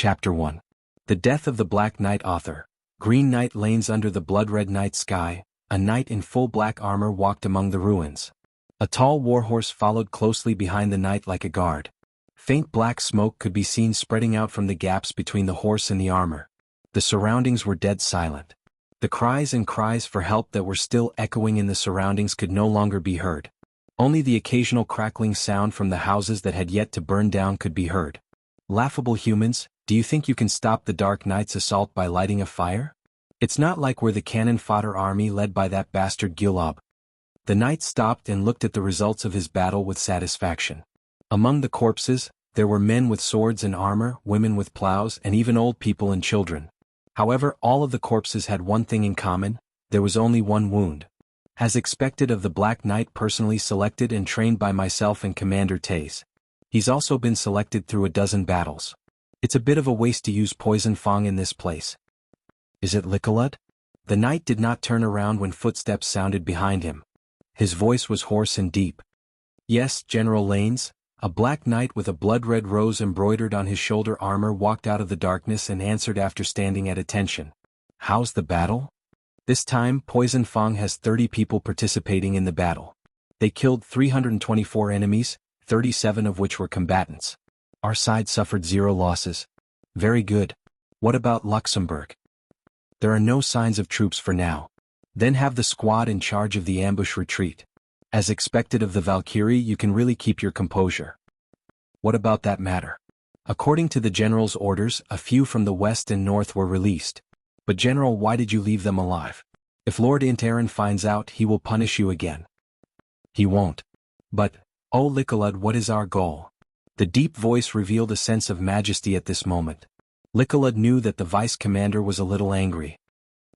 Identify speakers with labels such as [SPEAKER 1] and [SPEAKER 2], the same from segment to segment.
[SPEAKER 1] Chapter 1. The Death of the Black Knight. Author. Green Knight lanes under the blood-red night sky. A knight in full black armor walked among the ruins. A tall warhorse followed closely behind the knight like a guard. Faint black smoke could be seen spreading out from the gaps between the horse and the armor. The surroundings were dead silent. The cries and cries for help that were still echoing in the surroundings could no longer be heard. Only the occasional crackling sound from the houses that had yet to burn down could be heard. Laughable humans, do you think you can stop the Dark Knight's assault by lighting a fire? It's not like we're the cannon fodder army led by that bastard Gulob. The knight stopped and looked at the results of his battle with satisfaction. Among the corpses, there were men with swords and armor, women with plows, and even old people and children. However, all of the corpses had one thing in common: there was only one wound. As expected of the Black Knight personally selected and trained by myself and Commander Taze. He's also been selected through a dozen battles. It's a bit of a waste to use poison fang in this place. Is it Licolud? The knight did not turn around when footsteps sounded behind him. His voice was hoarse and deep. Yes, General Lanes. A black knight with a blood-red rose embroidered on his shoulder armor walked out of the darkness and answered after standing at attention. How's the battle? This time, Poison Fang has 30 people participating in the battle. They killed 324 enemies, 37 of which were combatants. Our side suffered 0 losses. Very good. What about Luxembourg? There are no signs of troops for now. Then have the squad in charge of the ambush retreat. As expected of the Valkyrie, you can really keep your composure. What about that matter? According to the general's orders, a few from the west and north were released. But General, why did you leave them alive? If Lord Interin finds out, he will punish you again. He won't. But, oh Licolud, what is our goal? The deep voice revealed a sense of majesty at this moment. Licolud knew that the vice commander was a little angry.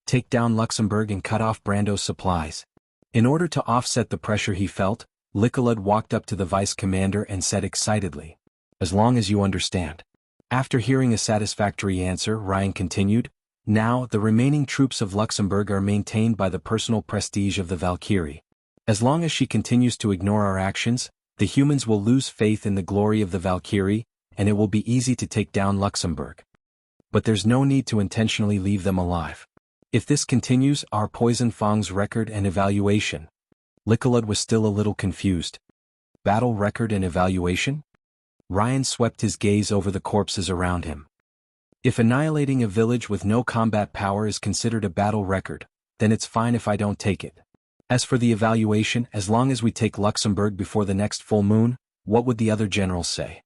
[SPEAKER 1] Take down Luxembourg and cut off Brando's supplies. In order to offset the pressure he felt, Licolud walked up to the vice commander and said excitedly, "As long as you understand." After hearing a satisfactory answer, Ryan continued, "Now, the remaining troops of Luxembourg are maintained by the personal prestige of the Valkyrie. As long as she continues to ignore our actions, the humans will lose faith in the glory of the Valkyrie, and it will be easy to take down Luxembourg. But there's no need to intentionally leave them alive. If this continues, our Poison Fang's record and evaluation." Licolud was still a little confused. Battle record and evaluation? Ryan swept his gaze over the corpses around him. If annihilating a village with no combat power is considered a battle record, then it's fine if I don't take it. As for the evaluation, as long as we take Luxembourg before the next full moon, what would the other generals say?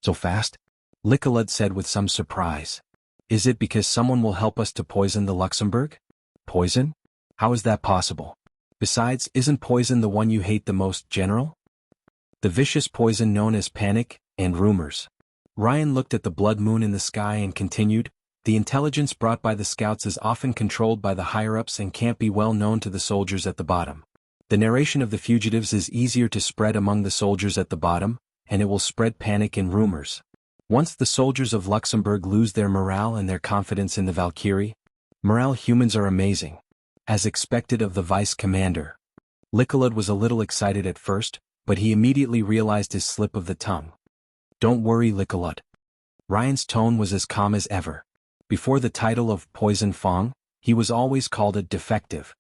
[SPEAKER 1] So fast? Licolud said with some surprise. Is it because someone will help us to poison the Luxembourg? Poison? How is that possible? Besides, isn't poison the one you hate the most, General? The vicious poison known as panic and rumors. Ryan looked at the blood moon in the sky and continued, "The intelligence brought by the scouts is often controlled by the higher-ups and can't be well known to the soldiers at the bottom. The narration of the fugitives is easier to spread among the soldiers at the bottom, and it will spread panic and rumors. Once the soldiers of Luxembourg lose their morale and their confidence in the Valkyrie, morale humans are amazing. As expected of the vice commander." Licolud was a little excited at first, but he immediately realized his slip of the tongue. "Don't worry, Licolud." Ryan's tone was as calm as ever. Before the title of Poison Fang, he was always called a defective.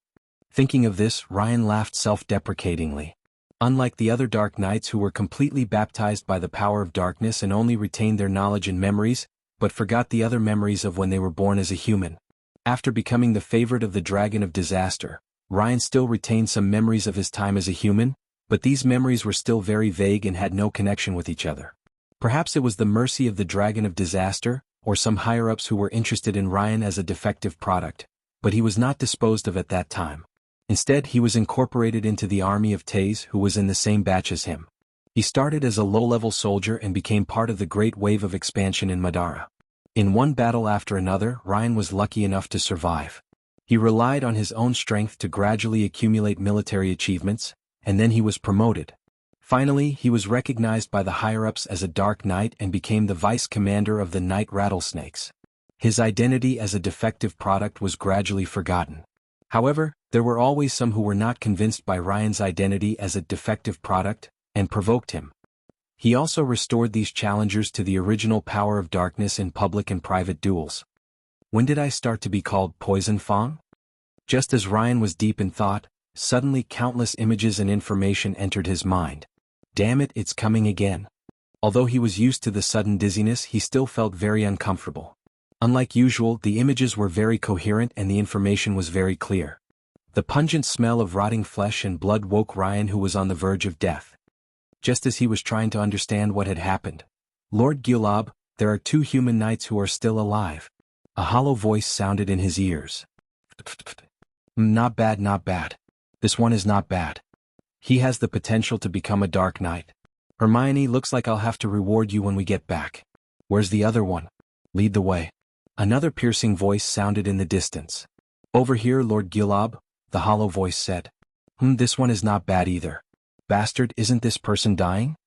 [SPEAKER 1] Thinking of this, Ryan laughed self-deprecatingly. Unlike the other Dark Knights who were completely baptized by the power of darkness and only retained their knowledge and memories, but forgot the other memories of when they were born as a human. After becoming the favorite of the Dragon of Disaster, Ryan still retained some memories of his time as a human, but these memories were still very vague and had no connection with each other. Perhaps it was the mercy of the Dragon of Disaster, or some higher-ups who were interested in Ryan as a defective product, but he was not disposed of at that time. Instead, he was incorporated into the army of Taze, who was in the same batch as him. He started as a low-level soldier and became part of the great wave of expansion in Madara. In one battle after another, Ryan was lucky enough to survive. He relied on his own strength to gradually accumulate military achievements, and then he was promoted. Finally, he was recognized by the higher-ups as a Dark Knight and became the vice commander of the Night Rattlesnakes. His identity as a defective product was gradually forgotten. However, there were always some who were not convinced by Ryan's identity as a defective product, and provoked him. He also restored these challengers to the original power of darkness in public and private duels. When did I start to be called Poison Fang? Just as Ryan was deep in thought, suddenly countless images and information entered his mind. Damn it, it's coming again. Although he was used to the sudden dizziness, he still felt very uncomfortable. Unlike usual, the images were very coherent and the information was very clear. The pungent smell of rotting flesh and blood woke Ryan, who was on the verge of death. Just as he was trying to understand what had happened. Lord Gulab, there are 2 human knights who are still alive. A hollow voice sounded in his ears. Not bad, not bad. This one is not bad. He has the potential to become a Dark Knight. Hermione, looks like I'll have to reward you when we get back. Where's the other one? Lead the way. Another piercing voice sounded in the distance. Over here, Lord Gulab, the hollow voice said. This one is not bad either. Bastard, isn't this person dying?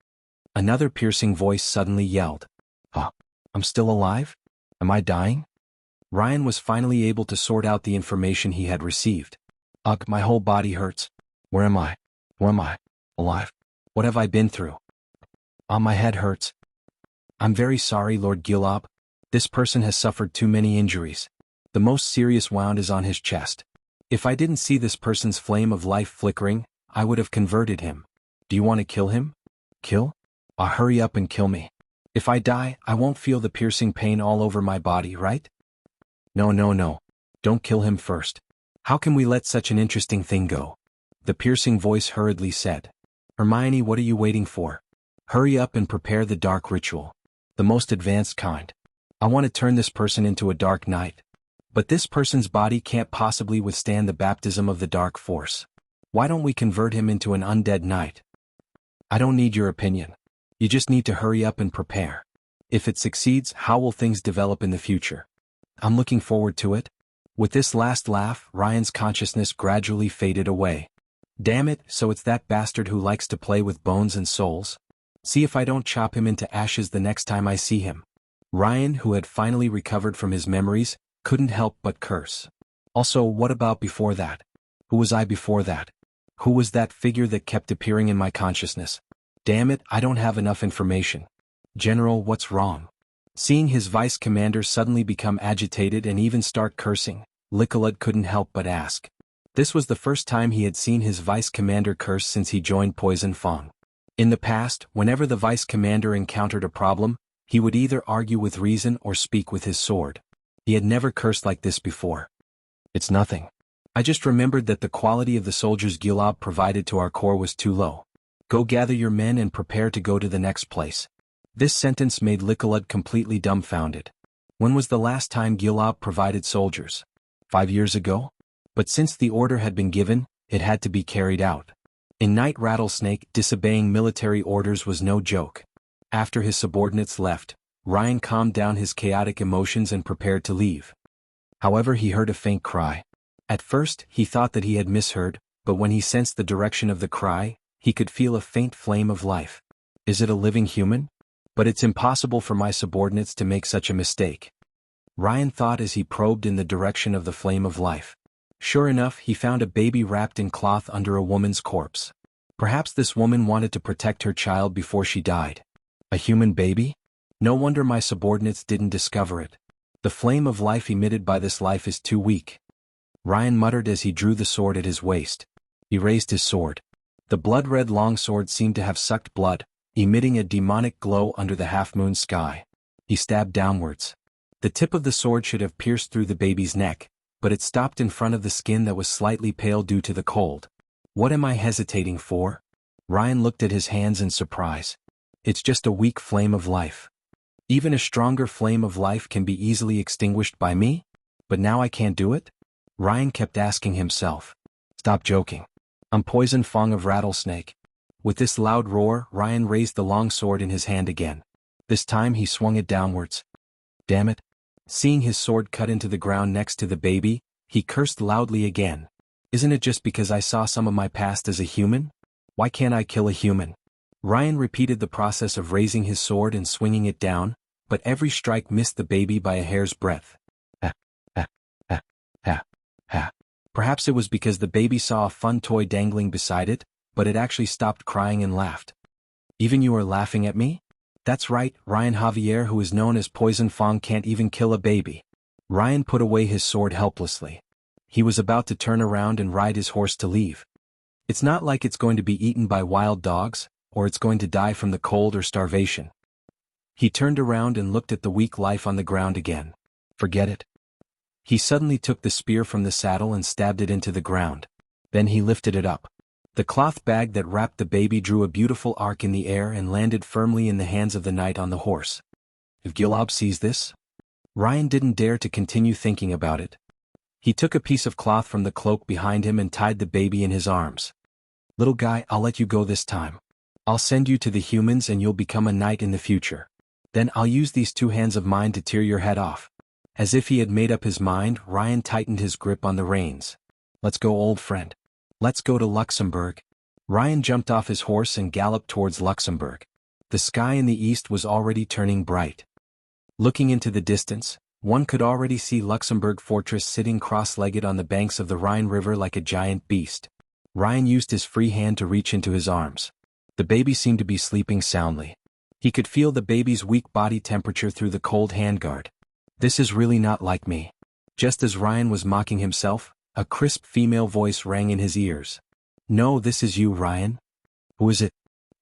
[SPEAKER 1] Another piercing voice suddenly yelled. Huh? I'm still alive? Am I dying? Ryan was finally able to sort out the information he had received. Ugh, my whole body hurts. Where am I? Where am I? Alive? What have I been through? My head hurts. I'm very sorry, Lord Gulab. This person has suffered too many injuries. The most serious wound is on his chest. If I didn't see this person's flame of life flickering, I would have converted him. Do you want to kill him? Kill? Hurry up and kill me. If I die, I won't feel the piercing pain all over my body, right? No, no, no. Don't kill him first. How can we let such an interesting thing go? The piercing voice hurriedly said. Hermione, what are you waiting for? Hurry up and prepare the dark ritual. The most advanced kind. I want to turn this person into a Dark Knight. But this person's body can't possibly withstand the baptism of the dark force. Why don't we convert him into an undead knight? I don't need your opinion. You just need to hurry up and prepare. If it succeeds, how will things develop in the future? I'm looking forward to it. With this last laugh, Ryan's consciousness gradually faded away. Damn it, so it's that bastard who likes to play with bones and souls? See if I don't chop him into ashes the next time I see him. Ryan, who had finally recovered from his memories, couldn't help but curse. Also, what about before that? Who was I before that? Who was that figure that kept appearing in my consciousness? Damn it, I don't have enough information. General, what's wrong? Seeing his vice commander suddenly become agitated and even start cursing, Licolud couldn't help but ask. This was the first time he had seen his vice commander curse since he joined Poison Fang. In the past, whenever the vice commander encountered a problem, he would either argue with reason or speak with his sword. He had never cursed like this before. It's nothing. I just remembered that the quality of the soldiers Gulab provided to our corps was too low. Go gather your men and prepare to go to the next place. This sentence made Licolud completely dumbfounded. When was the last time Gulab provided soldiers? 5 years ago? But since the order had been given, it had to be carried out. In Night Rattlesnake, disobeying military orders was no joke. After his subordinates left, Ryan calmed down his chaotic emotions and prepared to leave. However, he heard a faint cry. At first, he thought that he had misheard, but when he sensed the direction of the cry, he could feel a faint flame of life. Is it a living human? But it's impossible for my subordinates to make such a mistake. Ryan thought as he probed in the direction of the flame of life. Sure enough, he found a baby wrapped in cloth under a woman's corpse. Perhaps this woman wanted to protect her child before she died. A human baby? No wonder my subordinates didn't discover it. The flame of life emitted by this life is too weak. Ryan muttered as he drew the sword at his waist. He raised his sword. The blood-red longsword seemed to have sucked blood, emitting a demonic glow under the half-moon sky. He stabbed downwards. The tip of the sword should have pierced through the baby's neck, but it stopped in front of the skin that was slightly pale due to the cold. What am I hesitating for? Ryan looked at his hands in surprise. It's just a weak flame of life. Even a stronger flame of life can be easily extinguished by me? But now I can't do it? Ryan kept asking himself. Stop joking. I'm Poison Fang of Rattlesnake. With this loud roar, Ryan raised the long sword in his hand again. This time he swung it downwards. Damn it. Seeing his sword cut into the ground next to the baby, he cursed loudly again. Isn't it just because I saw some of my past as a human? Why can't I kill a human? Ryan repeated the process of raising his sword and swinging it down, but every strike missed the baby by a hair's breadth. Ha, ha, ha, ha, ha. Perhaps it was because the baby saw a fun toy dangling beside it, but it actually stopped crying and laughed. Even you are laughing at me? That's right, Ryan Javier, who is known as Poison Fong, can't even kill a baby. Ryan put away his sword helplessly. He was about to turn around and ride his horse to leave. It's not like it's going to be eaten by wild dogs, or it's going to die from the cold or starvation. He turned around and looked at the weak life on the ground again. Forget it. He suddenly took the spear from the saddle and stabbed it into the ground. Then he lifted it up. The cloth bag that wrapped the baby drew a beautiful arc in the air and landed firmly in the hands of the knight on the horse. If Gilab sees this? Ryan didn't dare to continue thinking about it. He took a piece of cloth from the cloak behind him and tied the baby in his arms. Little guy, I'll let you go this time. I'll send you to the humans and you'll become a knight in the future. Then I'll use these 2 hands of mine to tear your head off. As if he had made up his mind, Ryan tightened his grip on the reins. Let's go, old friend. Let's go to Luxembourg. Ryan jumped off his horse and galloped towards Luxembourg. The sky in the east was already turning bright. Looking into the distance, one could already see Luxembourg Fortress sitting cross-legged on the banks of the Rhine River like a giant beast. Ryan used his free hand to reach into his arms. The baby seemed to be sleeping soundly. He could feel the baby's weak body temperature through the cold handguard. This is really not like me. Just as Ryan was mocking himself, a crisp female voice rang in his ears. No, this is you, Ryan. Who is it?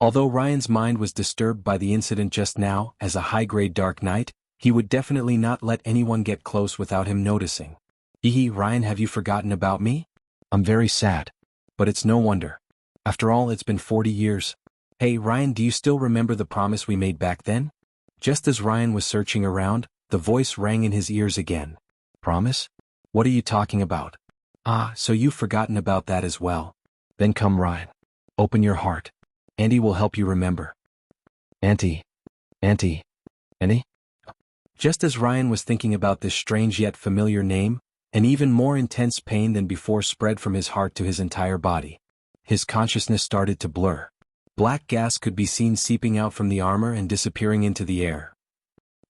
[SPEAKER 1] Although Ryan's mind was disturbed by the incident just now, as a high-grade Dark Knight, he would definitely not let anyone get close without him noticing. Ryan, have you forgotten about me? I'm very sad. But it's no wonder. After all, it's been 40 years. Hey, Ryan, do you still remember the promise we made back then? Just as Ryan was searching around, the voice rang in his ears again. Promise? What are you talking about? Ah, so you've forgotten about that as well. Then come, Ryan. Open your heart. Auntie will help you remember. Auntie. Annie? Just as Ryan was thinking about this strange yet familiar name, an even more intense pain than before spread from his heart to his entire body. His consciousness started to blur. Black gas could be seen seeping out from the armor and disappearing into the air.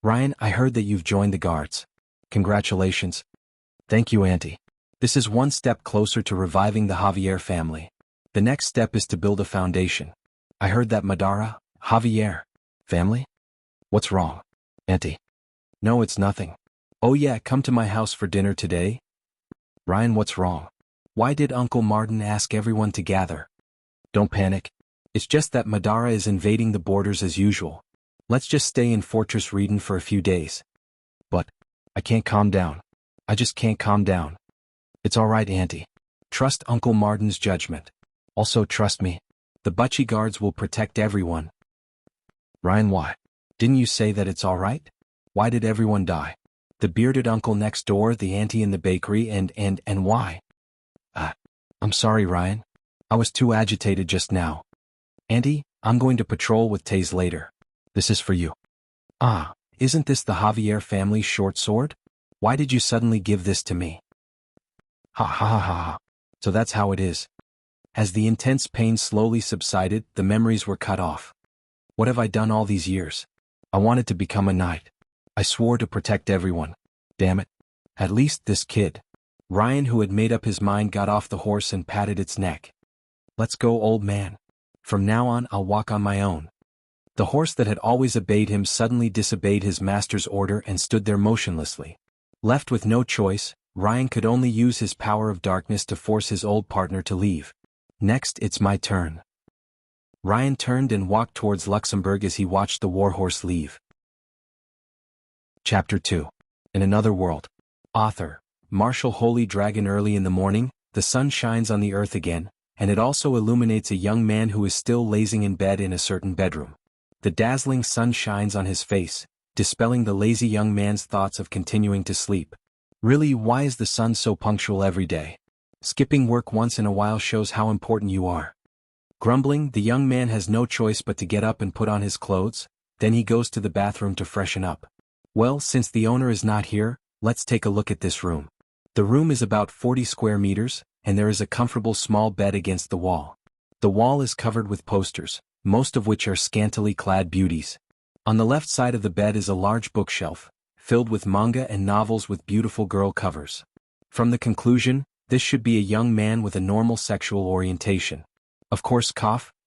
[SPEAKER 1] Ryan, I heard that you've joined the guards. Congratulations. Thank you, Auntie. This is one step closer to reviving the Javier family. The next step is to build a foundation. I heard that Madara, Javier, family? What's wrong, Auntie? No, it's nothing. Oh yeah, come to my house for dinner today? Ryan, what's wrong? Why did Uncle Martin ask everyone to gather? Don't panic. It's just that Madara is invading the borders as usual. Let's just stay in Fortress Reden for a few days. But I can't calm down. I just can't calm down. It's alright, Auntie. Trust Uncle Martin's judgment. Also trust me. The Butchie guards will protect everyone. Ryan, why? Didn't you say that it's alright? Why did everyone die? The bearded uncle next door, the auntie in the bakery, and why? I'm sorry, Ryan. I was too agitated just now. Auntie, I'm going to patrol with Taze later. This is for you. Ah, isn't this the Javier family's short sword? Why did you suddenly give this to me? Ha ha ha ha. So that's how it is. As the intense pain slowly subsided, the memories were cut off. What have I done all these years? I wanted to become a knight. I swore to protect everyone. Damn it. At least this kid. Ryan, who had made up his mind, got off the horse and patted its neck. Let's go, old man. From now on, I'll walk on my own. The horse that had always obeyed him suddenly disobeyed his master's order and stood there motionlessly. Left with no choice, Ryan could only use his power of darkness to force his old partner to leave. Next, it's my turn. Ryan turned and walked towards Luxembourg as he watched the warhorse leave. Chapter 2. In Another World. Author, Martial Holy Dragon. Early in the morning, the sun shines on the earth again, and it also illuminates a young man who is still lazing in bed in a certain bedroom. The dazzling sun shines on his face, dispelling the lazy young man's thoughts of continuing to sleep. Really, why is the sun so punctual every day? Skipping work once in a while shows how important you are. Grumbling, the young man has no choice but to get up and put on his clothes, then he goes to the bathroom to freshen up. Well, since the owner is not here, let's take a look at this room. The room is about 40 square meters, and there is a comfortable small bed against the wall. The wall is covered with posters, most of which are scantily clad beauties. On the left side of the bed is a large bookshelf, filled with manga and novels with beautiful girl covers. From the conclusion, this should be a young man with a normal sexual orientation. Of course,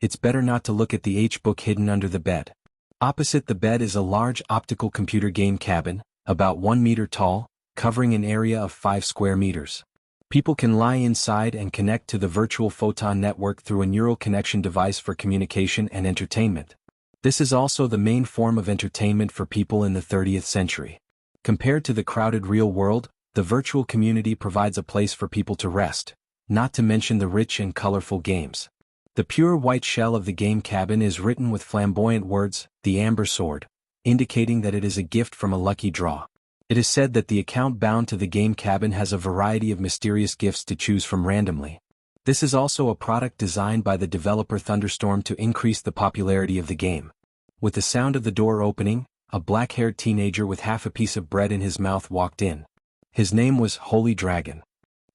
[SPEAKER 1] it's better not to look at the H-book hidden under the bed. Opposite the bed is a large optical computer game cabin, about 1 meter tall, covering an area of 5 square meters. People can lie inside and connect to the virtual photon network through a neural connection device for communication and entertainment. This is also the main form of entertainment for people in the 30th century. Compared to the crowded real world, the virtual community provides a place for people to rest, not to mention the rich and colorful games. The pure white shell of the game cabin is written with flamboyant words, "The Amber Sword," indicating that it is a gift from a lucky draw. It is said that the account bound to the game cabin has a variety of mysterious gifts to choose from randomly. This is also a product designed by the developer Thunderstorm to increase the popularity of the game. With the sound of the door opening, a black-haired teenager with half a piece of bread in his mouth walked in. His name was Holy Dragon.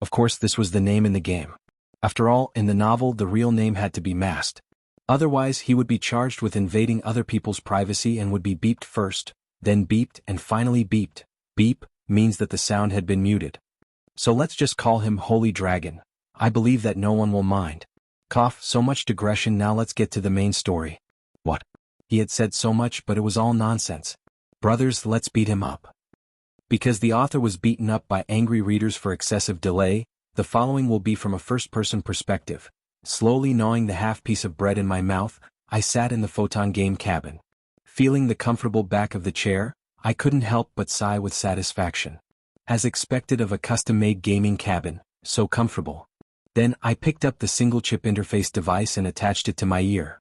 [SPEAKER 1] Of course, this was the name in the game. After all, in the novel the real name had to be masked. Otherwise he would be charged with invading other people's privacy and would be beeped first, then beeped and finally beeped. Beep means that the sound had been muted. So let's just call him Holy Dragon. I believe that no one will mind. So much digression, now let's get to the main story. What? He had said so much, but it was all nonsense. Brothers, let's beat him up. Because the author was beaten up by angry readers for excessive delay, the following will be from a first-person perspective. Slowly gnawing the half piece of bread in my mouth, I sat in the photon game cabin. Feeling the comfortable back of the chair, I couldn't help but sigh with satisfaction. As expected of a custom-made gaming cabin, so comfortable. Then I picked up the single-chip interface device and attached it to my ear.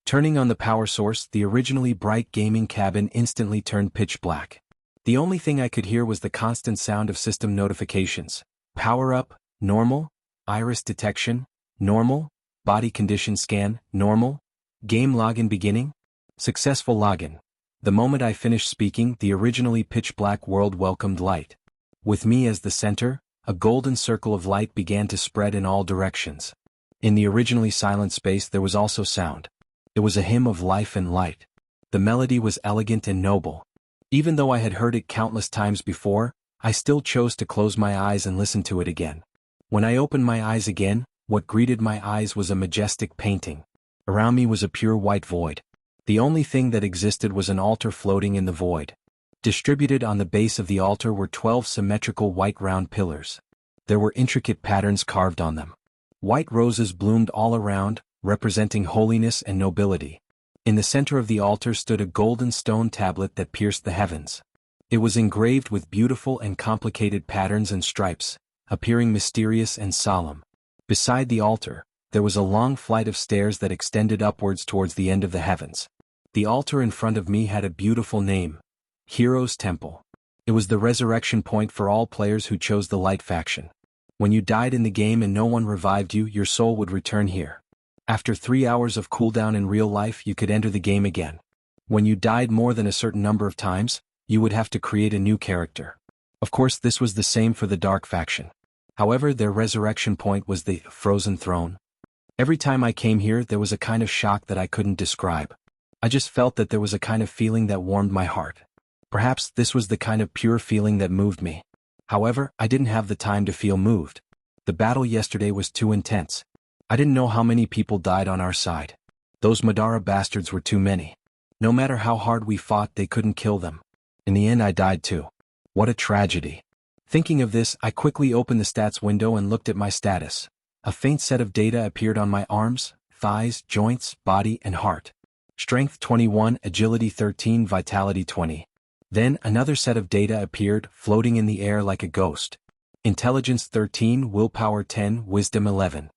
[SPEAKER 1] Turning on the power source, the originally bright gaming cabin instantly turned pitch black. The only thing I could hear was the constant sound of system notifications. Power up, normal. Iris detection, normal. Body condition scan, normal. Game login beginning. Successful login. The moment I finished speaking, the originally pitch-black world welcomed light. With me as the center, a golden circle of light began to spread in all directions. In the originally silent space there was also sound. It was a hymn of life and light. The melody was elegant and noble. Even though I had heard it countless times before, I still chose to close my eyes and listen to it again. When I opened my eyes again, what greeted my eyes was a majestic painting. Around me was a pure white void. The only thing that existed was an altar floating in the void. Distributed on the base of the altar were 12 symmetrical white round pillars. There were intricate patterns carved on them. White roses bloomed all around, representing holiness and nobility. In the center of the altar stood a golden stone tablet that pierced the heavens. It was engraved with beautiful and complicated patterns and stripes, appearing mysterious and solemn. Beside the altar, there was a long flight of stairs that extended upwards towards the end of the heavens. The altar in front of me had a beautiful name, Heroes Temple. It was the resurrection point for all players who chose the light faction. When you died in the game and no one revived you, your soul would return here. After 3 hours of cooldown in real life, you could enter the game again. When you died more than a certain number of times, you would have to create a new character. Of course, this was the same for the Dark faction. However, their resurrection point was the Frozen Throne. Every time I came here, there was a kind of shock that I couldn't describe. I just felt that there was a kind of feeling that warmed my heart. Perhaps this was the kind of pure feeling that moved me. However, I didn't have the time to feel moved. The battle yesterday was too intense. I didn't know how many people died on our side. Those Madara bastards were too many. No matter how hard we fought, they couldn't kill them. In the end, I died too. What a tragedy. Thinking of this, I quickly opened the stats window and looked at my status. A faint set of data appeared on my arms, thighs, joints, body, and heart. Strength 21, Agility 13, Vitality 20. Then another set of data appeared, floating in the air like a ghost. Intelligence 13, Willpower 10, Wisdom 11.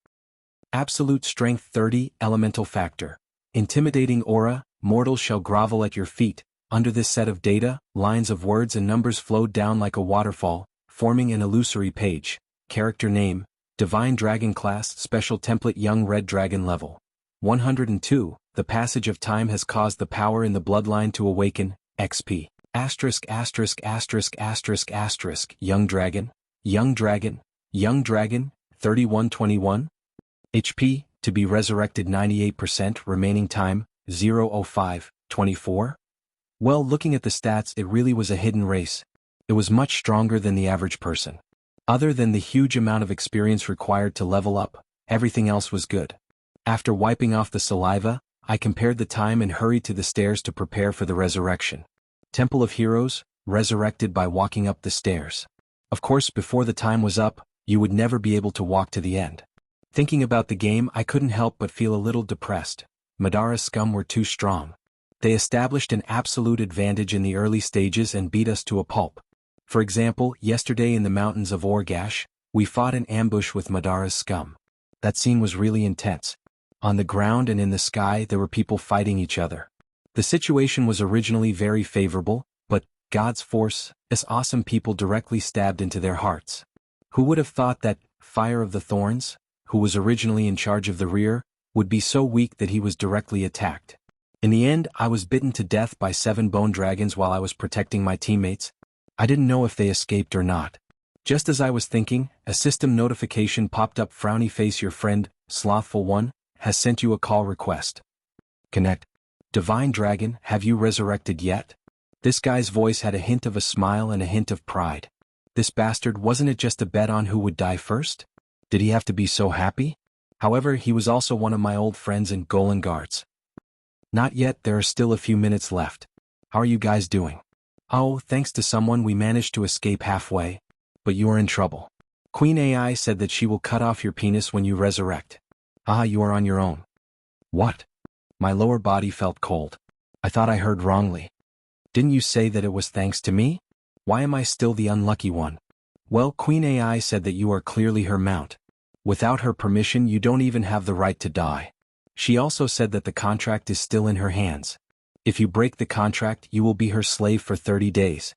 [SPEAKER 1] Absolute Strength 30, Elemental Factor. Intimidating Aura, mortals shall grovel at your feet. Under this set of data, lines of words and numbers flowed down like a waterfall, forming an illusory page. Character name, Divine Dragon Class, Special Template Young Red Dragon Level 102. The passage of time has caused the power in the bloodline to awaken. XP. Asterisk asterisk asterisk asterisk asterisk. Young Dragon. Young Dragon. Young Dragon. 3121. HP, to be resurrected 98%. Remaining time, 0:05, 24. Well, looking at the stats, it really was a hidden race. It was much stronger than the average person. Other than the huge amount of experience required to level up, everything else was good. After wiping off the saliva, I compared the time and hurried to the stairs to prepare for the resurrection. Temple of Heroes, resurrected by walking up the stairs. Of course, before the time was up, you would never be able to walk to the end. Thinking about the game, I couldn't help but feel a little depressed. Madara's scum were too strong. They established an absolute advantage in the early stages and beat us to a pulp. For example, yesterday in the mountains of Orgash, we fought an ambush with Madara's scum. That scene was really intense. On the ground and in the sky there were people fighting each other. The situation was originally very favorable, but God's force, as awesome people directly stabbed into their hearts. Who would have thought that Fire of the Thorns, who was originally in charge of the rear, would be so weak that he was directly attacked? In the end, I was bitten to death by 7 bone dragons while I was protecting my teammates. I didn't know if they escaped or not. Just as I was thinking, a system notification popped up. Frowny face, your friend, Slothful One, has sent you a call request. Connect. Divine Dragon, have you resurrected yet? This guy's voice had a hint of a smile and a hint of pride. This bastard, wasn't it just a bet on who would die first? Did he have to be so happy? However, he was also one of my old friends in Golan Guards. Not yet, there are still a few minutes left. How are you guys doing? Oh, thanks to someone we managed to escape halfway. But you are in trouble. Queen AI said that she will cut off your penis when you resurrect. Ah, you are on your own. What? My lower body felt cold. I thought I heard wrongly. Didn't you say that it was thanks to me? Why am I still the unlucky one? Well, Queen AI said that you are clearly her mount. Without her permission you don't even have the right to die. She also said that the contract is still in her hands. If you break the contract you will be her slave for 30 days.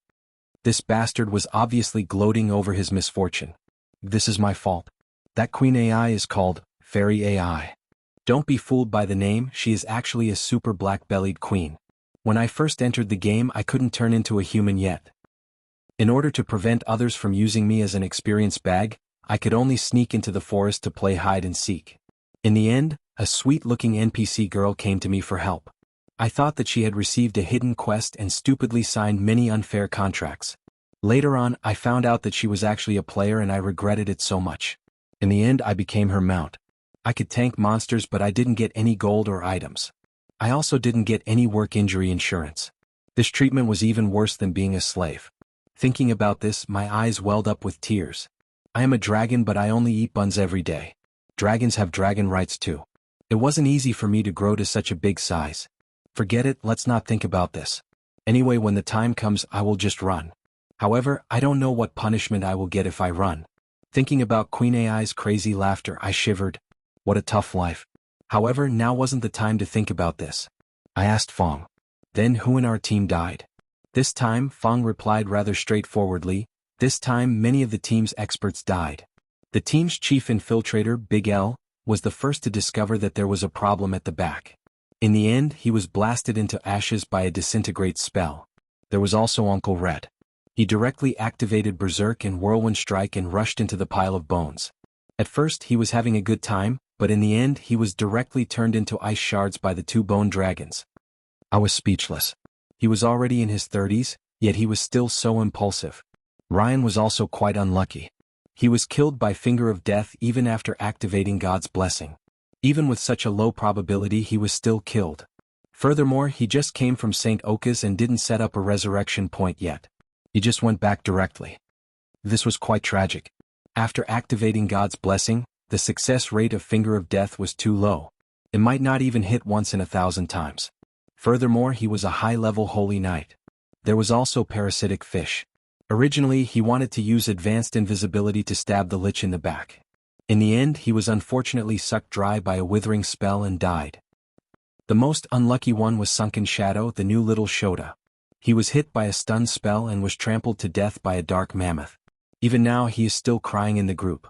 [SPEAKER 1] This bastard was obviously gloating over his misfortune. This is my fault. That Queen AI is called Fairy AI. Don't be fooled by the name, she is actually a super black-bellied queen. When I first entered the game I couldn't turn into a human yet. In order to prevent others from using me as an experience bag, I could only sneak into the forest to play hide and seek. In the end, a sweet-looking NPC girl came to me for help. I thought that she had received a hidden quest and stupidly signed many unfair contracts. Later on, I found out that she was actually a player and I regretted it so much. In the end, I became her mount. I could tank monsters but I didn't get any gold or items. I also didn't get any work injury insurance. This treatment was even worse than being a slave. Thinking about this, my eyes welled up with tears. I am a dragon but I only eat buns every day. Dragons have dragon rights too. It wasn't easy for me to grow to such a big size. Forget it, let's not think about this. Anyway, when the time comes I will just run. However, I don't know what punishment I will get if I run. Thinking about Queen AI's crazy laughter I shivered. What a tough life. However, now wasn't the time to think about this. I asked Fong. Then who in our team died? This time, Fong replied rather straightforwardly, this time many of the team's experts died. The team's chief infiltrator, Big L, was the first to discover that there was a problem at the back. In the end, he was blasted into ashes by a disintegrate spell. There was also Uncle Red. He directly activated Berserk and Whirlwind Strike and rushed into the pile of bones. At first he was having a good time, but in the end he was directly turned into ice shards by the 2 bone dragons. I was speechless. He was already in his 30s, yet he was still so impulsive. Ryan was also quite unlucky. He was killed by Finger of Death even after activating God's blessing. Even with such a low probability he was still killed. Furthermore, he just came from St. Oka's and didn't set up a resurrection point yet. He just went back directly. This was quite tragic. After activating God's blessing, the success rate of Finger of Death was too low. It might not even hit once in 1,000 times. Furthermore, he was a high-level holy knight. There was also Parasitic Fish. Originally, he wanted to use advanced invisibility to stab the Lich in the back. In the end, he was unfortunately sucked dry by a withering spell and died. The most unlucky one was Sunken Shadow, the new little Shota. He was hit by a stun spell and was trampled to death by a dark mammoth. Even now he is still crying in the group.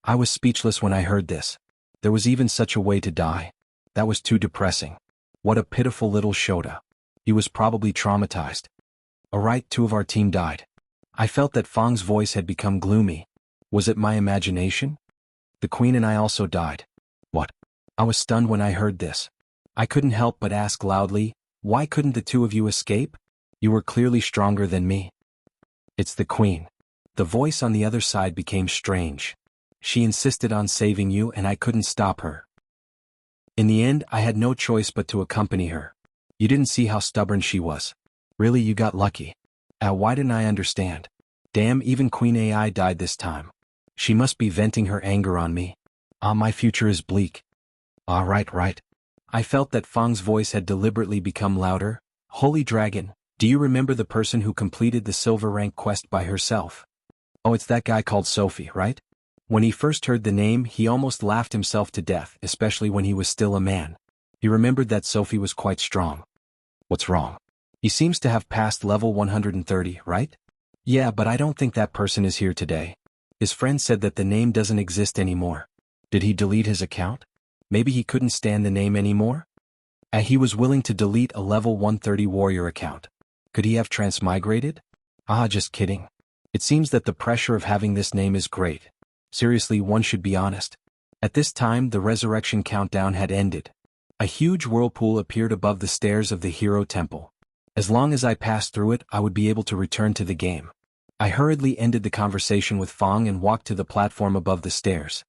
[SPEAKER 1] I was speechless when I heard this. There was even such a way to die. That was too depressing. What a pitiful little Shota. He was probably traumatized. Alright, 2 of our team died. I felt that Fong's voice had become gloomy. Was it my imagination? The queen and I also died. What? I was stunned when I heard this. I couldn't help but ask loudly, why couldn't the 2 of you escape? You were clearly stronger than me. It's the queen. The voice on the other side became strange. She insisted on saving you and I couldn't stop her. In the end, I had no choice but to accompany her. You didn't see how stubborn she was. Really, you got lucky. Why didn't I understand? Damn, even Queen AI died this time. She must be venting her anger on me. My future is bleak. Right. I felt that Fang's voice had deliberately become louder. Holy Dragon, do you remember the person who completed the silver rank quest by herself? Oh, it's that guy called Sophie, right? When he first heard the name, he almost laughed himself to death, especially when he was still a man. He remembered that Sophie was quite strong. What's wrong? He seems to have passed level 130, right? Yeah, but I don't think that person is here today. His friend said that the name doesn't exist anymore. Did he delete his account? Maybe he couldn't stand the name anymore? He was willing to delete a level 130 warrior account. Could he have transmigrated? Just kidding. It seems that the pressure of having this name is great. Seriously, one should be honest. At this time, the resurrection countdown had ended. A huge whirlpool appeared above the stairs of the hero temple. As long as I passed through it, I would be able to return to the game. I hurriedly ended the conversation with Fang and walked to the platform above the stairs.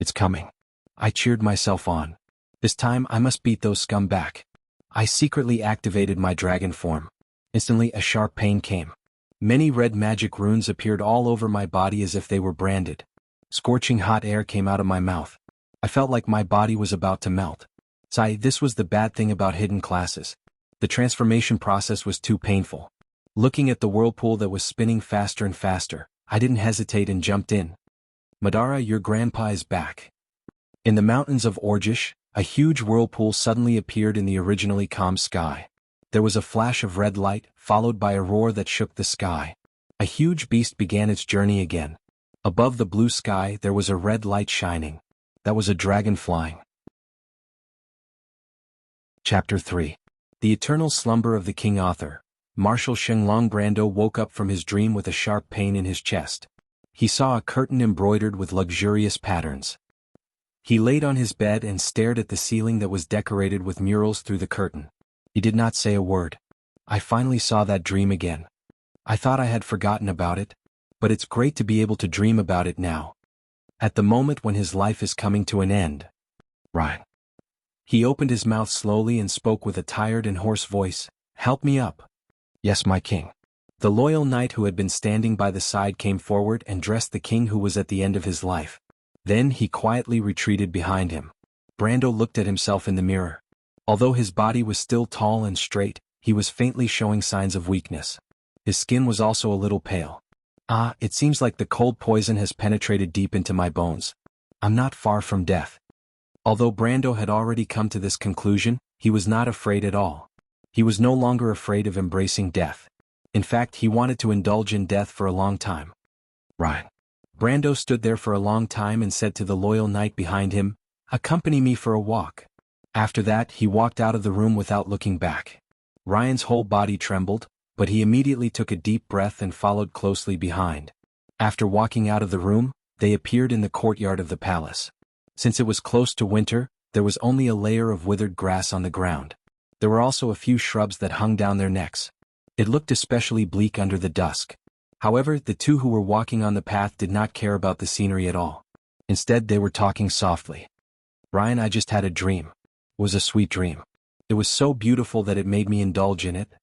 [SPEAKER 1] It's coming. I cheered myself on. This time I must beat those scum back. I secretly activated my dragon form. Instantly a sharp pain came. Many red magic runes appeared all over my body as if they were branded. Scorching hot air came out of my mouth. I felt like my body was about to melt. This was the bad thing about hidden classes. The transformation process was too painful. Looking at the whirlpool that was spinning faster and faster, I didn't hesitate and jumped in. Madara, your grandpa is back. In the mountains of Orgish, a huge whirlpool suddenly appeared in the originally calm sky. There was a flash of red light, followed by a roar that shook the sky. A huge beast began its journey again. Above the blue sky there was a red light shining. That was a dragon flying. Chapter 3. The Eternal Slumber of the King Author. Marshal Shenlong Brando woke up from his dream with a sharp pain in his chest. He saw a curtain embroidered with luxurious patterns. He laid on his bed and stared at the ceiling that was decorated with murals through the curtain. He did not say a word. I finally saw that dream again. I thought I had forgotten about it, but it's great to be able to dream about it now. At the moment when his life is coming to an end. Right. He opened his mouth slowly and spoke with a tired and hoarse voice. Help me up. Yes, my king. The loyal knight who had been standing by the side came forward and dressed the king who was at the end of his life. Then he quietly retreated behind him. Brando looked at himself in the mirror. Although his body was still tall and straight, he was faintly showing signs of weakness. His skin was also a little pale. It seems like the cold poison has penetrated deep into my bones. I'm not far from death. Although Brando had already come to this conclusion, he was not afraid at all. He was no longer afraid of embracing death. In fact, he wanted to indulge in death for a long time. Right. Brando stood there for a long time and said to the loyal knight behind him, "Accompany me for a walk." After that, he walked out of the room without looking back. Ryan's whole body trembled, but he immediately took a deep breath and followed closely behind. After walking out of the room, they appeared in the courtyard of the palace. Since it was close to winter, there was only a layer of withered grass on the ground. There were also a few shrubs that hung down their necks. It looked especially bleak under the dusk. However, the two who were walking on the path did not care about the scenery at all. Instead, they were talking softly. Ryan, I just had a dream. It was a sweet dream. It was so beautiful that it made me indulge in it.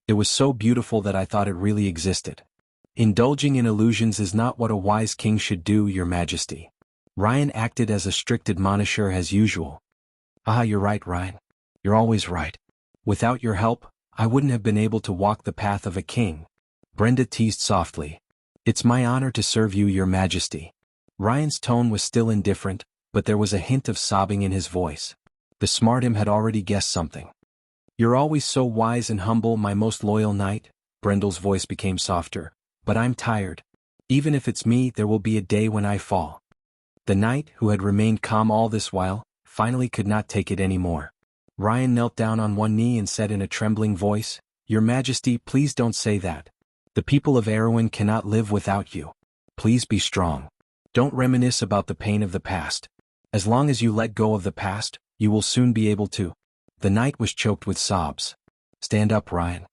[SPEAKER 1] It was so beautiful that I thought it really existed. Indulging in illusions is not what a wise king should do, Your Majesty. Ryan acted as a strict admonisher as usual. You're right, Ryan. You're always right. Without your help, I wouldn't have been able to walk the path of a king. Brenda teased softly. It's my honor to serve you, Your Majesty. Ryan's tone was still indifferent, but there was a hint of sobbing in his voice. The smart him had already guessed something. You're always so wise and humble, my most loyal knight. Brendel's voice became softer. But I'm tired. Even if it's me, there will be a day when I fall. The knight, who had remained calm all this while, finally could not take it anymore. Ryan knelt down on one knee and said in a trembling voice, Your Majesty, please don't say that. The people of Erewhon cannot live without you. Please be strong. Don't reminisce about the pain of the past. As long as you let go of the past, you will soon be able to. The knight was choked with sobs. Stand up, Ryan.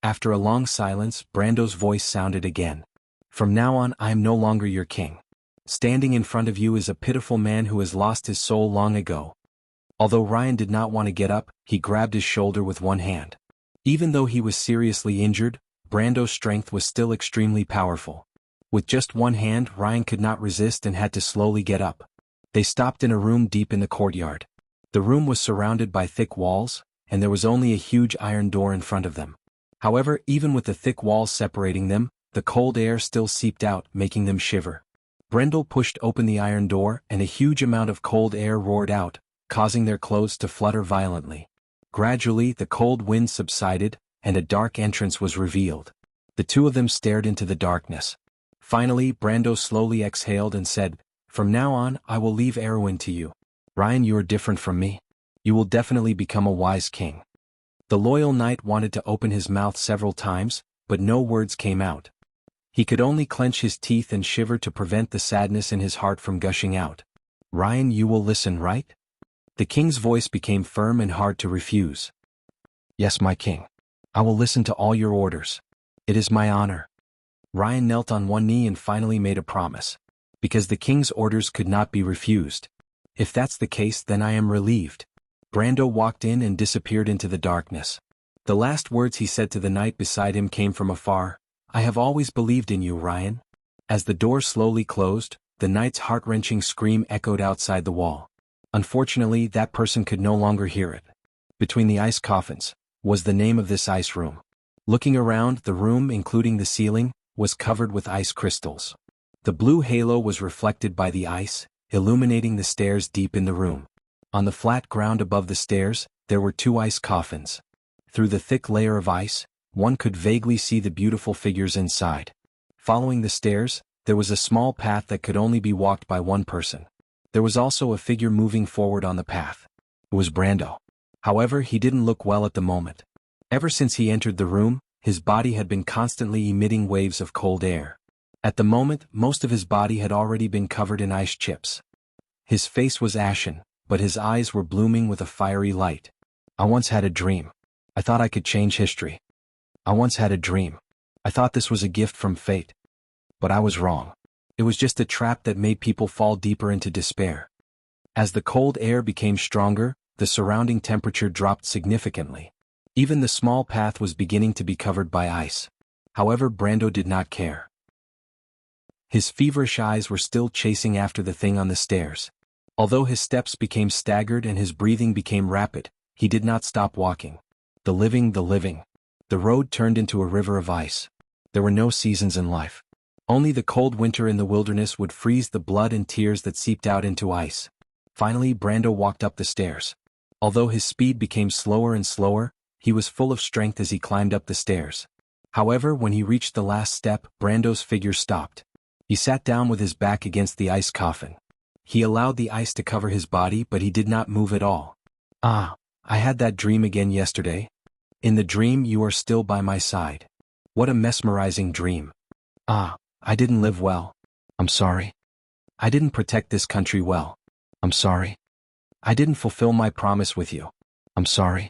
[SPEAKER 1] After a long silence, Brando's voice sounded again. From now on, I am no longer your king. Standing in front of you is a pitiful man who has lost his soul long ago. Although Ryan did not want to get up, he grabbed his shoulder with one hand. Even though he was seriously injured, Brando's strength was still extremely powerful. With just one hand, Ryan could not resist and had to slowly get up. They stopped in a room deep in the courtyard. The room was surrounded by thick walls, and there was only a huge iron door in front of them. However, even with the thick walls separating them, the cold air still seeped out, making them shiver. Brendel pushed open the iron door, and a huge amount of cold air roared out, causing their clothes to flutter violently. Gradually, the cold wind subsided, and a dark entrance was revealed. The two of them stared into the darkness. Finally, Brando slowly exhaled and said, "From now on, I will leave Erwin to you. Ryan, you are different from me. You will definitely become a wise king." The loyal knight wanted to open his mouth several times, but no words came out. He could only clench his teeth and shiver to prevent the sadness in his heart from gushing out. "Ryan, you will listen, right?" The king's voice became firm and hard to refuse. "Yes, my king. I will listen to all your orders. It is my honor." Ryan knelt on one knee and finally made a promise. Because the king's orders could not be refused. "If that's the case, then I am relieved." Brando walked in and disappeared into the darkness. The last words he said to the knight beside him came from afar. "I have always believed in you, Ryan." As the door slowly closed, the knight's heart-wrenching scream echoed outside the wall. Unfortunately, that person could no longer hear it. "Between the ice coffins" was the name of this ice room. Looking around, the room, including the ceiling, was covered with ice crystals. The blue halo was reflected by the ice, illuminating the stairs deep in the room. On the flat ground above the stairs, there were two ice coffins. Through the thick layer of ice, one could vaguely see the beautiful figures inside. Following the stairs, there was a small path that could only be walked by one person. There was also a figure moving forward on the path. It was Brando. However, he didn't look well at the moment. Ever since he entered the room, his body had been constantly emitting waves of cold air. At the moment, most of his body had already been covered in ice chips. His face was ashen, but his eyes were blooming with a fiery light. "I once had a dream. I thought I could change history. I once had a dream. I thought this was a gift from fate. But I was wrong. It was just a trap that made people fall deeper into despair." As the cold air became stronger, the surrounding temperature dropped significantly. Even the small path was beginning to be covered by ice. However, Brando did not care. His feverish eyes were still chasing after the thing on the stairs. Although his steps became staggered and his breathing became rapid, he did not stop walking. The living. The road turned into a river of ice. There were no seasons in life. Only the cold winter in the wilderness would freeze the blood and tears that seeped out into ice. Finally, Brando walked up the stairs. Although his speed became slower and slower, he was full of strength as he climbed up the stairs. However, when he reached the last step, Brando's figure stopped. He sat down with his back against the ice coffin. He allowed the ice to cover his body, but he did not move at all. "Ah, I had that dream again yesterday. In the dream you are still by my side. What a mesmerizing dream. Ah, I didn't live well. I'm sorry. I didn't protect this country well. I'm sorry. I didn't fulfill my promise with you. I'm sorry.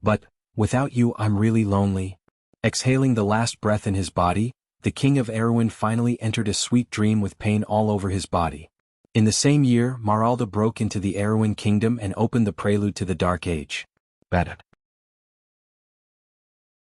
[SPEAKER 1] But, without you I'm really lonely." Exhaling the last breath in his body, the king of Erwin finally entered a sweet dream with pain all over his body. In the same year, Maralda broke into the Erwin kingdom and opened the prelude to the Dark Age. Badad.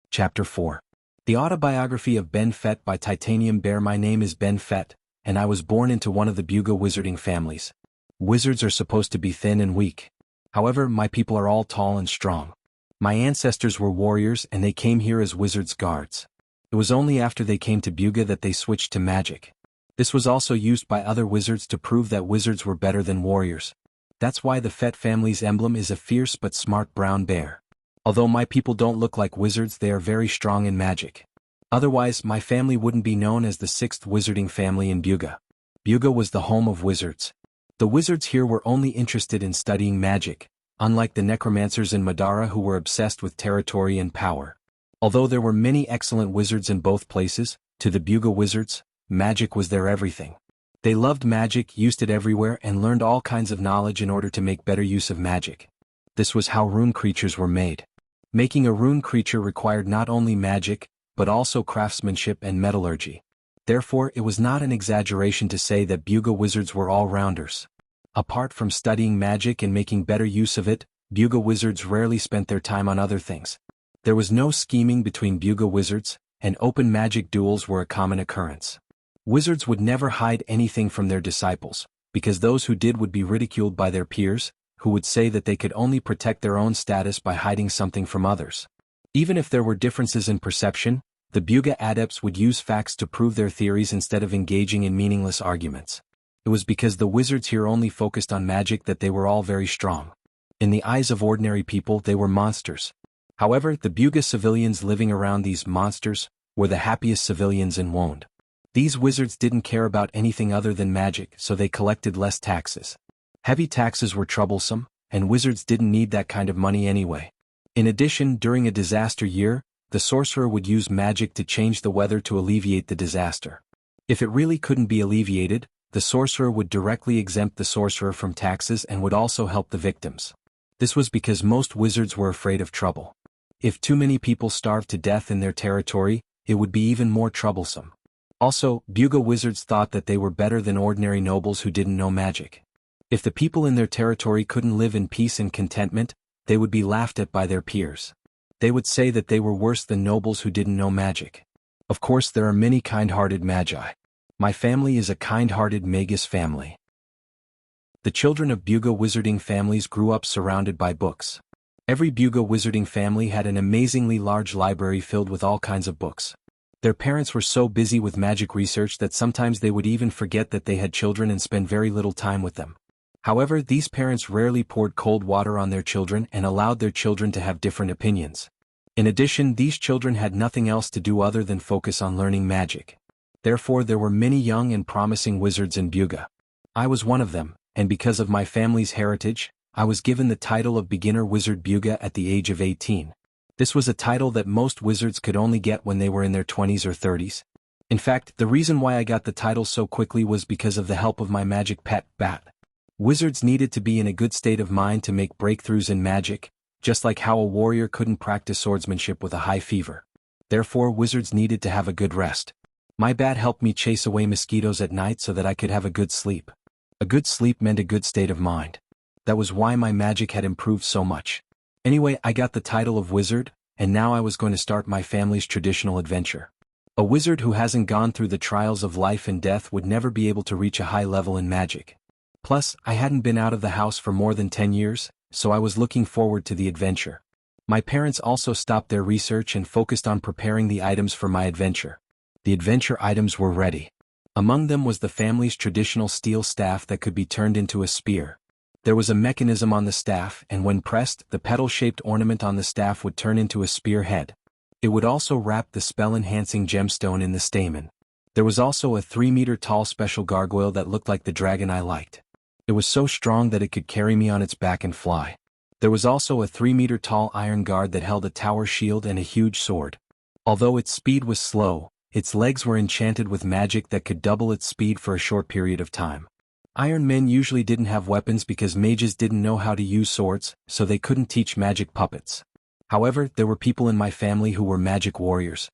[SPEAKER 1] Chapter 4. The Autobiography of Ben Fett by Titanium Bear. My name is Ben Fett, and I was born into one of the Buga wizarding families. Wizards are supposed to be thin and weak. However, my people are all tall and strong. My ancestors were warriors and they came here as wizards' guards. It was only after they came to Buga that they switched to magic. This was also used by other wizards to prove that wizards were better than warriors. That's why the Fett family's emblem is a fierce but smart brown bear. Although my people don't look like wizards, they are very strong in magic. Otherwise, my family wouldn't be known as the 6th wizarding family in Buga. Buga was the home of wizards. The wizards here were only interested in studying magic, unlike the necromancers in Madara who were obsessed with territory and power. Although there were many excellent wizards in both places, to the Buga wizards, magic was their everything. They loved magic, used it everywhere, and learned all kinds of knowledge in order to make better use of magic. This was how rune creatures were made. Making a rune creature required not only magic, but also craftsmanship and metallurgy. Therefore, it was not an exaggeration to say that Buga wizards were all-rounders. Apart from studying magic and making better use of it, Buga wizards rarely spent their time on other things. There was no scheming between Buga wizards, and open magic duels were a common occurrence. Wizards would never hide anything from their disciples, because those who did would be ridiculed by their peers, who would say that they could only protect their own status by hiding something from others. Even if there were differences in perception, the Buga adepts would use facts to prove their theories instead of engaging in meaningless arguments. It was because the wizards here only focused on magic that they were all very strong. In the eyes of ordinary people, they were monsters. However, the Buga civilians living around these monsters were the happiest civilians in Wonde. These wizards didn't care about anything other than magic, so they collected less taxes. Heavy taxes were troublesome, and wizards didn't need that kind of money anyway. In addition, during a disaster year, the sorcerer would use magic to change the weather to alleviate the disaster. If it really couldn't be alleviated, the sorcerer would directly exempt the sorcerer from taxes and would also help the victims. This was because most wizards were afraid of trouble. If too many people starved to death in their territory, it would be even more troublesome. Also, Buga wizards thought that they were better than ordinary nobles who didn't know magic. If the people in their territory couldn't live in peace and contentment, they would be laughed at by their peers. They would say that they were worse than nobles who didn't know magic. Of course, there are many kind-hearted magi. My family is a kind-hearted magus family. The children of Buga wizarding families grew up surrounded by books. Every Buga wizarding family had an amazingly large library filled with all kinds of books. Their parents were so busy with magic research that sometimes they would even forget that they had children and spend very little time with them. However, these parents rarely poured cold water on their children and allowed their children to have different opinions. In addition, these children had nothing else to do other than focus on learning magic. Therefore, there were many young and promising wizards in Buga. I was one of them, and because of my family's heritage, I was given the title of Beginner Wizard Buga at the age of 18. This was a title that most wizards could only get when they were in their 20s or 30s. In fact, the reason why I got the title so quickly was because of the help of my magic pet, Bat. Wizards needed to be in a good state of mind to make breakthroughs in magic, just like how a warrior couldn't practice swordsmanship with a high fever. Therefore, wizards needed to have a good rest. My bat helped me chase away mosquitoes at night so that I could have a good sleep. A good sleep meant a good state of mind. That was why my magic had improved so much. Anyway, I got the title of wizard, and now I was going to start my family's traditional adventure. A wizard who hasn't gone through the trials of life and death would never be able to reach a high level in magic. Plus, I hadn't been out of the house for more than 10 years, so I was looking forward to the adventure. My parents also stopped their research and focused on preparing the items for my adventure. The adventure items were ready. Among them was the family's traditional steel staff that could be turned into a spear. There was a mechanism on the staff, and when pressed, the petal-shaped ornament on the staff would turn into a spear head. It would also wrap the spell-enhancing gemstone in the stamen. There was also a 3-meter-tall special gargoyle that looked like the dragon I liked. It was so strong that it could carry me on its back and fly. There was also a 3-meter-tall iron guard that held a tower shield and a huge sword. Although its speed was slow, its legs were enchanted with magic that could double its speed for a short period of time. Iron men usually didn't have weapons because mages didn't know how to use swords, so they couldn't teach magic puppets. However, there were people in my family who were magic warriors.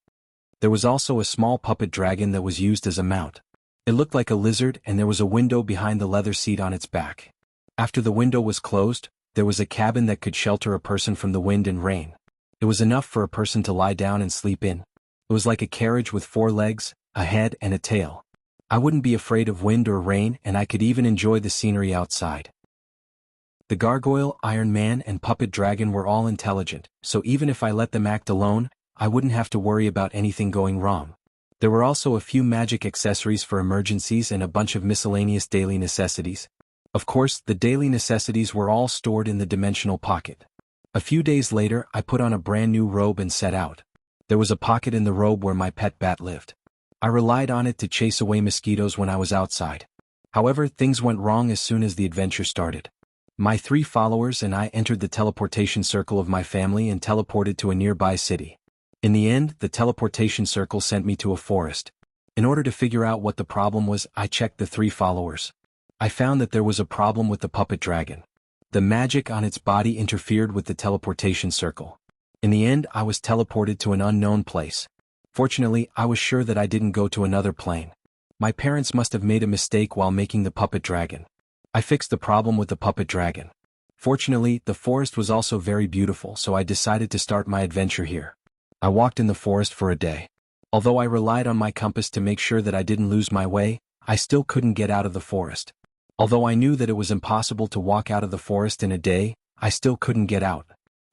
[SPEAKER 1] There was also a small puppet dragon that was used as a mount. It looked like a lizard, and there was a window behind the leather seat on its back. After the window was closed, there was a cabin that could shelter a person from the wind and rain. It was enough for a person to lie down and sleep in. It was like a carriage with 4 legs, a head and a tail. I wouldn't be afraid of wind or rain, and I could even enjoy the scenery outside. The gargoyle, Iron Man and puppet dragon were all intelligent, so even if I let them act alone, I wouldn't have to worry about anything going wrong. There were also a few magic accessories for emergencies and a bunch of miscellaneous daily necessities. Of course, the daily necessities were all stored in the dimensional pocket. A few days later, I put on a brand new robe and set out. There was a pocket in the robe where my pet bat lived. I relied on it to chase away mosquitoes when I was outside. However, things went wrong as soon as the adventure started. My 3 followers and I entered the teleportation circle of my family and teleported to a nearby city. In the end, the teleportation circle sent me to a forest. In order to figure out what the problem was, I checked the 3 followers. I found that there was a problem with the puppet dragon. The magic on its body interfered with the teleportation circle. In the end, I was teleported to an unknown place. Fortunately, I was sure that I didn't go to another plane. My parents must have made a mistake while making the puppet dragon. I fixed the problem with the puppet dragon. Fortunately, the forest was also very beautiful, so I decided to start my adventure here. I walked in the forest for a day. Although I relied on my compass to make sure that I didn't lose my way, I still couldn't get out of the forest. Although I knew that it was impossible to walk out of the forest in a day, I still couldn't get out.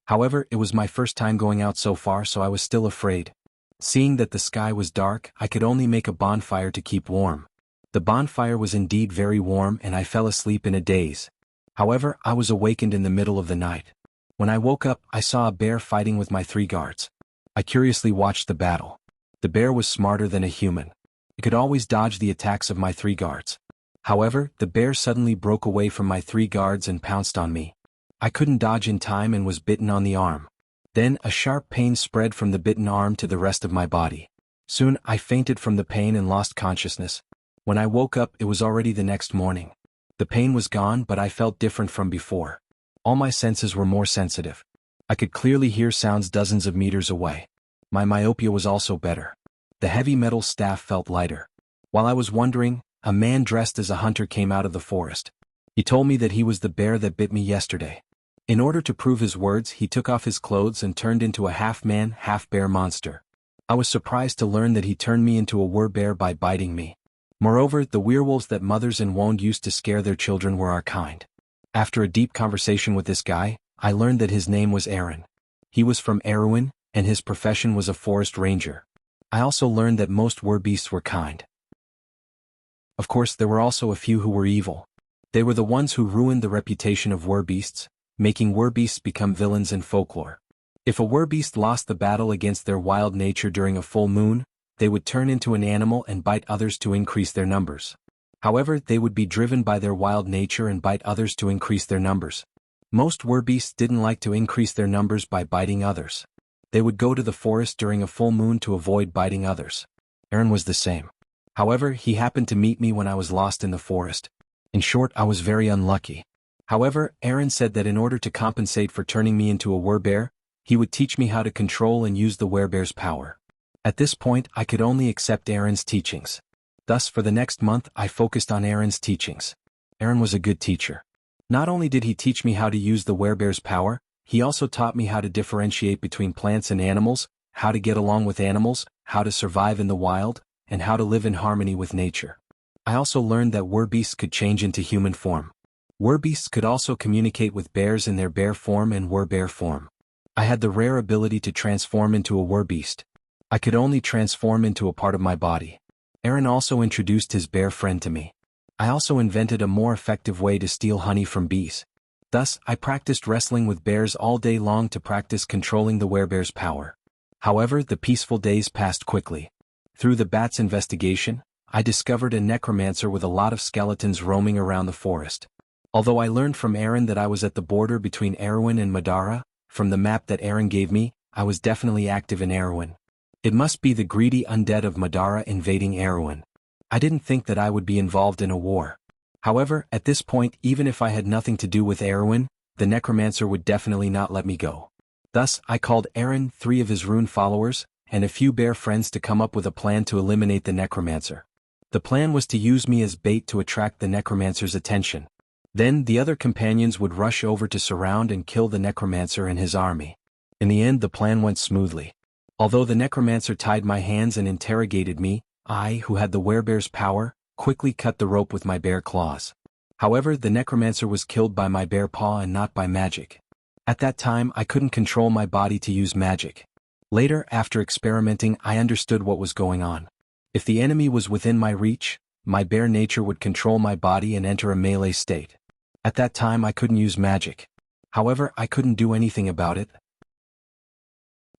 [SPEAKER 1] However, it was my first time going out so far, so I was still afraid. Seeing that the sky was dark, I could only make a bonfire to keep warm. The bonfire was indeed very warm and I fell asleep in a daze. However, I was awakened in the middle of the night. When I woke up, I saw a bear fighting with my 3 guards. I curiously watched the battle. The bear was smarter than a human. It could always dodge the attacks of my 3 guards. However, the bear suddenly broke away from my 3 guards and pounced on me. I couldn't dodge in time and was bitten on the arm. Then, a sharp pain spread from the bitten arm to the rest of my body. Soon, I fainted from the pain and lost consciousness. When I woke up, it was already the next morning. The pain was gone, but I felt different from before. All my senses were more sensitive. I could clearly hear sounds dozens of meters away. My myopia was also better. The heavy metal staff felt lighter. While I was wondering, a man dressed as a hunter came out of the forest. He told me that he was the bear that bit me yesterday. In order to prove his words, he took off his clothes and turned into a half-man, half-bear monster. I was surprised to learn that he turned me into a werbear by biting me. Moreover, the werewolves that mothers in Wonde used to scare their children were our kind. After a deep conversation with this guy, I learned that his name was Aaron. He was from Erewhon, and his profession was a forest ranger. I also learned that most werbeasts were kind. Of course, there were also a few who were evil. They were the ones who ruined the reputation of werbeasts, making werbeasts become villains in folklore. If a werbeast lost the battle against their wild nature during a full moon, they would turn into an animal and bite others to increase their numbers. However, they would be driven by their wild nature and bite others to increase their numbers. Most werbeasts didn't like to increase their numbers by biting others. They would go to the forest during a full moon to avoid biting others. Aaron was the same. However, he happened to meet me when I was lost in the forest. In short, I was very unlucky. However, Aaron said that in order to compensate for turning me into a werbear, he would teach me how to control and use the werbear's power. At this point, I could only accept Aaron's teachings. Thus, for the next month, I focused on Aaron's teachings. Aaron was a good teacher. Not only did he teach me how to use the werbear's power, he also taught me how to differentiate between plants and animals, how to get along with animals, how to survive in the wild, and how to live in harmony with nature. I also learned that werbeasts could change into human form. Werbeasts could also communicate with bears in their bear form and werbear form. I had the rare ability to transform into a werbeast. I could only transform into a part of my body. Aaron also introduced his bear friend to me. I also invented a more effective way to steal honey from bees. Thus, I practiced wrestling with bears all day long to practice controlling the werbear's power. However, the peaceful days passed quickly. Through the bat's investigation, I discovered a necromancer with a lot of skeletons roaming around the forest. Although I learned from Aaron that I was at the border between Erewhon and Madara, from the map that Aaron gave me, I was definitely active in Erewhon. It must be the greedy undead of Madara invading Erewhon. I didn't think that I would be involved in a war. However, at this point, even if I had nothing to do with Erewhon, the necromancer would definitely not let me go. Thus, I called Aaron, 3 of his rune followers, and a few bear friends to come up with a plan to eliminate the necromancer. The plan was to use me as bait to attract the necromancer's attention. Then, the other companions would rush over to surround and kill the necromancer and his army. In the end, the plan went smoothly. Although the necromancer tied my hands and interrogated me, I, who had the werebear's power, quickly cut the rope with my bear claws. However, the necromancer was killed by my bear paw and not by magic. At that time, I couldn't control my body to use magic. Later, after experimenting, I understood what was going on. If the enemy was within my reach, my bear nature would control my body and enter a melee state. At that time, I couldn't use magic. However, I couldn't do anything about it.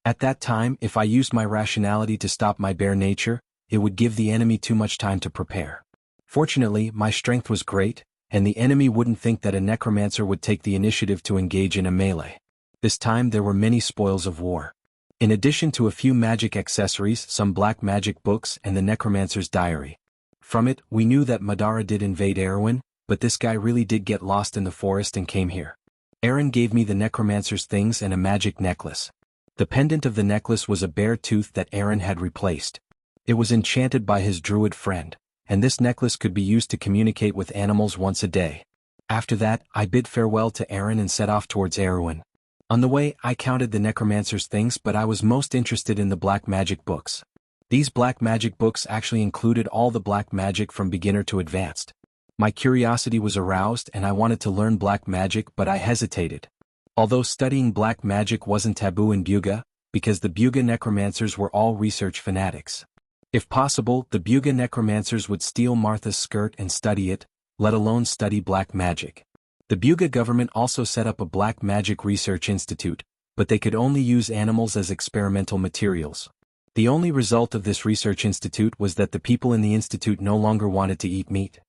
[SPEAKER 1] At that time, if I used my rationality to stop my bear nature, it would give the enemy too much time to prepare. Fortunately, my strength was great, and the enemy wouldn't think that a necromancer would take the initiative to engage in a melee. This time there were many spoils of war. In addition to a few magic accessories, some black magic books, and the necromancer's diary. From it, we knew that Madara did invade Erewhon, but this guy really did get lost in the forest and came here. Aaron gave me the necromancer's things and a magic necklace. The pendant of the necklace was a bare tooth that Aaron had replaced. It was enchanted by his druid friend, and this necklace could be used to communicate with animals once a day. After that, I bid farewell to Aaron and set off towards Erewhon. On the way, I counted the necromancer's things, but I was most interested in the black magic books. These black magic books actually included all the black magic from beginner to advanced. My curiosity was aroused and I wanted to learn black magic, but I hesitated. Although studying black magic wasn't taboo in Buga, because the Buga necromancers were all research fanatics. If possible, the Buga necromancers would steal Martha's skirt and study it, let alone study black magic. The Buga government also set up a black magic research institute, but they could only use animals as experimental materials. The only result of this research institute was that the people in the institute no longer wanted to eat meat.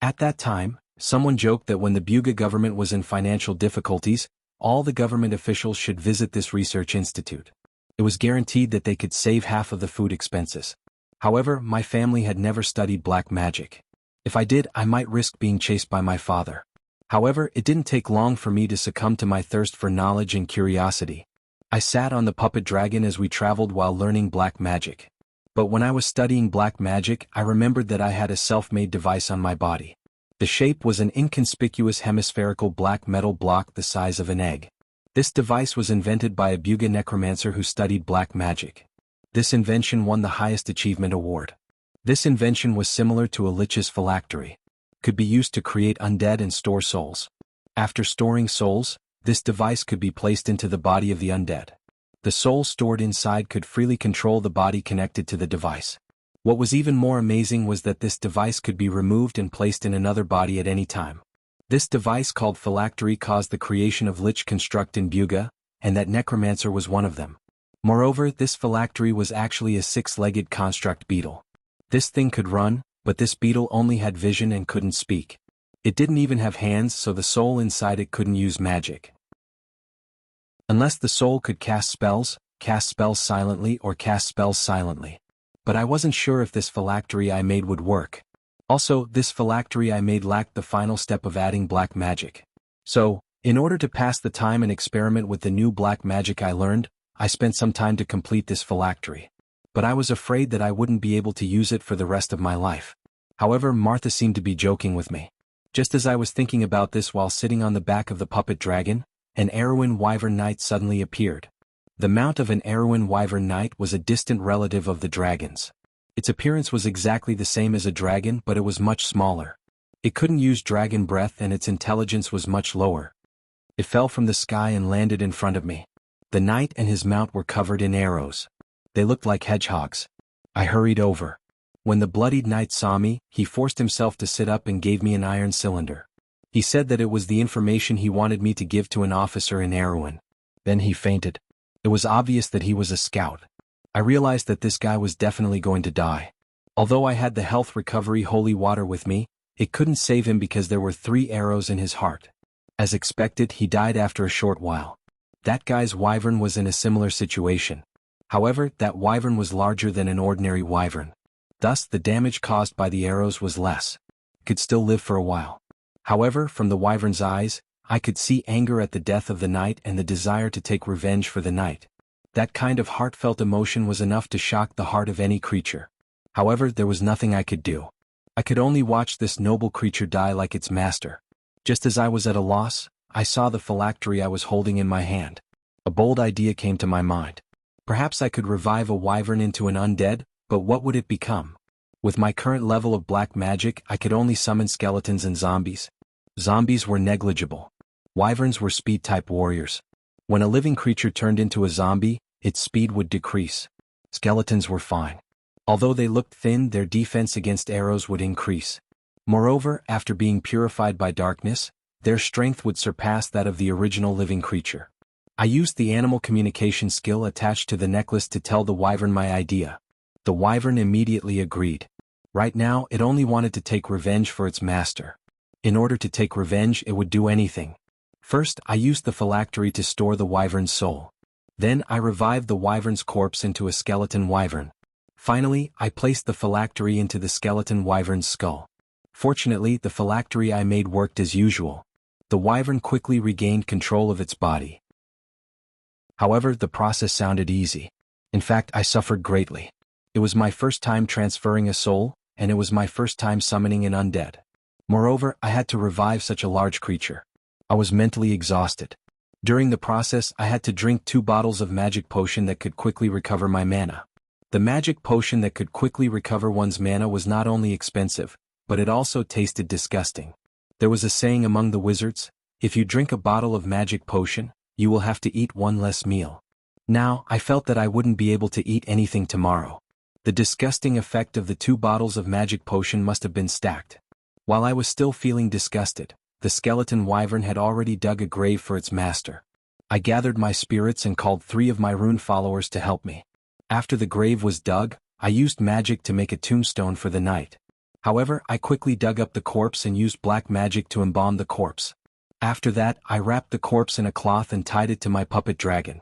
[SPEAKER 1] At that time, someone joked that when the Buga government was in financial difficulties, all the government officials should visit this research institute. It was guaranteed that they could save half of the food expenses. However, my family had never studied black magic. If I did, I might risk being chased by my father. However, it didn't take long for me to succumb to my thirst for knowledge and curiosity. I sat on the puppet dragon as we traveled while learning black magic. But when I was studying black magic, I remembered that I had a self-made device on my body. The shape was an inconspicuous hemispherical black metal block the size of an egg. This device was invented by a Buga necromancer who studied black magic. This invention won the highest achievement award. This invention was similar to a lich's phylactery. Could be used to create undead and store souls. After storing souls, this device could be placed into the body of the undead. The soul stored inside could freely control the body connected to the device. What was even more amazing was that this device could be removed and placed in another body at any time. This device called phylactery caused the creation of lich construct in Buga, and that necromancer was one of them. Moreover, this phylactery was actually a six-legged construct beetle. This thing could run, but this beetle only had vision and couldn't speak. It didn't even have hands, so the soul inside it couldn't use magic. Unless the soul could cast spells silently or cast spells silently. But I wasn't sure if this phylactery I made would work. Also, this phylactery I made lacked the final step of adding black magic. So, in order to pass the time and experiment with the new black magic I learned, I spent some time to complete this phylactery. But I was afraid that I wouldn't be able to use it for the rest of my life. However, Martha seemed to be joking with me. Just as I was thinking about this while sitting on the back of the puppet dragon, an Erewhon wyvern knight suddenly appeared. The mount of an Erewhon wyvern knight was a distant relative of the dragon's. Its appearance was exactly the same as a dragon, but it was much smaller. It couldn't use dragon breath and its intelligence was much lower. It fell from the sky and landed in front of me. The knight and his mount were covered in arrows. They looked like hedgehogs. I hurried over. When the bloodied knight saw me, he forced himself to sit up and gave me an iron cylinder. He said that it was the information he wanted me to give to an officer in Erewhon. Then he fainted. It was obvious that he was a scout. I realized that this guy was definitely going to die. Although I had the health recovery holy water with me, it couldn't save him because there were 3 arrows in his heart. As expected, he died after a short while. That guy's wyvern was in a similar situation. However, that wyvern was larger than an ordinary wyvern. Thus, the damage caused by the arrows was less. It could still live for a while. However, from the wyvern's eyes, I could see anger at the death of the knight and the desire to take revenge for the knight. That kind of heartfelt emotion was enough to shock the heart of any creature. However, there was nothing I could do. I could only watch this noble creature die like its master. Just as I was at a loss, I saw the phylactery I was holding in my hand. A bold idea came to my mind. Perhaps I could revive a wyvern into an undead, but what would it become? With my current level of black magic, I could only summon skeletons and zombies. Zombies were negligible. Wyverns were speed-type warriors. When a living creature turned into a zombie, its speed would decrease. Skeletons were fine. Although they looked thin, their defense against arrows would increase. Moreover, after being purified by darkness, their strength would surpass that of the original living creature. I used the animal communication skill attached to the necklace to tell the wyvern my idea. The wyvern immediately agreed. Right now, it only wanted to take revenge for its master. In order to take revenge, it would do anything. First, I used the phylactery to store the wyvern's soul. Then I revived the wyvern's corpse into a skeleton wyvern. Finally, I placed the phylactery into the skeleton wyvern's skull. Fortunately, the phylactery I made worked as usual. The wyvern quickly regained control of its body. However, the process sounded easy. In fact, I suffered greatly. It was my first time transferring a soul, and it was my first time summoning an undead. Moreover, I had to revive such a large creature. I was mentally exhausted. During the process, I had to drink 2 bottles of magic potion that could quickly recover my mana. The magic potion that could quickly recover one's mana was not only expensive, but it also tasted disgusting. There was a saying among the wizards, if you drink a bottle of magic potion, you will have to eat 1 less meal. Now, I felt that I wouldn't be able to eat anything tomorrow. The disgusting effect of the 2 bottles of magic potion must have been stacked. While I was still feeling disgusted, the skeleton wyvern had already dug a grave for its master. I gathered my spirits and called 3 of my rune followers to help me. After the grave was dug, I used magic to make a tombstone for the knight. However, I quickly dug up the corpse and used black magic to embalm the corpse. After that, I wrapped the corpse in a cloth and tied it to my puppet dragon.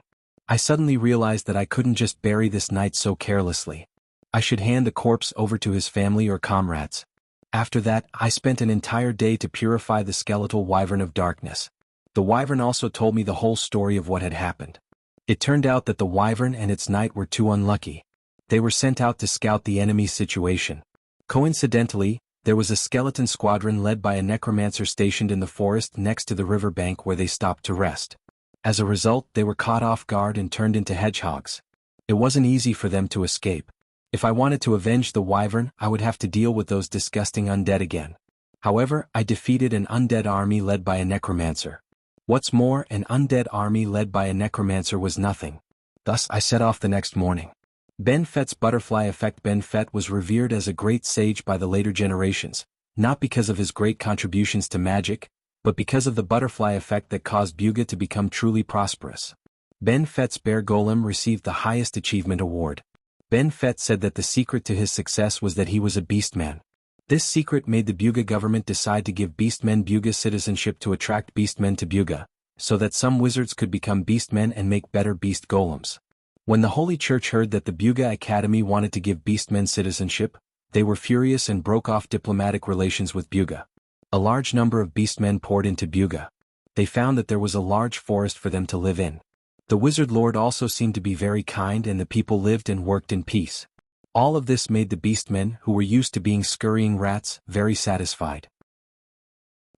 [SPEAKER 1] I suddenly realized that I couldn't just bury this knight so carelessly. I should hand the corpse over to his family or comrades. After that, I spent an entire day to purify the skeletal wyvern of darkness. The wyvern also told me the whole story of what had happened. It turned out that the wyvern and its knight were too unlucky. They were sent out to scout the enemy's situation. Coincidentally, there was a skeleton squadron led by a necromancer stationed in the forest next to the river bank where they stopped to rest. As a result, they were caught off guard and turned into hedgehogs. It wasn't easy for them to escape. If I wanted to avenge the wyvern, I would have to deal with those disgusting undead again. However, I defeated an undead army led by a necromancer. What's more, an undead army led by a necromancer was nothing. Thus, I set off the next morning. Ben Fett's butterfly effect. Ben Fett was revered as a great sage by the later generations, not because of his great contributions to magic, but because of the butterfly effect that caused Buga to become truly prosperous. Ben Fett's bear golem received the highest achievement award. Ben Fett said that the secret to his success was that he was a beastman. This secret made the Buga government decide to give beastmen Buga citizenship to attract beastmen to Buga, so that some wizards could become beastmen and make better beast golems. When the Holy Church heard that the Buga Academy wanted to give beastmen citizenship, they were furious and broke off diplomatic relations with Buga. A large number of beastmen poured into Buga. They found that there was a large forest for them to live in. The wizard lord also seemed to be very kind and the people lived and worked in peace. All of this made the beastmen, who were used to being scurrying rats, very satisfied.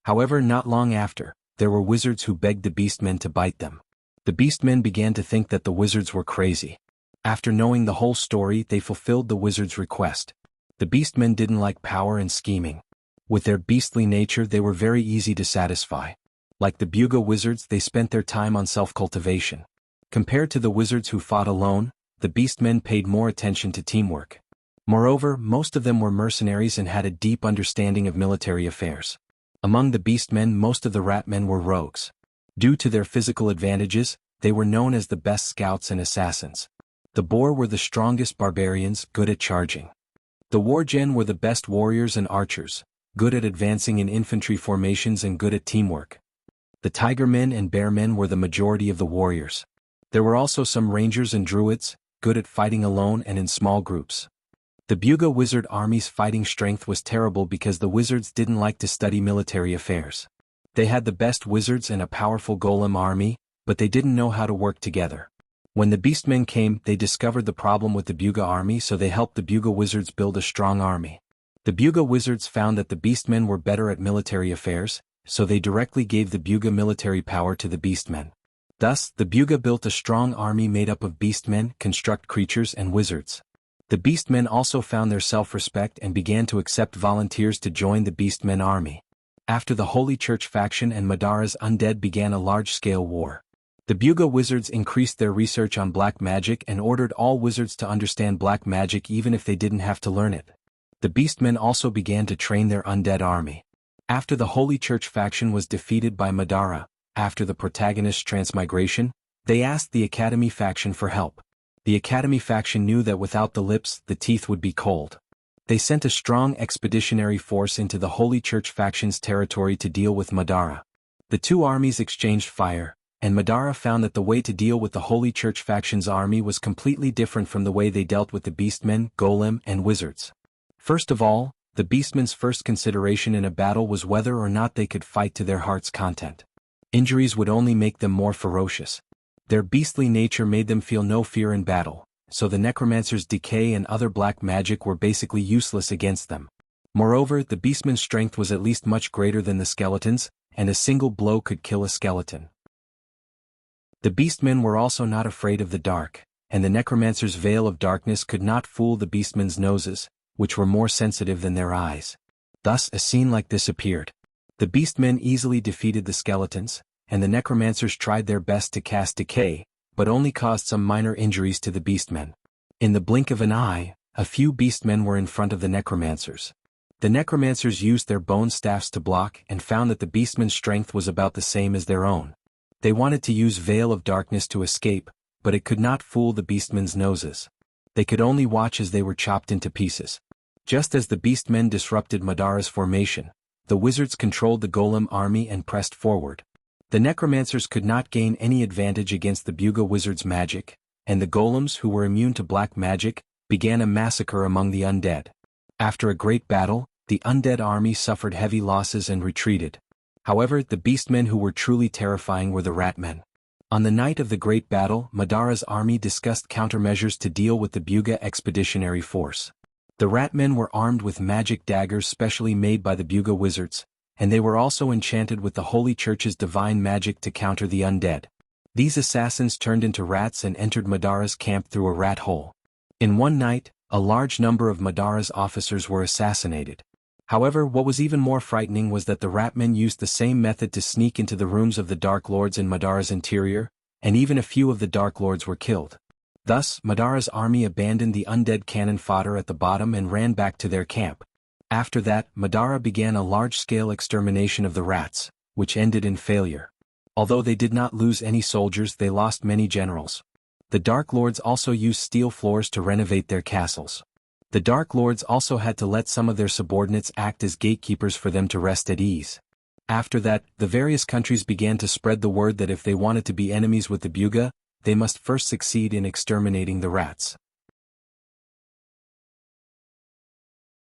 [SPEAKER 1] However, not long after, there were wizards who begged the beastmen to bite them. The beastmen began to think that the wizards were crazy. After knowing the whole story, they fulfilled the wizard's request. The beastmen didn't like power and scheming. With their beastly nature, they were very easy to satisfy. Like the Buga wizards, they spent their time on self-cultivation. Compared to the wizards who fought alone, the beastmen paid more attention to teamwork. Moreover, most of them were mercenaries and had a deep understanding of military affairs. Among the beastmen, most of the ratmen were rogues. Due to their physical advantages, they were known as the best scouts and assassins. The boar were the strongest barbarians, good at charging. The wargen were the best warriors and archers, good at advancing in infantry formations and good at teamwork. The tigermen and bearmen were the majority of the warriors. There were also some rangers and druids, good at fighting alone and in small groups. The Buga wizard army's fighting strength was terrible because the wizards didn't like to study military affairs. They had the best wizards and a powerful golem army, but they didn't know how to work together. When the beastmen came, they discovered the problem with the Buga army, so they helped the Buga wizards build a strong army. The Buga wizards found that the beastmen were better at military affairs, so they directly gave the Buga military power to the beastmen. Thus, the Buga built a strong army made up of beastmen, construct creatures and wizards. The beastmen also found their self-respect and began to accept volunteers to join the beastmen army. After the Holy Church faction and Madara's undead began a large-scale war. The Buga wizards increased their research on black magic and ordered all wizards to understand black magic even if they didn't have to learn it. The beastmen also began to train their undead army. After the Holy Church faction was defeated by Madara, after the protagonist's transmigration, they asked the Academy faction for help. The Academy faction knew that without the lips, the teeth would be cold. They sent a strong expeditionary force into the Holy Church faction's territory to deal with Madara. The two armies exchanged fire, and Madara found that the way to deal with the Holy Church faction's army was completely different from the way they dealt with the beastmen, golem, and wizards. First of all, the beastmen's first consideration in a battle was whether or not they could fight to their heart's content. Injuries would only make them more ferocious. Their beastly nature made them feel no fear in battle, so the necromancer's decay and other black magic were basically useless against them. Moreover, the beastmen's strength was at least much greater than the skeleton's, and a single blow could kill a skeleton. The beastmen were also not afraid of the dark, and the necromancer's veil of darkness could not fool the beastmen's noses, which were more sensitive than their eyes. Thus a scene like this appeared. The beastmen easily defeated the skeletons, and the necromancers tried their best to cast decay, but only caused some minor injuries to the beastmen. In the blink of an eye, a few beastmen were in front of the necromancers. The necromancers used their bone staffs to block and found that the beastmen's strength was about the same as their own. They wanted to use Veil of Darkness to escape, but it could not fool the beastmen's noses. They could only watch as they were chopped into pieces. Just as the beastmen disrupted Madara's formation, the wizards controlled the golem army and pressed forward. The necromancers could not gain any advantage against the Buga wizards' magic, and the golems, who were immune to black magic, began a massacre among the undead. After a great battle, the undead army suffered heavy losses and retreated. However, the beastmen who were truly terrifying were the ratmen. On the night of the great battle, Madara's army discussed countermeasures to deal with the Buga expeditionary force. The ratmen were armed with magic daggers specially made by the Buga wizards, and they were also enchanted with the Holy Church's divine magic to counter the undead. These assassins turned into rats and entered Madara's camp through a rat hole. In one night, a large number of Madara's officers were assassinated. However, what was even more frightening was that the ratmen used the same method to sneak into the rooms of the Dark Lords in Madara's interior, and even a few of the Dark Lords were killed. Thus, Madara's army abandoned the undead cannon fodder at the bottom and ran back to their camp. After that, Madara began a large-scale extermination of the rats, which ended in failure. Although they did not lose any soldiers, they lost many generals. The Dark Lords also used steel floors to renovate their castles. The Dark Lords also had to let some of their subordinates act as gatekeepers for them to rest at ease. After that, the various countries began to spread the word that if they wanted to be enemies with the Buga, they must first succeed in exterminating the rats.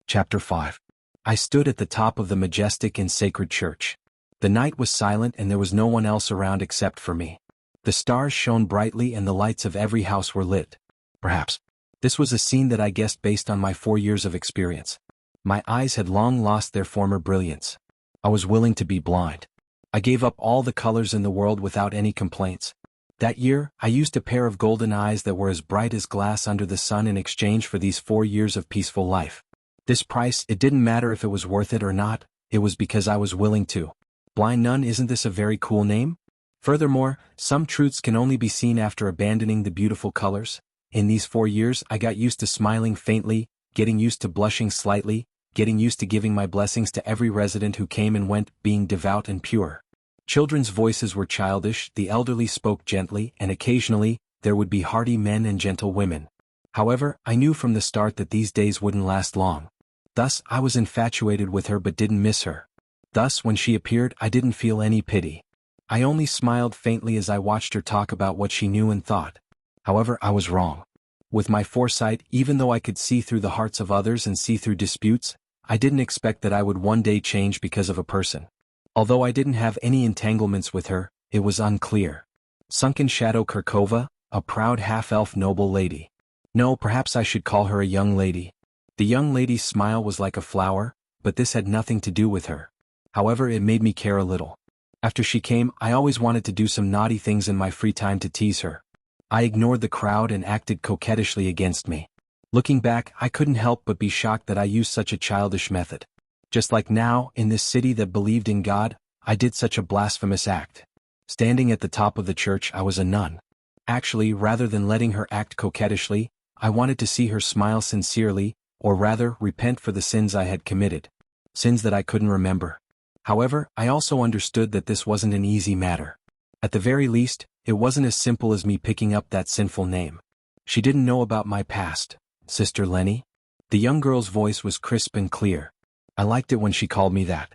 [SPEAKER 1] Chapter 5. I stood at the top of the majestic and sacred church. The night was silent and there was no one else around except for me. The stars shone brightly and the lights of every house were lit. Perhaps this was a scene that I guessed based on my 4 years of experience. My eyes had long lost their former brilliance. I was willing to be blind. I gave up all the colors in the world without any complaints. That year, I used a pair of golden eyes that were as bright as glass under the sun in exchange for these 4 years of peaceful life. This price, it didn't matter if it was worth it or not, it was because I was willing to. Blind Nun, isn't this a very cool name? Furthermore, some truths can only be seen after abandoning the beautiful colors. In these 4 years, I got used to smiling faintly, getting used to blushing slightly, getting used to giving my blessings to every resident who came and went, being devout and pure. Children's voices were childish, the elderly spoke gently, and occasionally, there would be hearty men and gentle women. However, I knew from the start that these days wouldn't last long. Thus, I was infatuated with her but didn't miss her. Thus, when she appeared, I didn't feel any pity. I only smiled faintly as I watched her talk about what she knew and thought. However, I was wrong. With my foresight, even though I could see through the hearts of others and see through disputes, I didn't expect that I would one day change because of a person. Although I didn't have any entanglements with her, it was unclear. Sunken Shadow Kirkova, a proud half-elf noble lady. No, perhaps I should call her a young lady. The young lady's smile was like a flower, but this had nothing to do with her. However, it made me care a little. After she came, I always wanted to do some naughty things in my free time to tease her. I ignored the crowd and acted coquettishly against me. Looking back, I couldn't help but be shocked that I used such a childish method. Just like now, in this city that believed in God, I did such a blasphemous act. Standing at the top of the church, I was a nun. Actually, rather than letting her act coquettishly, I wanted to see her smile sincerely, or rather, repent for the sins I had committed. Sins that I couldn't remember. However, I also understood that this wasn't an easy matter. At the very least, it wasn't as simple as me picking up that sinful name. She didn't know about my past, Sister Lenny. The young girl's voice was crisp and clear. I liked it when she called me that.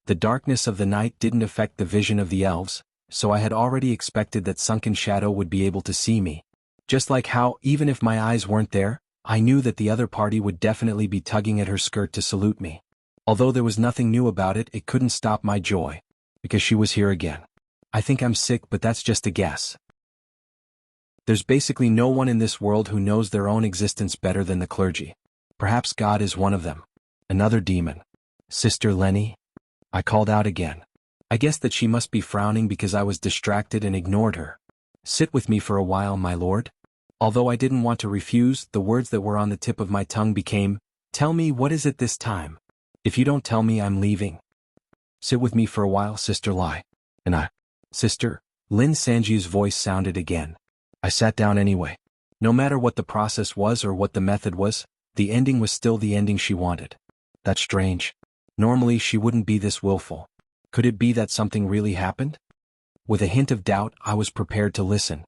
[SPEAKER 1] The darkness of the night didn't affect the vision of the elves, so I had already expected that Sunken Shadow would be able to see me. Just like how, even if my eyes weren't there, I knew that the other party would definitely be tugging at her skirt to salute me. Although there was nothing new about it, it couldn't stop my joy. Because she was here again. I think I'm sick, but that's just a guess. There's basically no one in this world who knows their own existence better than the clergy. Perhaps God is one of them. Another demon. Sister Lenny? I called out again. I guessed that she must be frowning because I was distracted and ignored her. Sit with me for a while, my lord. Although I didn't want to refuse, the words that were on the tip of my tongue became, tell me, what is it this time? If you don't tell me, I'm leaving. Sit with me for a while, Sister Lai. And I. Sister, Lin Sanji's voice sounded again. I sat down anyway. No matter what the process was or what the method was, the ending was still the ending she wanted. That's strange. Normally she wouldn't be this willful. Could it be that something really happened? With a hint of doubt, I was prepared to listen.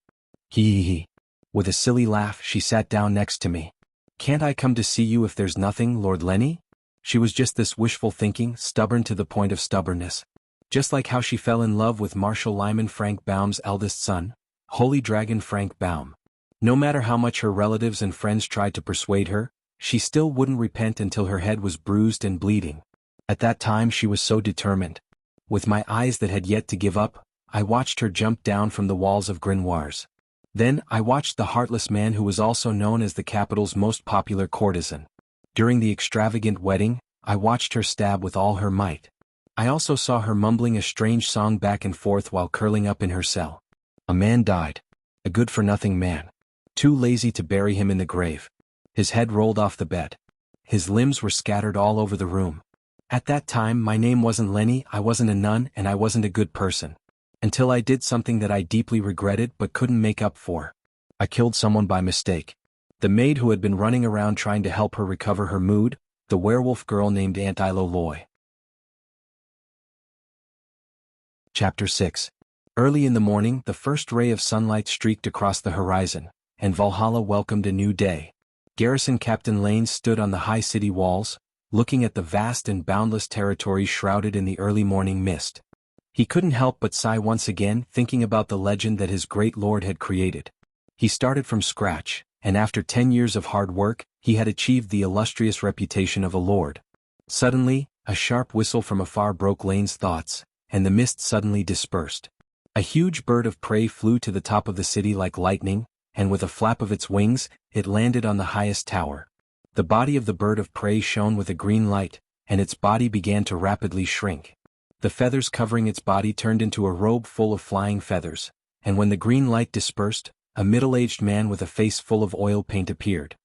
[SPEAKER 1] Hee. With a silly laugh, she sat down next to me. Can't I come to see you if there's nothing, Lord Lenny? She was just this wishful thinking, stubborn to the point of stubbornness. Just like how she fell in love with Marshal Lyman Frank Baum's eldest son, Holy Dragon Frank Baum. No matter how much her relatives and friends tried to persuade her, she still wouldn't repent until her head was bruised and bleeding. At that time she was so determined. With my eyes that had yet to give up, I watched her jump down from the walls of Grimoires. Then, I watched the heartless man who was also known as the capital's most popular courtesan. During the extravagant wedding, I watched her stab with all her might. I also saw her mumbling a strange song back and forth while curling up in her cell. A man died. A good-for-nothing man. Too lazy to bury him in the grave. His head rolled off the bed. His limbs were scattered all over the room. At that time, my name wasn't Lenny, I wasn't a nun, and I wasn't a good person. Until I did something that I deeply regretted but couldn't make up for. I killed someone by mistake. The maid who had been running around trying to help her recover her mood, the werewolf girl named Aunt Ilo Loy. Chapter 6. Early in the morning, the first ray of sunlight streaked across the horizon, and Valhalla welcomed a new day. Garrison Captain Lane stood on the high city walls, looking at the vast and boundless territory shrouded in the early morning mist. He couldn't help but sigh once again, thinking about the legend that his great lord had created. He started from scratch, and after 10 years of hard work, he had achieved the illustrious reputation of a lord. Suddenly, a sharp whistle from afar broke Lane's thoughts, and the mist suddenly dispersed. A huge bird of prey flew to the top of the city like lightning, and with a flap of its wings, it landed on the highest tower. The body of the bird of prey shone with a green light, and its body began to rapidly shrink. The feathers covering its body turned into a robe full of flying feathers, and when the green light dispersed, a middle-aged man with a face full of oil paint appeared.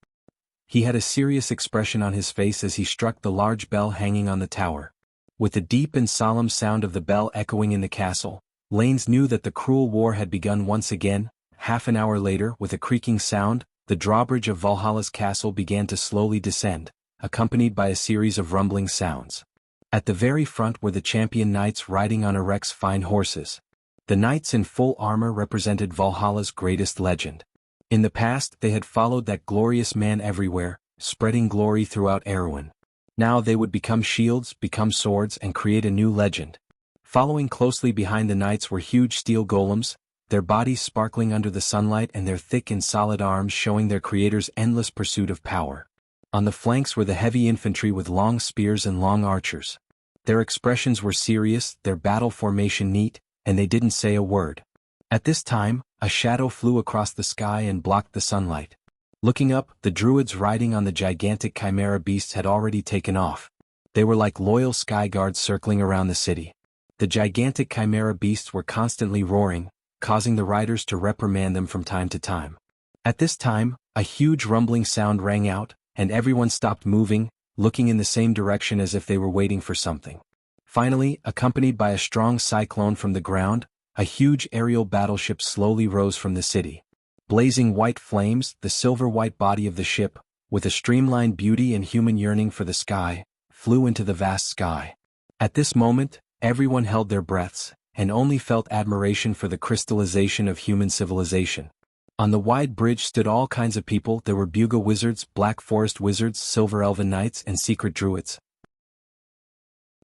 [SPEAKER 1] He had a serious expression on his face as he struck the large bell hanging on the tower. With the deep and solemn sound of the bell echoing in the castle, Lanes knew that the cruel war had begun once again. Half an hour later, with a creaking sound, the drawbridge of Valhalla's castle began to slowly descend, accompanied by a series of rumbling sounds. At the very front were the champion knights riding on Erek's fine horses. The knights in full armor represented Valhalla's greatest legend. In the past they had followed that glorious man everywhere, spreading glory throughout Erewhon. Now they would become shields, become swords, and create a new legend. Following closely behind the knights were huge steel golems, their bodies sparkling under the sunlight and their thick and solid arms showing their creator's endless pursuit of power. On the flanks were the heavy infantry with long spears and long archers. Their expressions were serious, their battle formation neat, and they didn't say a word. At this time, a shadow flew across the sky and blocked the sunlight. Looking up, the druids riding on the gigantic chimera beasts had already taken off. They were like loyal sky guards circling around the city. The gigantic chimera beasts were constantly roaring, causing the riders to reprimand them from time to time. At this time, a huge rumbling sound rang out, and everyone stopped moving, looking in the same direction as if they were waiting for something. Finally, accompanied by a strong cyclone from the ground, a huge aerial battleship slowly rose from the city. Blazing white flames, the silver-white body of the ship, with a streamlined beauty and human yearning for the sky, flew into the vast sky. At this moment, everyone held their breaths, and only felt admiration for the crystallization of human civilization. On the wide bridge stood all kinds of people. There were Buga wizards, Black Forest wizards, Silver Elven knights, and secret druids.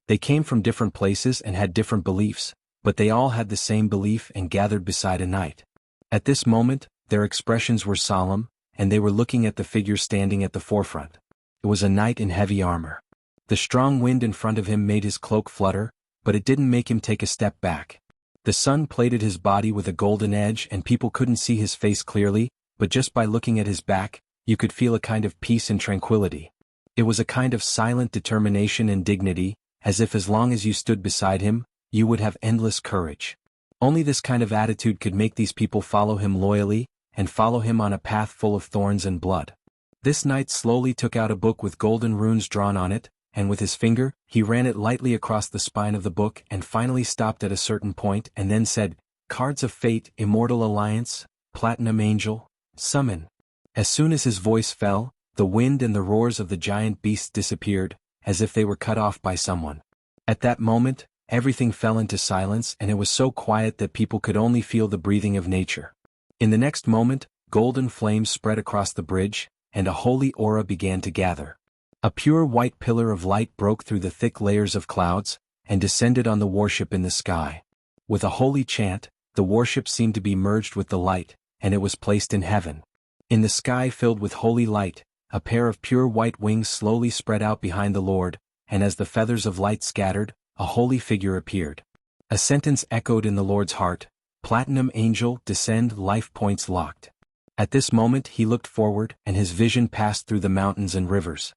[SPEAKER 1] They came from different places and had different beliefs, but they all had the same belief and gathered beside a knight. At this moment, their expressions were solemn, and they were looking at the figure standing at the forefront. It was a knight in heavy armor. The strong wind in front of him made his cloak flutter, but it didn't make him take a step back. The sun plated his body with a golden edge and people couldn't see his face clearly, but just by looking at his back, you could feel a kind of peace and tranquility. It was a kind of silent determination and dignity, as if as long as you stood beside him, you would have endless courage. Only this kind of attitude could make these people follow him loyally, and follow him on a path full of thorns and blood. This knight slowly took out a book with golden runes drawn on it, and with his finger, he ran it lightly across the spine of the book and finally stopped at a certain point and then said, "Cards of Fate, Immortal Alliance, Platinum Angel, summon." As soon as his voice fell, the wind and the roars of the giant beasts disappeared, as if they were cut off by someone. At that moment, everything fell into silence and it was so quiet that people could only feel the breathing of nature. In the next moment, golden flames spread across the bridge, and a holy aura began to gather. A pure white pillar of light broke through the thick layers of clouds, and descended on the warship in the sky. With a holy chant, the warship seemed to be merged with the light, and it was placed in heaven. In the sky filled with holy light, a pair of pure white wings slowly spread out behind the Lord, and as the feathers of light scattered, a holy figure appeared. A sentence echoed in the Lord's heart, "Platinum Angel, descend, life points locked." At this moment he looked forward and his vision passed through the mountains and rivers.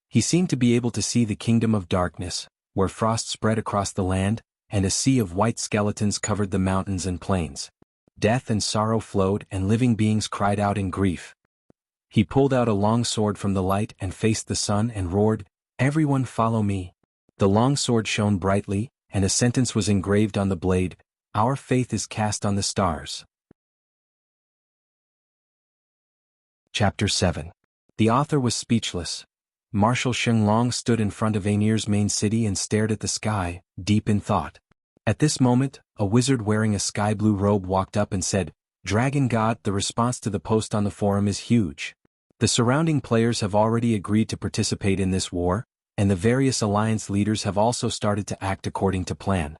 [SPEAKER 1] He seemed to be able to see the kingdom of darkness, where frost spread across the land, and a sea of white skeletons covered the mountains and plains. Death and sorrow flowed and living beings cried out in grief. He pulled out a long sword from the light and faced the sun and roared, "Everyone follow me." The long sword shone brightly, and a sentence was engraved on the blade, "Our faith is cast on the stars." Chapter 7. The author was speechless. Marshal Shenglong stood in front of Ainir's main city and stared at the sky, deep in thought. At this moment, a wizard wearing a sky-blue robe walked up and said, "Dragon God, the response to the post on the forum is huge. The surrounding players have already agreed to participate in this war, and the various alliance leaders have also started to act according to plan.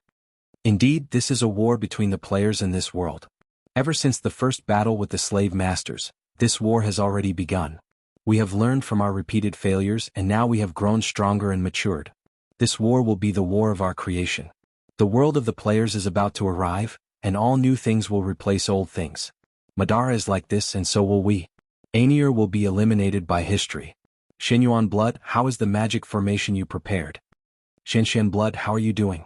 [SPEAKER 1] Indeed, this is a war between the players and this world. Ever since the first battle with the slave masters, this war has already begun. We have learned from our repeated failures and now we have grown stronger and matured. This war will be the war of our creation. The world of the players is about to arrive, and all new things will replace old things. Madara is like this and so will we. Ainir will be eliminated by history. Xinyuan Blood, how is the magic formation you prepared? Shenshen Blood, how are you doing?"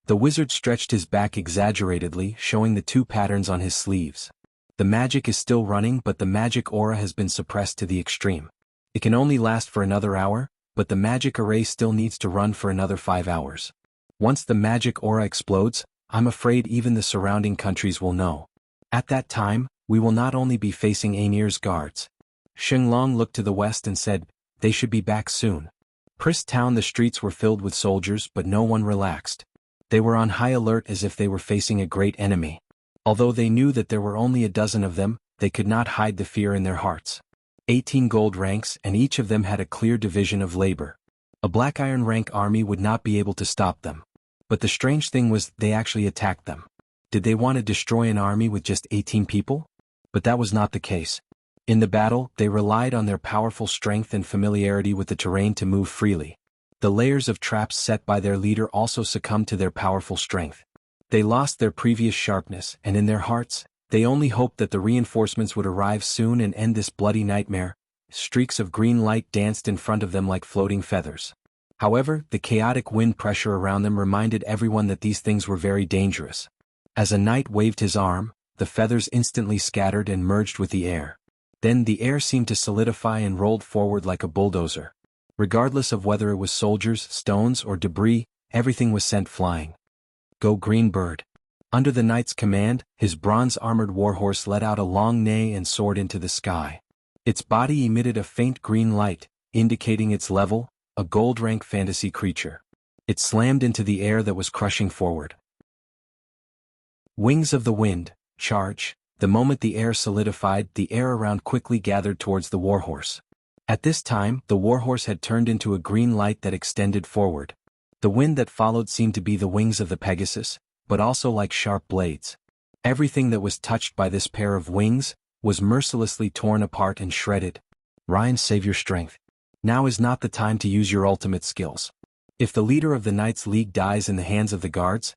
[SPEAKER 1] The wizard stretched his back exaggeratedly, showing the two patterns on his sleeves. The magic is still running, but the magic aura has been suppressed to the extreme. It can only last for another hour, but the magic array still needs to run for another 5 hours. Once the magic aura explodes, I'm afraid even the surrounding countries will know. At that time, we will not only be facing Ainir's guards. Shenglong looked to the west and said, "They should be back soon." Priss Town, the streets were filled with soldiers, but no one relaxed. They were on high alert as if they were facing a great enemy. Although they knew that there were only a dozen of them, they could not hide the fear in their hearts. 18 gold ranks, and each of them had a clear division of labor. A black iron rank army would not be able to stop them. But the strange thing was, they actually attacked them. Did they want to destroy an army with just 18 people? But that was not the case. In the battle, they relied on their powerful strength and familiarity with the terrain to move freely. The layers of traps set by their leader also succumbed to their powerful strength. They lost their previous sharpness, and in their hearts, they only hoped that the reinforcements would arrive soon and end this bloody nightmare. Streaks of green light danced in front of them like floating feathers. However, the chaotic wind pressure around them reminded everyone that these things were very dangerous. As a knight waved his arm, the feathers instantly scattered and merged with the air. Then the air seemed to solidify and rolled forward like a bulldozer. Regardless of whether it was soldiers, stones, or debris, everything was sent flying. "Go Green Bird." Under the knight's command, his bronze-armored warhorse let out a long neigh and soared into the sky. Its body emitted a faint green light, indicating its level, a gold-rank fantasy creature. It slammed into the air that was crushing forward. Wings of the Wind, charge. The moment the air solidified, the air around quickly gathered towards the warhorse. At this time, the warhorse had turned into a green light that extended forward. The wind that followed seemed to be the wings of the Pegasus, but also like sharp blades. Everything that was touched by this pair of wings was mercilessly torn apart and shredded. "Ryan, save your strength. Now is not the time to use your ultimate skills. If the leader of the Knights League dies in the hands of the guards,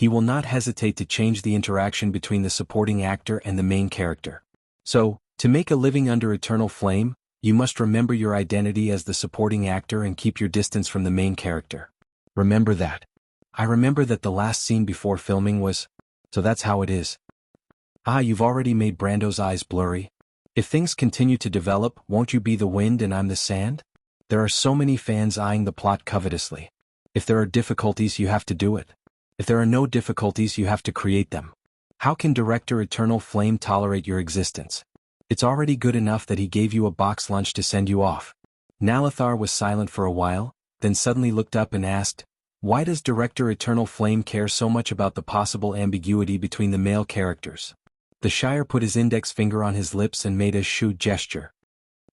[SPEAKER 1] he will not hesitate to change the interaction between the supporting actor and the main character. So, to make a living under Eternal Flame, you must remember your identity as the supporting actor and keep your distance from the main character. Remember that. I remember that the last scene before filming was... So that's how it is. Ah, you've already made Brando's eyes blurry. If things continue to develop, won't you be the wind and I'm the sand? There are so many fans eyeing the plot covetously. If there are difficulties, you have to do it. If there are no difficulties, you have to create them. How can director Eternal Flame tolerate your existence? It's already good enough that he gave you a box lunch to send you off. Nalathar was silent for a while, then suddenly looked up and asked, why does director Eternal Flame care so much about the possible ambiguity between the male characters? The Shire put his index finger on his lips and made a shoo gesture.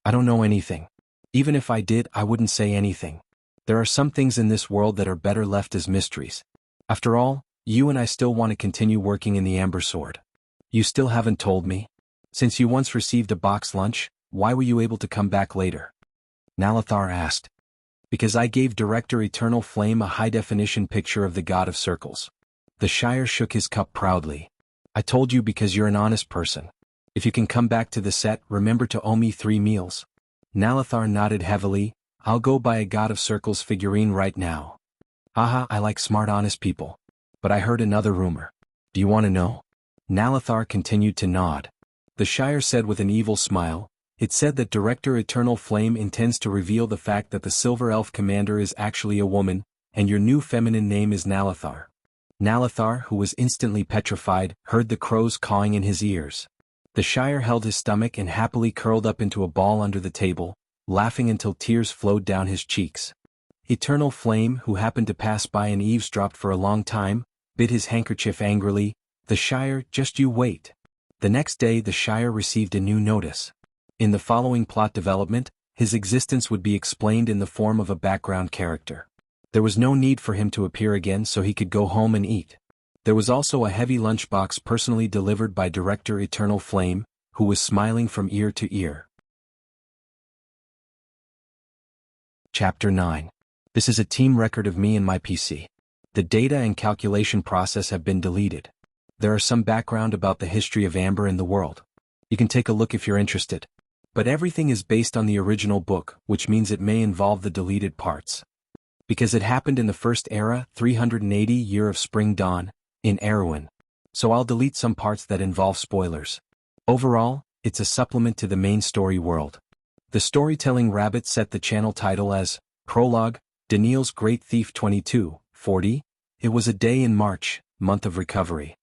[SPEAKER 1] I don't know anything. Even if I did, I wouldn't say anything. There are some things in this world that are better left as mysteries. After all, you and I still want to continue working in the Amber Sword. You still haven't told me? Since you once received a box lunch, why were you able to come back later? Nalathar asked. Because I gave director Eternal Flame a high-definition picture of the God of Circles. The Shire shook his cup proudly. I told you because you're an honest person. If you can come back to the set, remember to owe me 3 meals. Nalathar nodded heavily. I'll go buy a God of Circles figurine right now. Haha, I like smart honest people. But I heard another rumor. Do you want to know? Nalathar continued to nod. The Shire said with an evil smile, it said that director Eternal Flame intends to reveal the fact that the Silver Elf commander is actually a woman, and your new feminine name is Nalathar. Nalathar, who was instantly petrified, heard the crows cawing in his ears. The Shire held his stomach and happily curled up into a ball under the table, laughing until tears flowed down his cheeks. Eternal Flame, who happened to pass by and eavesdropped for a long time, bit his handkerchief angrily. The Shire, just you wait. The next day the Shire received a new notice. In the following plot development, his existence would be explained in the form of a background character. There was no need for him to appear again so he could go home and eat. There was also a heavy lunchbox personally delivered by director Eternal Flame, who was smiling from ear to ear. Chapter 9. This is a team record of me and my PC. The data and calculation process have been deleted. There are some background about the history of Amber in the world. You can take a look if you're interested. But everything is based on the original book, which means it may involve the deleted parts. Because it happened in the first era, 380 Year of Spring Dawn, in Erewhon. So I'll delete some parts that involve spoilers. Overall, it's a supplement to the main story world. The storytelling rabbit set the channel title as Prologue, Daniel's Great Thief 2240. It was a day in March, month of recovery.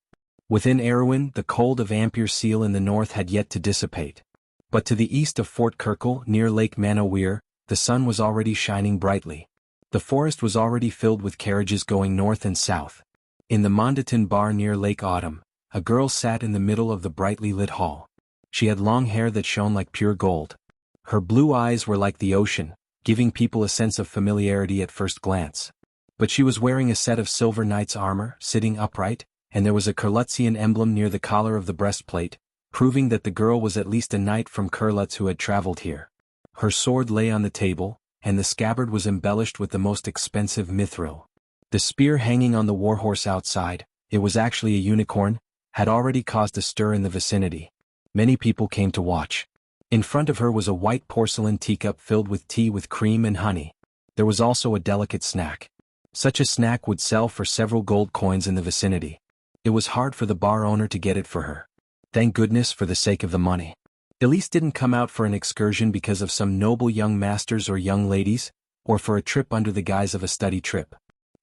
[SPEAKER 1] Within Erewhon, the cold of Ampere Seal in the north had yet to dissipate. But to the east of Fort Kirkle, near Lake Manowir, the sun was already shining brightly. The forest was already filled with carriages going north and south. In the Mondaton bar near Lake Autumn, a girl sat in the middle of the brightly lit hall. She had long hair that shone like pure gold. Her blue eyes were like the ocean, giving people a sense of familiarity at first glance. But she was wearing a set of silver knight's armor, sitting upright, and there was a Kurlutzian emblem near the collar of the breastplate, proving that the girl was at least a knight from Kurlutz who had traveled here. Her sword lay on the table, and the scabbard was embellished with the most expensive mithril. The spear hanging on the warhorse outside, it was actually a unicorn, had already caused a stir in the vicinity. Many people came to watch. In front of her was a white porcelain teacup filled with tea with cream and honey. There was also a delicate snack. Such a snack would sell for several gold coins in the vicinity. It was hard for the bar owner to get it for her. Thank goodness for the sake of the money. Elise didn't come out for an excursion because of some noble young masters or young ladies, or for a trip under the guise of a study trip.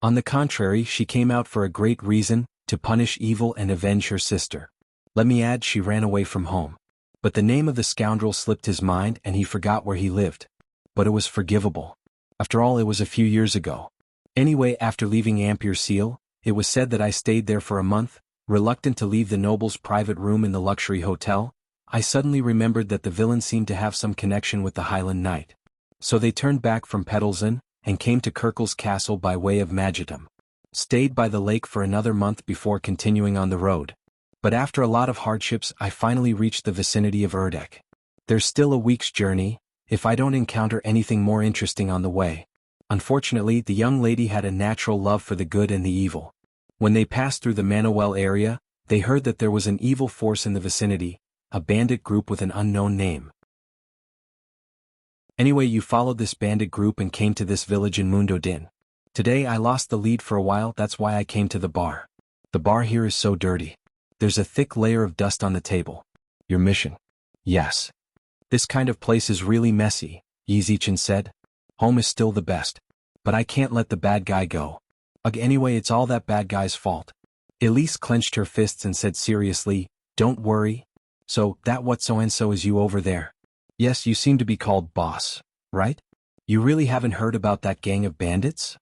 [SPEAKER 1] On the contrary, she came out for a great reason, to punish evil and avenge her sister. Let me add, she ran away from home. But the name of the scoundrel slipped his mind and he forgot where he lived. But it was forgivable. After all, it was a few years ago. Anyway, after leaving Ampere Seal, it was said that I stayed there for a month, reluctant to leave the noble's private room in the luxury hotel. I suddenly remembered that the villain seemed to have some connection with the Highland Knight. So they turned back from Peddlesden, and came to Kirkle's castle by way of Magitum. Stayed by the lake for another month before continuing on the road. But after a lot of hardships I finally reached the vicinity of Erdek. There's still a week's journey, if I don't encounter anything more interesting on the way. Unfortunately, the young lady had a natural love for the good and the evil. When they passed through the Manuel area, they heard that there was an evil force in the vicinity, a bandit group with an unknown name. Anyway, you followed this bandit group and came to this village in Mundo Din. Today I lost the lead for a while, that's why I came to the bar. The bar here is so dirty. There's a thick layer of dust on the table. Your mission? Yes. This kind of place is really messy, Yizichin said. Home is still the best. But I can't let the bad guy go. Ugh, anyway, it's all that bad guy's fault. Elise clenched her fists and said seriously, don't worry. So, that what so-and-so is you over there? Yes, you seem to be called boss, right? You really haven't heard about that gang of bandits?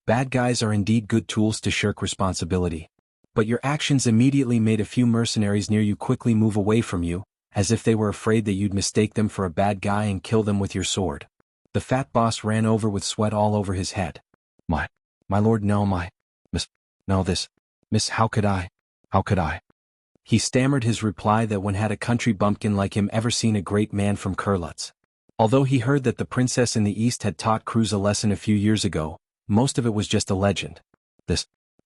[SPEAKER 1] Bad guys are indeed good tools to shirk responsibility. But your actions immediately made a few mercenaries near you quickly move away from you, as if they were afraid that you'd mistake them for a bad guy and kill them with your sword. The fat boss ran over with sweat all over his head. My lord, no, miss, how could I? He stammered his reply that when had a country bumpkin like him ever seen a great man from Kurlutz. Although he heard that the princess in the east had taught Cruz a lesson a few years ago, most of it was just a legend.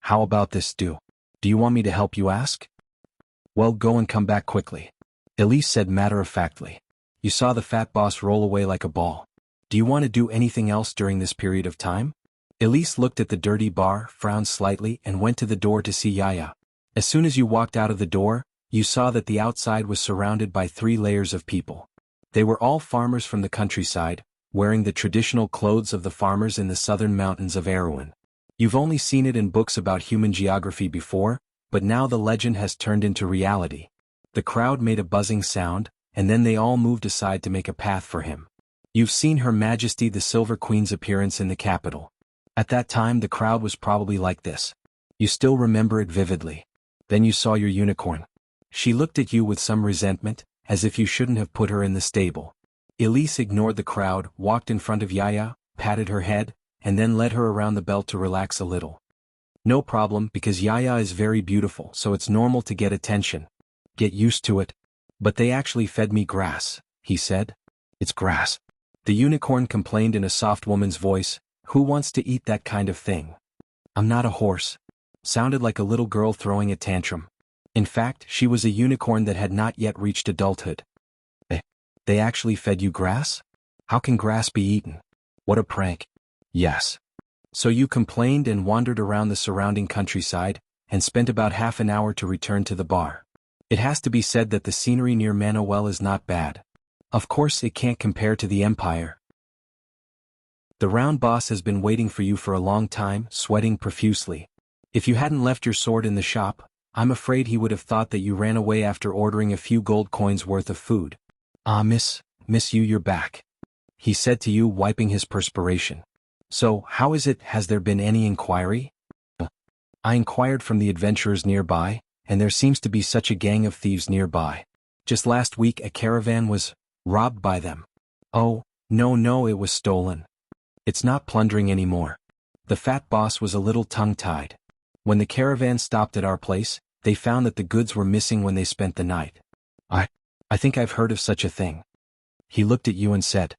[SPEAKER 1] How about this, Do you want me to help you ask? Well, go and come back quickly. Elise said matter-of-factly. You saw the fat boss roll away like a ball. Do you want to do anything else during this period of time? Elise looked at the dirty bar, frowned slightly, and went to the door to see Yaya. As soon as you walked out of the door, you saw that the outside was surrounded by 3 layers of people. They were all farmers from the countryside, wearing the traditional clothes of the farmers in the southern mountains of Erewhon. You've only seen it in books about human geography before, but now the legend has turned into reality. The crowd made a buzzing sound, and then they all moved aside to make a path for him. You've seen Her Majesty the Silver Queen's appearance in the capital. At that time the crowd was probably like this. You still remember it vividly. Then you saw your unicorn. She looked at you with some resentment, as if you shouldn't have put her in the stable. Elise ignored the crowd, walked in front of Yaya, patted her head, and then led her around the belt to relax a little. No problem, because Yaya is very beautiful, so it's normal to get attention. Get used to it. But they actually fed me grass, he said. It's grass. The unicorn complained in a soft woman's voice. Who wants to eat that kind of thing? I'm not a horse. Sounded like a little girl throwing a tantrum. In fact, she was a unicorn that had not yet reached adulthood. They actually fed you grass? How can grass be eaten? What a prank. Yes. So you complained and wandered around the surrounding countryside, and spent about half an hour to return to the bar. It has to be said that the scenery near Manuel is not bad. Of course it can't compare to the Empire. The round boss has been waiting for you for a long time, sweating profusely. If you hadn't left your sword in the shop, I'm afraid he would have thought that you ran away after ordering a few gold coins worth of food. Ah, miss, you're back. He said to you, wiping his perspiration. So, how is it, has there been any inquiry? I inquired from the adventurers nearby, and there seems to be such a gang of thieves nearby. Just last week a caravan was robbed by them. Oh, no, it was stolen. It's not plundering anymore. The fat boss was a little tongue-tied. When the caravan stopped at our place, they found that the goods were missing when they spent the night. I think I've heard of such a thing. He looked at you and said,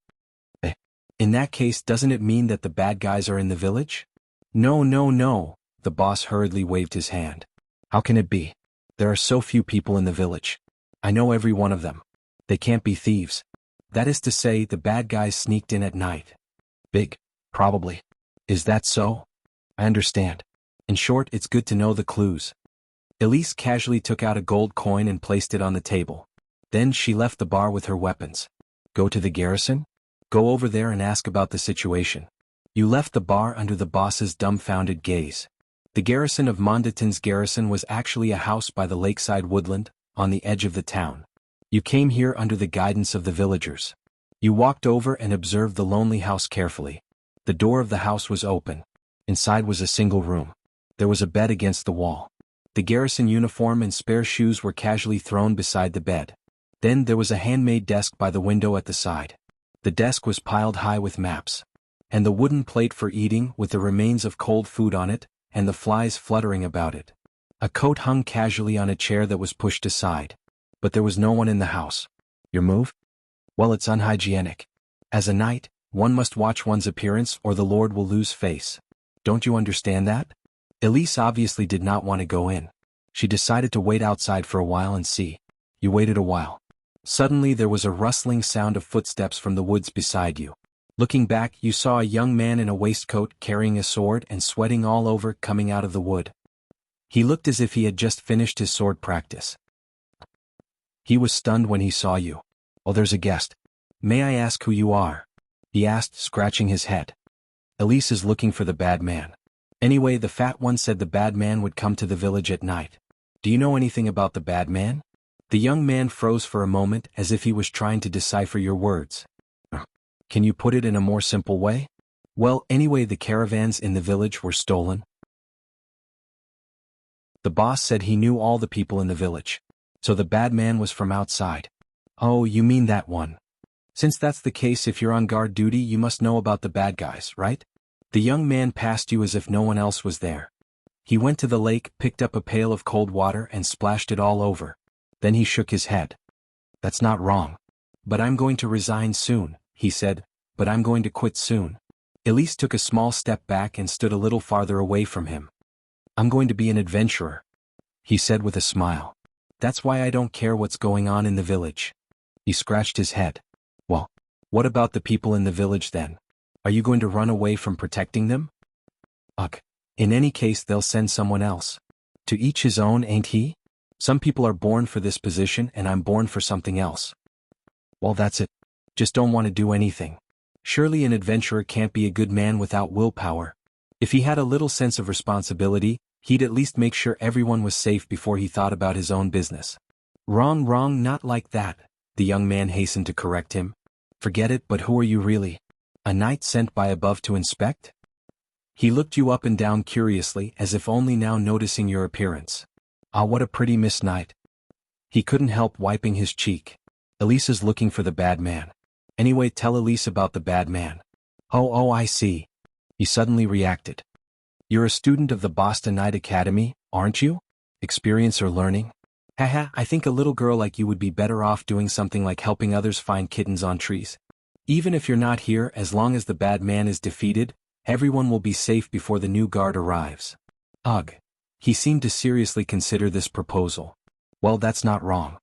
[SPEAKER 1] In that case, doesn't it mean that the bad guys are in the village? No, the boss hurriedly waved his hand. How can it be? There are so few people in the village. I know every one of them. They can't be thieves. That is to say, the bad guys sneaked in at night. Big, probably. Is that so? I understand. In short, it's good to know the clues. Elise casually took out a gold coin and placed it on the table. Then she left the bar with her weapons. Go to the garrison? Go over there and ask about the situation. You left the bar under the boss's dumbfounded gaze. The garrison of Mondaton's garrison was actually a house by the lakeside woodland, on the edge of the town. You came here under the guidance of the villagers. You walked over and observed the lonely house carefully. The door of the house was open. Inside was a single room. There was a bed against the wall. The garrison uniform and spare shoes were casually thrown beside the bed. Then there was a handmade desk by the window at the side. The desk was piled high with maps. And the wooden plate for eating with the remains of cold food on it, and the flies fluttering about it. A coat hung casually on a chair that was pushed aside. But there was no one in the house. Your move? Well, it's unhygienic. As a knight, one must watch one's appearance or the Lord will lose face. Don't you understand that? Elise obviously did not want to go in. She decided to wait outside for a while and see. You waited a while. Suddenly there was a rustling sound of footsteps from the woods beside you. Looking back, you saw a young man in a waistcoat carrying a sword and sweating all over coming out of the wood. He looked as if he had just finished his sword practice. He was stunned when he saw you. Oh, there's a guest. May I ask who you are? He asked, scratching his head. Elise is looking for the bad man. Anyway, the fat one said the bad man would come to the village at night. Do you know anything about the bad man? The young man froze for a moment as if he was trying to decipher your words. Can you put it in a more simple way? Well, anyway, the caravans in the village were stolen. The boss said he knew all the people in the village. So the bad man was from outside. Oh, you mean that one. Since that's the case, if you're on guard duty, you must know about the bad guys, right? The young man passed you as if no one else was there. He went to the lake, picked up a pail of cold water and splashed it all over. Then he shook his head. That's not wrong. But I'm going to resign soon, he said, but I'm going to quit soon. Elise took a small step back and stood a little farther away from him. I'm going to be an adventurer, he said with a smile. That's why I don't care what's going on in the village. He scratched his head. Well, what about the people in the village then? Are you going to run away from protecting them? Ugh. In any case, they'll send someone else. To each his own, ain't he? Some people are born for this position and I'm born for something else. Well, that's it. Just don't want to do anything. Surely an adventurer can't be a good man without willpower. If he had a little sense of responsibility, he'd at least make sure everyone was safe before he thought about his own business. Wrong, not like that, the young man hastened to correct him. Forget it, but who are you really? A knight sent by above to inspect? He looked you up and down curiously, as if only now noticing your appearance. Ah, what a pretty Miss Knight. He couldn't help wiping his cheek. Elise is looking for the bad man. Anyway, tell Elise about the bad man. Oh, I see. He suddenly reacted. You're a student of the Boston Knight Academy, aren't you? Experience or learning? Haha, I think a little girl like you would be better off doing something like helping others find kittens on trees. Even if you're not here, as long as the bad man is defeated, everyone will be safe before the new guard arrives. Ugh. He seemed to seriously consider this proposal. Well, that's not wrong.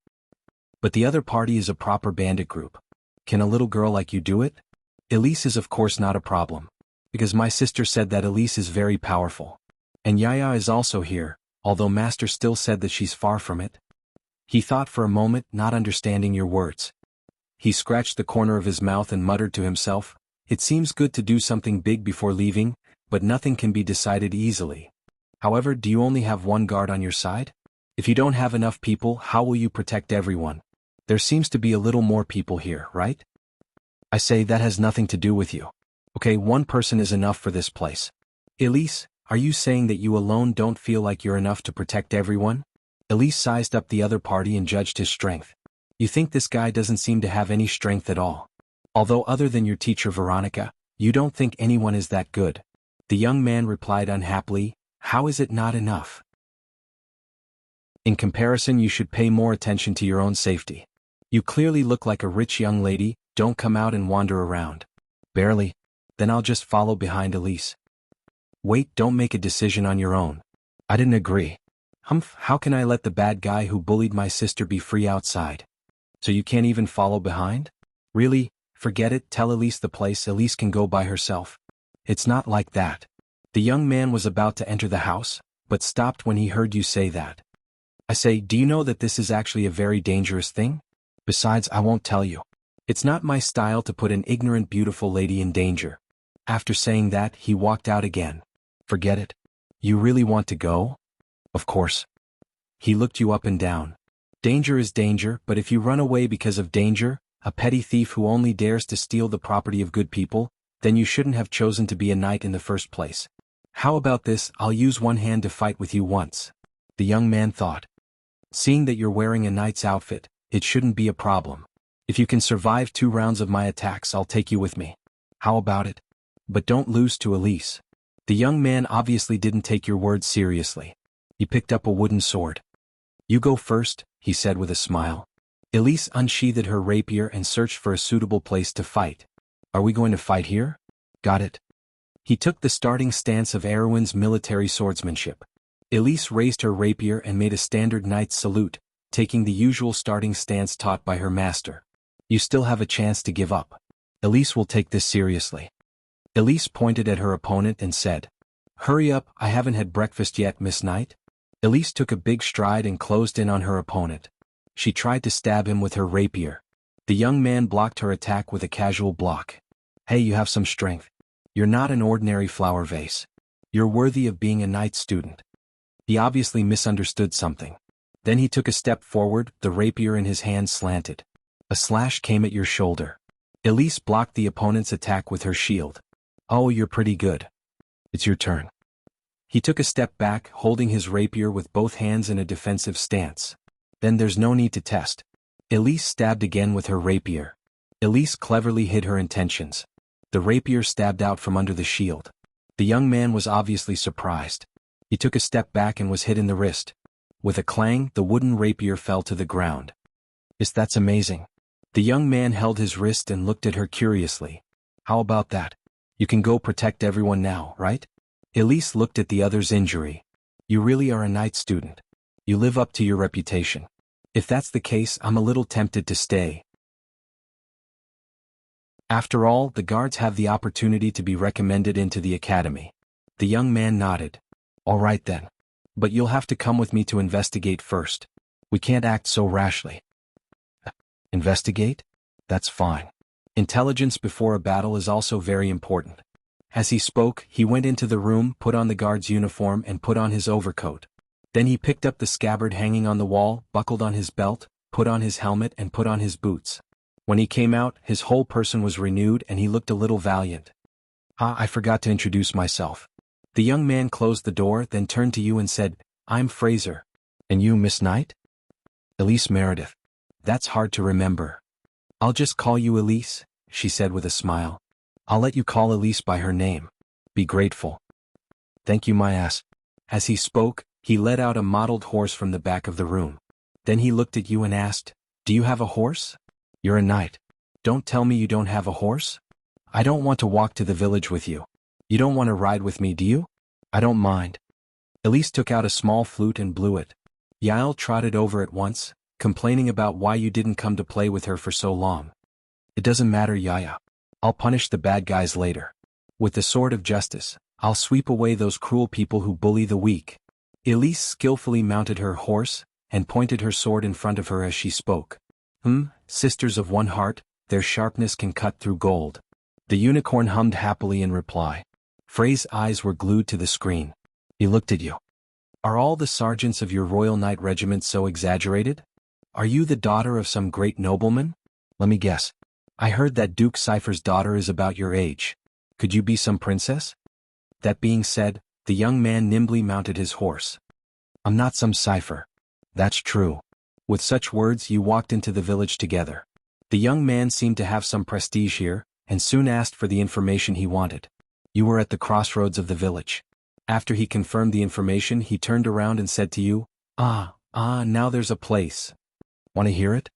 [SPEAKER 1] But the other party is a proper bandit group. Can a little girl like you do it? Elise is of course not a problem. Because my sister said that Elise is very powerful. And Yaya is also here, although Master still said that she's far from it. He thought for a moment, not understanding your words. He scratched the corner of his mouth and muttered to himself, it seems good to do something big before leaving, but nothing can be decided easily. However, do you only have one guard on your side? If you don't have enough people, how will you protect everyone? There seems to be a little more people here, right? I say that has nothing to do with you. Okay, one person is enough for this place. Elise, are you saying that you alone don't feel like you're enough to protect everyone? Elise sized up the other party and judged his strength. You think this guy doesn't seem to have any strength at all. Although other than your teacher Veronica, you don't think anyone is that good. The young man replied unhappily, how is it not enough? In comparison, you should pay more attention to your own safety. You clearly look like a rich young lady, don't come out and wander around. Barely. Then I'll just follow behind Elise. Wait, don't make a decision on your own. I didn't agree. Humph, how can I let the bad guy who bullied my sister be free outside? So you can't even follow behind? Really? Forget it, tell Elise the place, Elise can go by herself. It's not like that. The young man was about to enter the house, but stopped when he heard you say that. I say, do you know that this is actually a very dangerous thing? Besides, I won't tell you. It's not my style to put an ignorant beautiful lady in danger. After saying that, he walked out again. Forget it. You really want to go? Of course. He looked you up and down. Danger is danger, but if you run away because of danger, a petty thief who only dares to steal the property of good people, then you shouldn't have chosen to be a knight in the first place. How about this, I'll use one hand to fight with you once. The young man thought. Seeing that you're wearing a knight's outfit, it shouldn't be a problem. If you can survive 2 rounds of my attacks, I'll take you with me. How about it? But don't lose to Elise. The young man obviously didn't take your words seriously. He picked up a wooden sword. You go first, he said with a smile. Elise unsheathed her rapier and searched for a suitable place to fight. Are we going to fight here? Got it. He took the starting stance of Erwin's military swordsmanship. Elise raised her rapier and made a standard knight's salute, taking the usual starting stance taught by her master. You still have a chance to give up. Elise will take this seriously. Elise pointed at her opponent and said, Hurry up, I haven't had breakfast yet, Miss Knight. Elise took a big stride and closed in on her opponent. She tried to stab him with her rapier. The young man blocked her attack with a casual block. Hey, you have some strength. You're not an ordinary flower vase. You're worthy of being a knight student. He obviously misunderstood something. Then he took a step forward, the rapier in his hand slanted. A slash came at your shoulder. Elise blocked the opponent's attack with her shield. Oh, you're pretty good. It's your turn. He took a step back, holding his rapier with both hands in a defensive stance. Then there's no need to test. Elise stabbed again with her rapier. Elise cleverly hid her intentions. The rapier stabbed out from under the shield. The young man was obviously surprised. He took a step back and was hit in the wrist. With a clang, the wooden rapier fell to the ground. That's amazing. The young man held his wrist and looked at her curiously. How about that? You can go protect everyone now, right? Elise looked at the other's injury. You really are a knight student. You live up to your reputation. If that's the case, I'm a little tempted to stay. After all, the guards have the opportunity to be recommended into the academy. The young man nodded. All right then. But you'll have to come with me to investigate first. We can't act so rashly. Investigate? That's fine. Intelligence before a battle is also very important. As he spoke, he went into the room, put on the guard's uniform and put on his overcoat. Then he picked up the scabbard hanging on the wall, buckled on his belt, put on his helmet and put on his boots. When he came out, his whole person was renewed and he looked a little valiant. I forgot to introduce myself. The young man closed the door, then turned to you and said, I'm Fraser. And you, Miss Knight? Elise Meredith. That's hard to remember. I'll just call you Elise, she said with a smile. I'll let you call Elise by her name. Be grateful. Thank you, my ass. As he spoke, he let out a mottled horse from the back of the room. Then he looked at you and asked, Do you have a horse? You're a knight. Don't tell me you don't have a horse? I don't want to walk to the village with you. You don't want to ride with me, do you? I don't mind. Elise took out a small flute and blew it. Yael trotted over at once, complaining about why you didn't come to play with her for so long. It doesn't matter, Yaya. I'll punish the bad guys later. With the sword of justice, I'll sweep away those cruel people who bully the weak. Elise skillfully mounted her horse, and pointed her sword in front of her as she spoke. Sisters of one heart, their sharpness can cut through gold. The unicorn hummed happily in reply. Frey's eyes were glued to the screen. He looked at you. Are all the sergeants of your Royal Knight Regiment so exaggerated? Are you the daughter of some great nobleman? Let me guess. I heard that Duke Cypher's daughter is about your age. Could you be some princess? That being said, the young man nimbly mounted his horse. I'm not some Cypher. That's true. With such words you walked into the village together. The young man seemed to have some prestige here, and soon asked for the information he wanted. You were at the crossroads of the village. After he confirmed the information, he turned around and said to you, now there's a place. Want to hear it?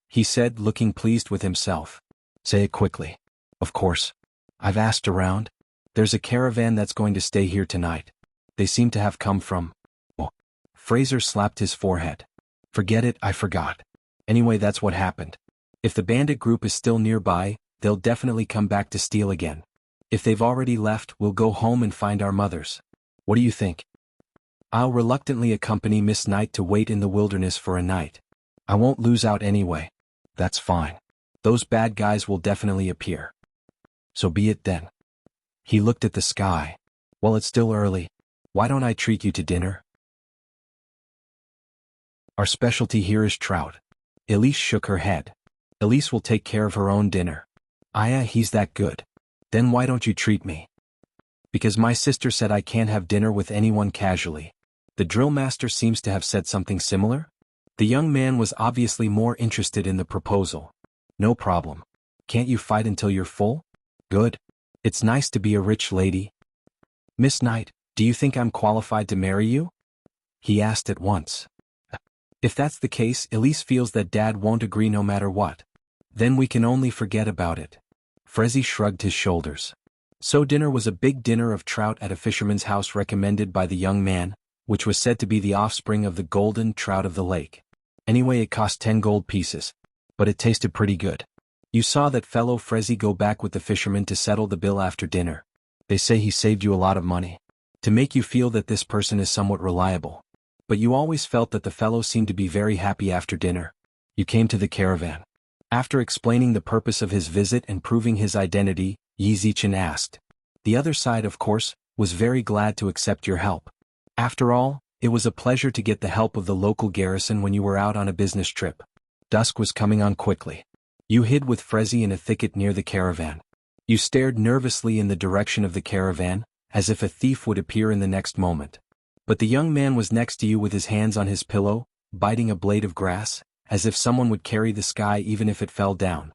[SPEAKER 1] He said, looking pleased with himself. Say it quickly. Of course. I've asked around. There's a caravan that's going to stay here tonight. They seem to have come from... Fraser slapped his forehead. Forget it, I forgot. Anyway, that's what happened. If the bandit group is still nearby, they'll definitely come back to steal again. If they've already left, we'll go home and find our mothers. What do you think? I'll reluctantly accompany Miss Knight to wait in the wilderness for a night. I won't lose out anyway. That's fine. Those bad guys will definitely appear. So be it then. He looked at the sky. Well, it's still early. Why don't I treat you to dinner? Our specialty here is trout. Elise shook her head. Elise will take care of her own dinner. Aya, he's that good. Then why don't you treat me? Because my sister said I can't have dinner with anyone casually. The drill master seems to have said something similar? The young man was obviously more interested in the proposal. No problem. Can't you fight until you're full? Good. It's nice to be a rich lady. Miss Knight, do you think I'm qualified to marry you? He asked at once. If that's the case, Elise feels that Dad won't agree no matter what. Then we can only forget about it. Frezzy shrugged his shoulders. So dinner was a big dinner of trout at a fisherman's house recommended by the young man, which was said to be the offspring of the golden trout of the lake. Anyway, it cost 10 gold pieces. But it tasted pretty good. You saw that fellow Frezi go back with the fisherman to settle the bill after dinner. They say he saved you a lot of money. To make you feel that this person is somewhat reliable. But you always felt that the fellow seemed to be very happy after dinner. You came to the caravan. After explaining the purpose of his visit and proving his identity, Yi Zichen asked. The other side, of course, was very glad to accept your help. After all, it was a pleasure to get the help of the local garrison when you were out on a business trip. Dusk was coming on quickly. You hid with Frezi in a thicket near the caravan. You stared nervously in the direction of the caravan, as if a thief would appear in the next moment. But the young man was next to you with his hands on his pillow, biting a blade of grass, as if someone would carry the sky even if it fell down.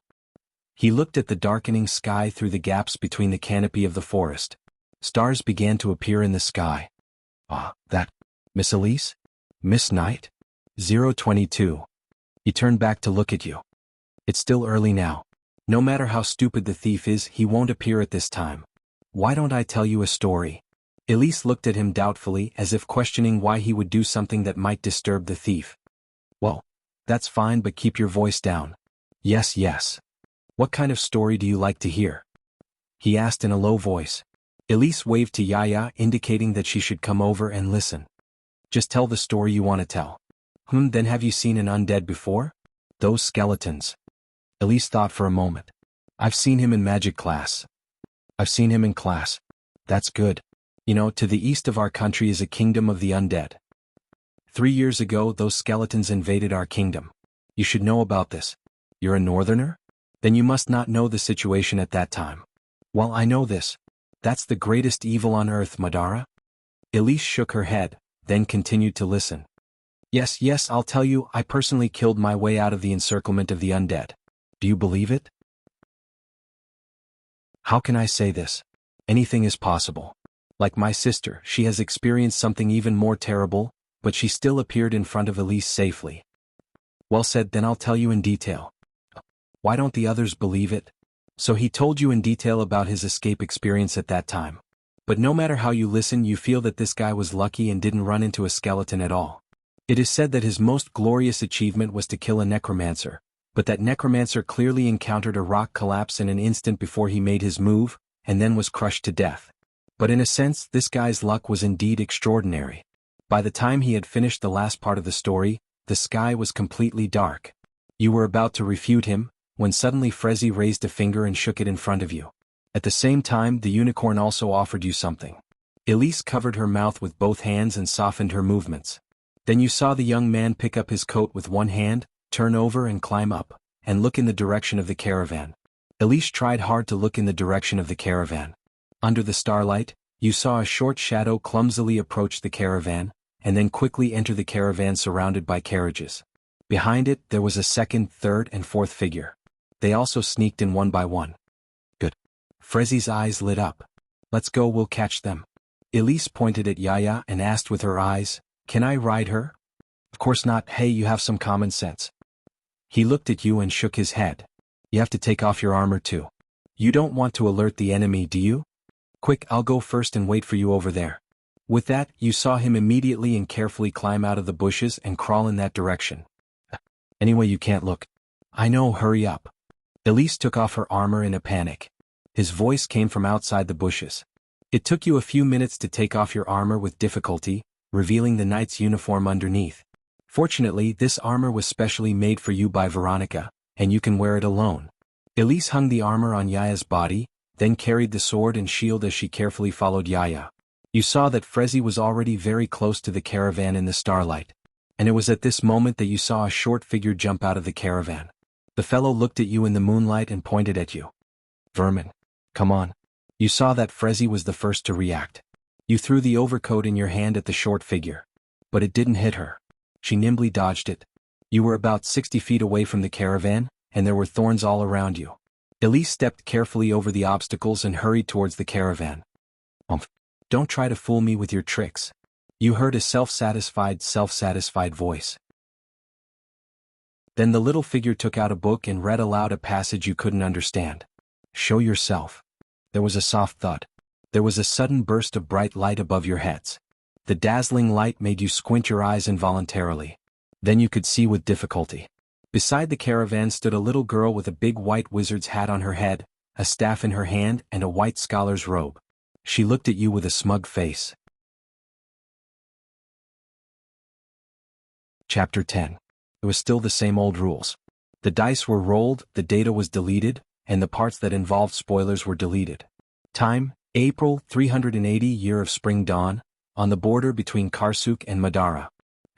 [SPEAKER 1] He looked at the darkening sky through the gaps between the canopy of the forest. Stars began to appear in the sky. Ah, that. Miss Elise? Miss Knight? 022. He turned back to look at you. It's still early now. No matter how stupid the thief is, he won't appear at this time. Why don't I tell you a story? Elise looked at him doubtfully, as if questioning why he would do something that might disturb the thief. Well, that's fine, but keep your voice down. Yes, yes. What kind of story do you like to hear? He asked in a low voice. Elise waved to Yaya, indicating that she should come over and listen. Just tell the story you want to tell. Then have you seen an undead before? Those skeletons. Elise thought for a moment. I've seen him in magic class. I've seen him in class. That's good. You know, to the east of our country is a kingdom of the undead. 3 years ago, those skeletons invaded our kingdom. You should know about this. You're a northerner? Then you must not know the situation at that time. Well, I know this. That's the greatest evil on earth, Madara. Elise shook her head, then continued to listen. Yes, yes, I'll tell you, I personally killed my way out of the encirclement of the undead. Do you believe it? How can I say this? Anything is possible. Like my sister, she has experienced something even more terrible, but she still appeared in front of Elise safely. Well said, then I'll tell you in detail. Why don't the others believe it? So he told you in detail about his escape experience at that time. But no matter how you listen, you feel that this guy was lucky and didn't run into a skeleton at all. It is said that his most glorious achievement was to kill a necromancer, but that necromancer clearly encountered a rock collapse in an instant before he made his move, and then was crushed to death. But in a sense, this guy's luck was indeed extraordinary. By the time he had finished the last part of the story, the sky was completely dark. You were about to refute him, when suddenly Frezi raised a finger and shook it in front of you. At the same time, the unicorn also offered you something. Elise covered her mouth with both hands and softened her movements. Then you saw the young man pick up his coat with one hand, turn over and climb up, and look in the direction of the caravan. Elise tried hard to look in the direction of the caravan. Under the starlight, you saw a short shadow clumsily approach the caravan, and then quickly enter the caravan surrounded by carriages. Behind it, there was a second, third, and fourth figure. They also sneaked in one by one. Good. Frezi's eyes lit up. Let's go, we'll catch them. Elise pointed at Yaya and asked with her eyes, can I ride her? Of course not, hey, you have some common sense. He looked at you and shook his head. You have to take off your armor too. You don't want to alert the enemy, do you? Quick, I'll go first and wait for you over there. With that, you saw him immediately and carefully climb out of the bushes and crawl in that direction. Anyway, you can't look. I know, hurry up. Elise took off her armor in a panic. His voice came from outside the bushes. It took you a few minutes to take off your armor with difficulty, revealing the knight's uniform underneath. Fortunately, this armor was specially made for you by Veronica, and you can wear it alone. Elise hung the armor on Yaya's body, then carried the sword and shield as she carefully followed Yaya. You saw that Frezi was already very close to the caravan in the starlight. And it was at this moment that you saw a short figure jump out of the caravan. The fellow looked at you in the moonlight and pointed at you. Vermin. Come on. You saw that Frezi was the first to react. You threw the overcoat in your hand at the short figure. But it didn't hit her. She nimbly dodged it. You were about 60 feet away from the caravan, and there were thorns all around you. Elise stepped carefully over the obstacles and hurried towards the caravan. Don't try to fool me with your tricks. You heard a self-satisfied voice. Then the little figure took out a book and read aloud a passage you couldn't understand. Show yourself. There was a soft thud. There was a sudden burst of bright light above your heads. The dazzling light made you squint your eyes involuntarily. Then you could see with difficulty. Beside the caravan stood a little girl with a big white wizard's hat on her head, a staff in her hand and a white scholar's robe. She looked at you with a smug face. Chapter 10. It was still the same old rules. The dice were rolled, the data was deleted, and the parts that involved spoilers were deleted. Time, April 380 year of spring dawn, on the border between Karsuk and Madara.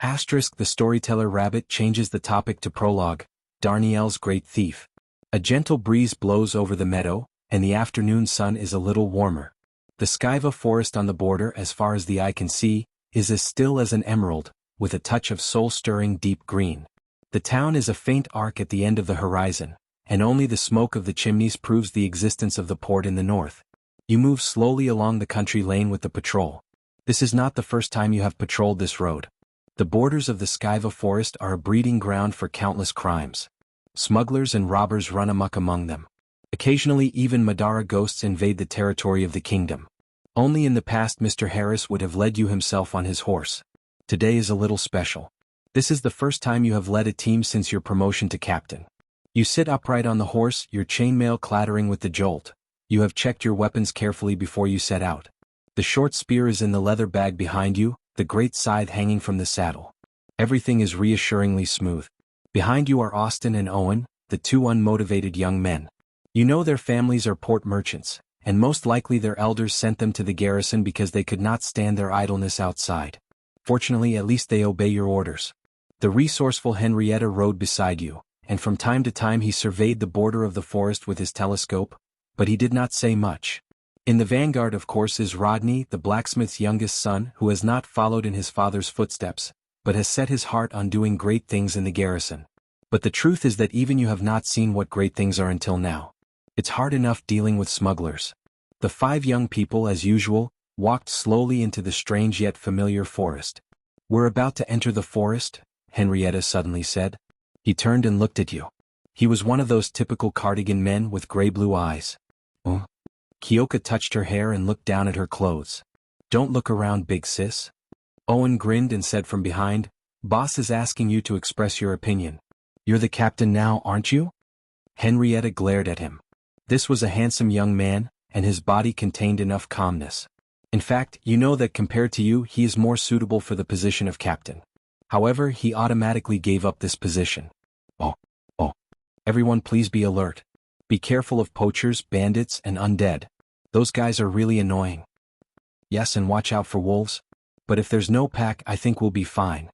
[SPEAKER 1] Asterisk the storyteller rabbit changes the topic to prologue, Darnielle's great thief. A gentle breeze blows over the meadow, and the afternoon sun is a little warmer. The Skyva forest on the border, as far as the eye can see, is as still as an emerald, with a touch of soul-stirring deep green. The town is a faint arc at the end of the horizon, and only the smoke of the chimneys proves the existence of the port in the north. You move slowly along the country lane with the patrol. This is not the first time you have patrolled this road. The borders of the Skyva forest are a breeding ground for countless crimes. Smugglers and robbers run amok among them. Occasionally even Madara ghosts invade the territory of the kingdom. Only in the past Mr. Harris would have led you himself on his horse. Today is a little special. This is the first time you have led a team since your promotion to captain. You sit upright on the horse, your chainmail clattering with the jolt. You have checked your weapons carefully before you set out. The short spear is in the leather bag behind you, the great scythe hanging from the saddle. Everything is reassuringly smooth. Behind you are Austin and Owen, the two unmotivated young men. You know their families are port merchants, and most likely their elders sent them to the garrison because they could not stand their idleness outside. Fortunately, at least they obey your orders. The resourceful Henrietta rode beside you, and from time to time he surveyed the border of the forest with his telescope, but he did not say much. In the vanguard, of course, is Rodney, the blacksmith's youngest son, who has not followed in his father's footsteps, but has set his heart on doing great things in the garrison. But the truth is that even you have not seen what great things are until now. It's hard enough dealing with smugglers. The five young people, as usual, walked slowly into the strange yet familiar forest. "We're about to enter the forest," Henrietta suddenly said. He turned and looked at you. He was one of those typical cardigan men with gray-blue eyes. "Oh?" Kyoka touched her hair and looked down at her clothes. "Don't look around, big sis." Owen grinned and said from behind, "Boss is asking you to express your opinion. You're the captain now, aren't you?" Henrietta glared at him. This was a handsome young man, and his body contained enough calmness. In fact, you know that compared to you he is more suitable for the position of captain. However, he automatically gave up this position. Oh. Everyone please be alert. Be careful of poachers, bandits, and undead. Those guys are really annoying. Yes, and watch out for wolves. But if there's no pack, I think we'll be fine.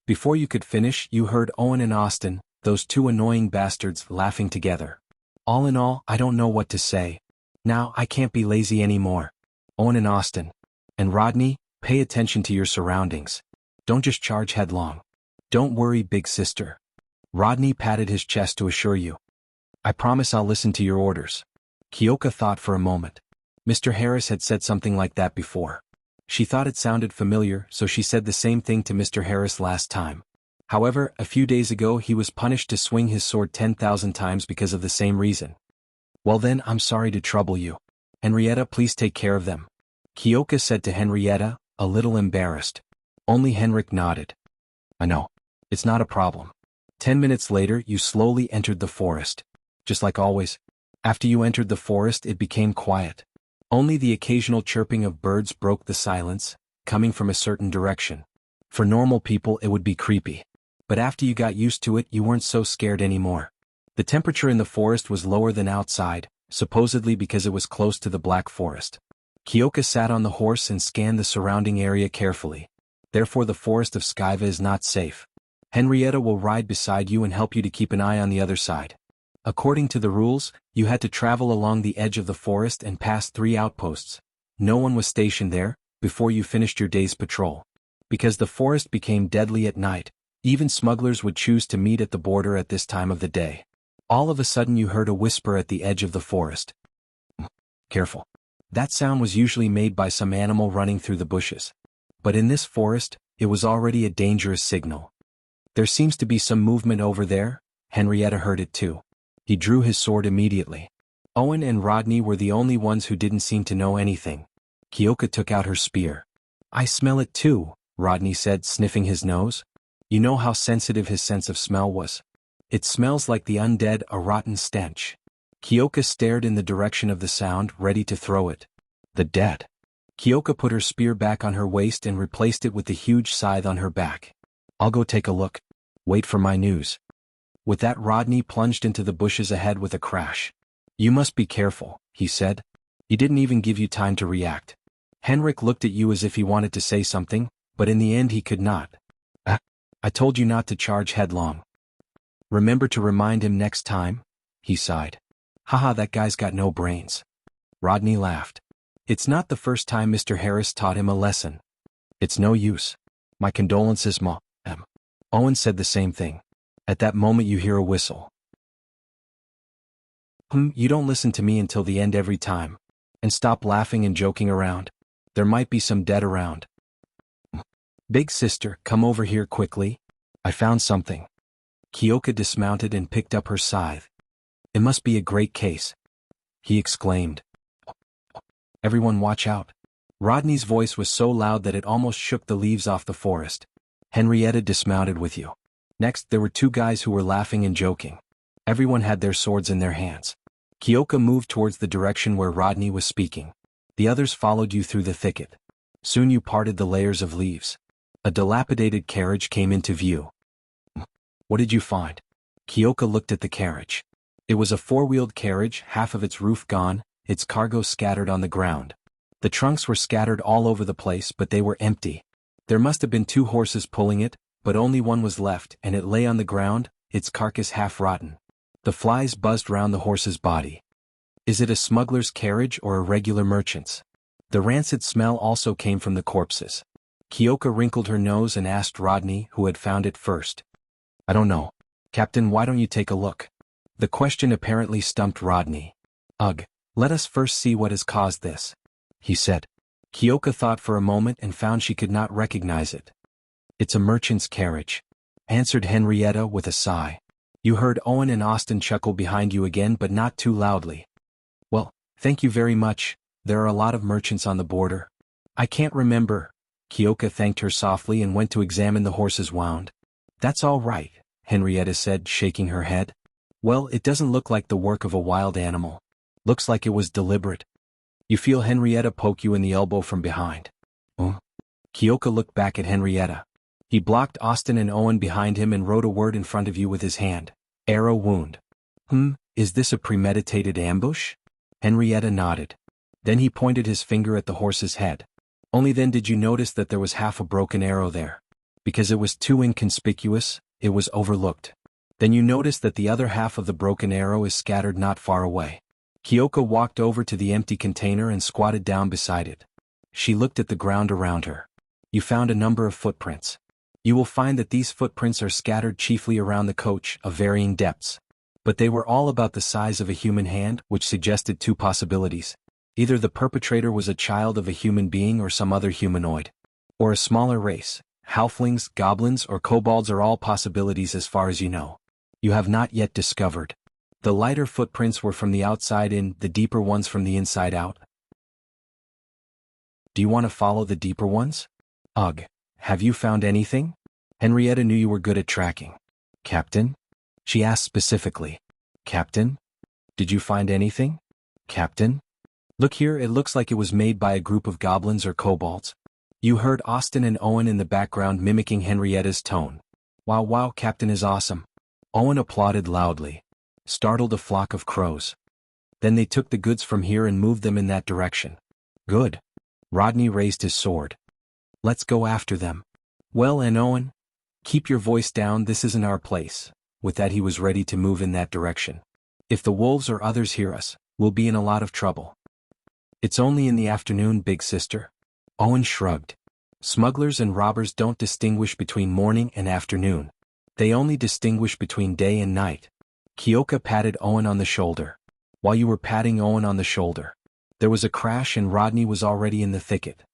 [SPEAKER 1] Before you could finish, you heard Owen and Austin, those two annoying bastards, laughing together. All in all, I don't know what to say. Now, I can't be lazy anymore. Owen and Austin. And Rodney, pay attention to your surroundings. Don't just charge headlong. Don't worry, big sister. Rodney patted his chest to assure you. I promise I'll listen to your orders. Kyoka thought for a moment. Mr. Harris had said something like that before. She thought it sounded familiar, so she said the same thing to Mr. Harris last time. However, a few days ago he was punished to swing his sword 10,000 times because of the same reason. Well then, I'm sorry to trouble you. Henrietta, please take care of them. Kyoka said to Henrietta, a little embarrassed. Only Henrik nodded. I know. It's not a problem. 10 minutes later, you slowly entered the forest. Just like always. After you entered the forest, it became quiet. Only the occasional chirping of birds broke the silence, coming from a certain direction. For normal people, it would be creepy. But after you got used to it, you weren't so scared anymore. The temperature in the forest was lower than outside, supposedly because it was close to the Black Forest. Kyoka sat on the horse and scanned the surrounding area carefully. Therefore the forest of Skyva is not safe. Henrietta will ride beside you and help you to keep an eye on the other side. According to the rules, you had to travel along the edge of the forest and pass 3 outposts. No one was stationed there, before you finished your day's patrol. Because the forest became deadly at night, even smugglers would choose to meet at the border at this time of the day. All of a sudden you heard a whisper at the edge of the forest. Careful. That sound was usually made by some animal running through the bushes. But in this forest, it was already a dangerous signal. There seems to be some movement over there. Henrietta heard it too. He drew his sword immediately. Owen and Rodney were the only ones who didn't seem to know anything. Kyoka took out her spear. "I smell it too," Rodney said, sniffing his nose. You know how sensitive his sense of smell was. "It smells like the undead, a rotten stench." Kyoka stared in the direction of the sound, ready to throw it. The dead. Kyoka put her spear back on her waist and replaced it with the huge scythe on her back. "I'll go take a look. Wait for my news." With that, Rodney plunged into the bushes ahead with a crash. "You must be careful," he said. "He didn't even give you time to react." Henrik looked at you as if he wanted to say something, but in the end he could not. I told you not to charge headlong." "Remember to remind him next time?" he sighed. "Haha, that guy's got no brains." Rodney laughed. "It's not the first time Mr. Harris taught him a lesson." "It's no use. My condolences, Ma. Owen said the same thing. At that moment you hear a whistle. You don't listen to me until the end every time. And stop laughing and joking around. There might be some dead around. Big sister, come over here quickly. I found something." Kyoka dismounted and picked up her scythe. "It must be a great case," he exclaimed. "Everyone watch out." Rodney's voice was so loud that it almost shook the leaves off the forest. "Henrietta dismounted with you." Next, there were two guys who were laughing and joking. Everyone had their swords in their hands. Kyoka moved towards the direction where Rodney was speaking. The others followed you through the thicket. Soon you parted the layers of leaves. A dilapidated carriage came into view. "What did you find?" Kyoka looked at the carriage. It was a four-wheeled carriage, half of its roof gone, its cargo scattered on the ground. The trunks were scattered all over the place, but they were empty. There must have been two horses pulling it, but only one was left, and it lay on the ground, its carcass half rotten. The flies buzzed round the horse's body. "Is it a smuggler's carriage or a regular merchant's?" The rancid smell also came from the corpses. Kyoka wrinkled her nose and asked Rodney, who had found it first. "I don't know. Captain, why don't you take a look?" The question apparently stumped Rodney. "Ugh, let us first see what has caused this," he said. Kyoka thought for a moment and found she could not recognize it. "It's a merchant's carriage," answered Henrietta with a sigh. You heard Owen and Austin chuckle behind you again, but not too loudly. "Well, thank you very much. There are a lot of merchants on the border." "I can't remember." Kyoka thanked her softly and went to examine the horse's wound. "That's all right," Henrietta said, shaking her head. "Well, it doesn't look like the work of a wild animal. Looks like it was deliberate." You feel Henrietta poke you in the elbow from behind. "Oh?" Kyoka looked back at Henrietta. He blocked Austin and Owen behind him and wrote a word in front of you with his hand. "Arrow wound." Is this a premeditated ambush?" Henrietta nodded. Then he pointed his finger at the horse's head. Only then did you notice that there was half a broken arrow there. Because it was too inconspicuous, it was overlooked. Then you noticed that the other half of the broken arrow is scattered not far away. Kyoka walked over to the empty container and squatted down beside it. She looked at the ground around her. You found a number of footprints. You will find that these footprints are scattered chiefly around the coach, of varying depths. But they were all about the size of a human hand, which suggested two possibilities. Either the perpetrator was a child of a human being or some other humanoid. Or a smaller race. Halflings, goblins, or kobolds are all possibilities as far as you know. You have not yet discovered. The lighter footprints were from the outside in, the deeper ones from the inside out. Do you want to follow the deeper ones? Ugh. Have you found anything? Henrietta knew you were good at tracking. Captain? She asked specifically. Captain? Did you find anything? Captain? Look here, it looks like it was made by a group of goblins or kobolds. You heard Austin and Owen in the background mimicking Henrietta's tone. Wow, wow, Captain is awesome. Owen applauded loudly. Startled a flock of crows. Then they took the goods from here and moved them in that direction. Good. Rodney raised his sword. Let's go after them. Well, and Owen? Keep your voice down, this isn't our place. With that he was ready to move in that direction. If the wolves or others hear us, we'll be in a lot of trouble. It's only in the afternoon, big sister. Owen shrugged. Smugglers and robbers don't distinguish between morning and afternoon. They only distinguish between day and night. Kyoka patted Owen on the shoulder. While you were patting Owen on the shoulder, there was a crash and Rodney was already in the thicket.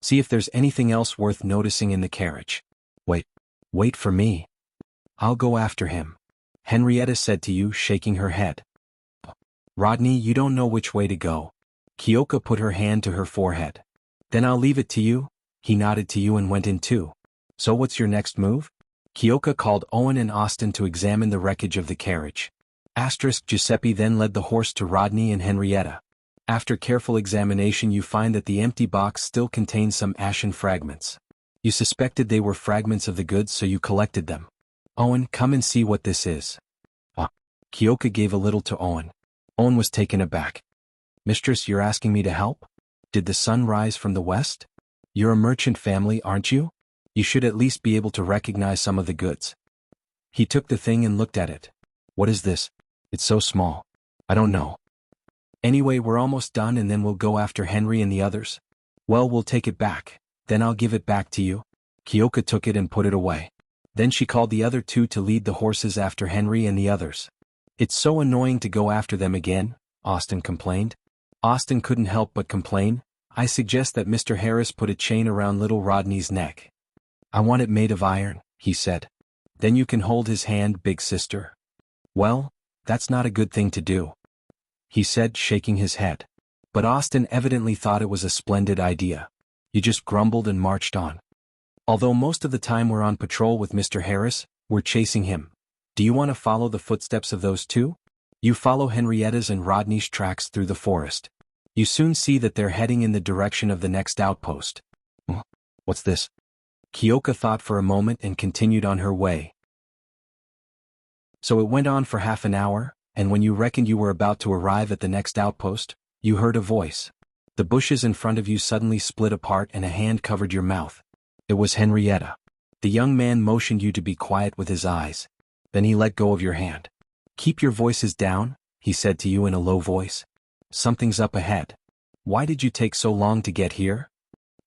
[SPEAKER 1] See if there's anything else worth noticing in the carriage. Wait for me. I'll go after him. Henrietta said to you, shaking her head. Rodney, you don't know which way to go. Kyoka put her hand to her forehead. Then I'll leave it to you. He nodded to you and went in too. So what's your next move? Kyoka called Owen and Austin to examine the wreckage of the carriage. Giuseppe then led the horse to Rodney and Henrietta. After careful examination you find that the empty box still contains some ashen fragments. You suspected they were fragments of the goods, so you collected them. Owen, come and see what this is. Kyoka gave a little to Owen. Owen was taken aback. Mistress, you're asking me to help? Did the sun rise from the west? You're a merchant family, aren't you? You should at least be able to recognize some of the goods. He took the thing and looked at it. What is this? It's so small. I don't know. Anyway, we're almost done and then we'll go after Henry and the others. Well, we'll take it back. Then I'll give it back to you. Kyoka took it and put it away. Then she called the other two to lead the horses after Henry and the others. It's so annoying to go after them again, Austin complained. Austin couldn't help but complain. I suggest that Mr. Harris put a chain around little Rodney's neck. I want it made of iron, he said. Then you can hold his hand, big sister. Well, that's not a good thing to do, he said, shaking his head. But Austin evidently thought it was a splendid idea. You just grumbled and marched on. Although most of the time we're on patrol with Mr. Harris, we're chasing him. Do you want to follow the footsteps of those two? You follow Henrietta's and Rodney's tracks through the forest. You soon see that they're heading in the direction of the next outpost. What's this? Kyoka thought for a moment and continued on her way. So it went on for half an hour, and when you reckoned you were about to arrive at the next outpost, you heard a voice. The bushes in front of you suddenly split apart and a hand covered your mouth. It was Henrietta. The young man motioned you to be quiet with his eyes. Then he let go of your hand. Keep your voices down, he said to you in a low voice. Something's up ahead. Why did you take so long to get here?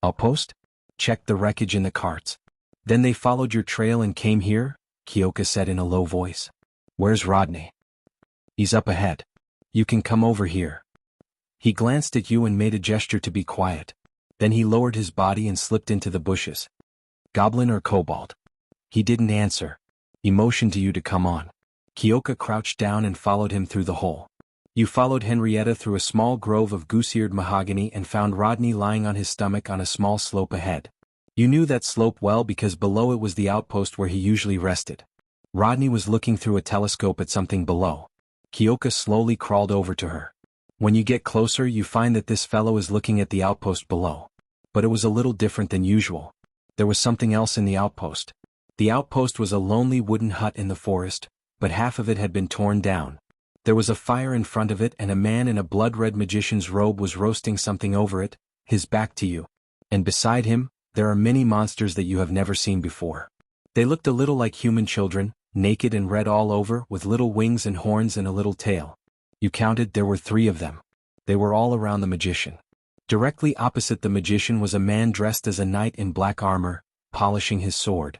[SPEAKER 1] Outpost? Check the wreckage in the carts. Then they followed your trail and came here, Kyoka said in a low voice. Where's Rodney? He's up ahead. You can come over here. He glanced at you and made a gesture to be quiet. Then he lowered his body and slipped into the bushes. Goblin or kobold? He didn't answer. He motioned to you to come on. Kyoka crouched down and followed him through the hole. You followed Henrietta through a small grove of goose-eared mahogany and found Rodney lying on his stomach on a small slope ahead. You knew that slope well because below it was the outpost where he usually rested. Rodney was looking through a telescope at something below. Kyoka slowly crawled over to her. When you get closer you find that this fellow is looking at the outpost below. But it was a little different than usual. There was something else in the outpost. The outpost was a lonely wooden hut in the forest, but half of it had been torn down. There was a fire in front of it and a man in a blood-red magician's robe was roasting something over it, his back to you. And beside him, there are many monsters that you have never seen before. They looked a little like human children, naked and red all over, with little wings and horns and a little tail. You counted, there were 3 of them. They were all around the magician. Directly opposite the magician was a man dressed as a knight in black armor, polishing his sword.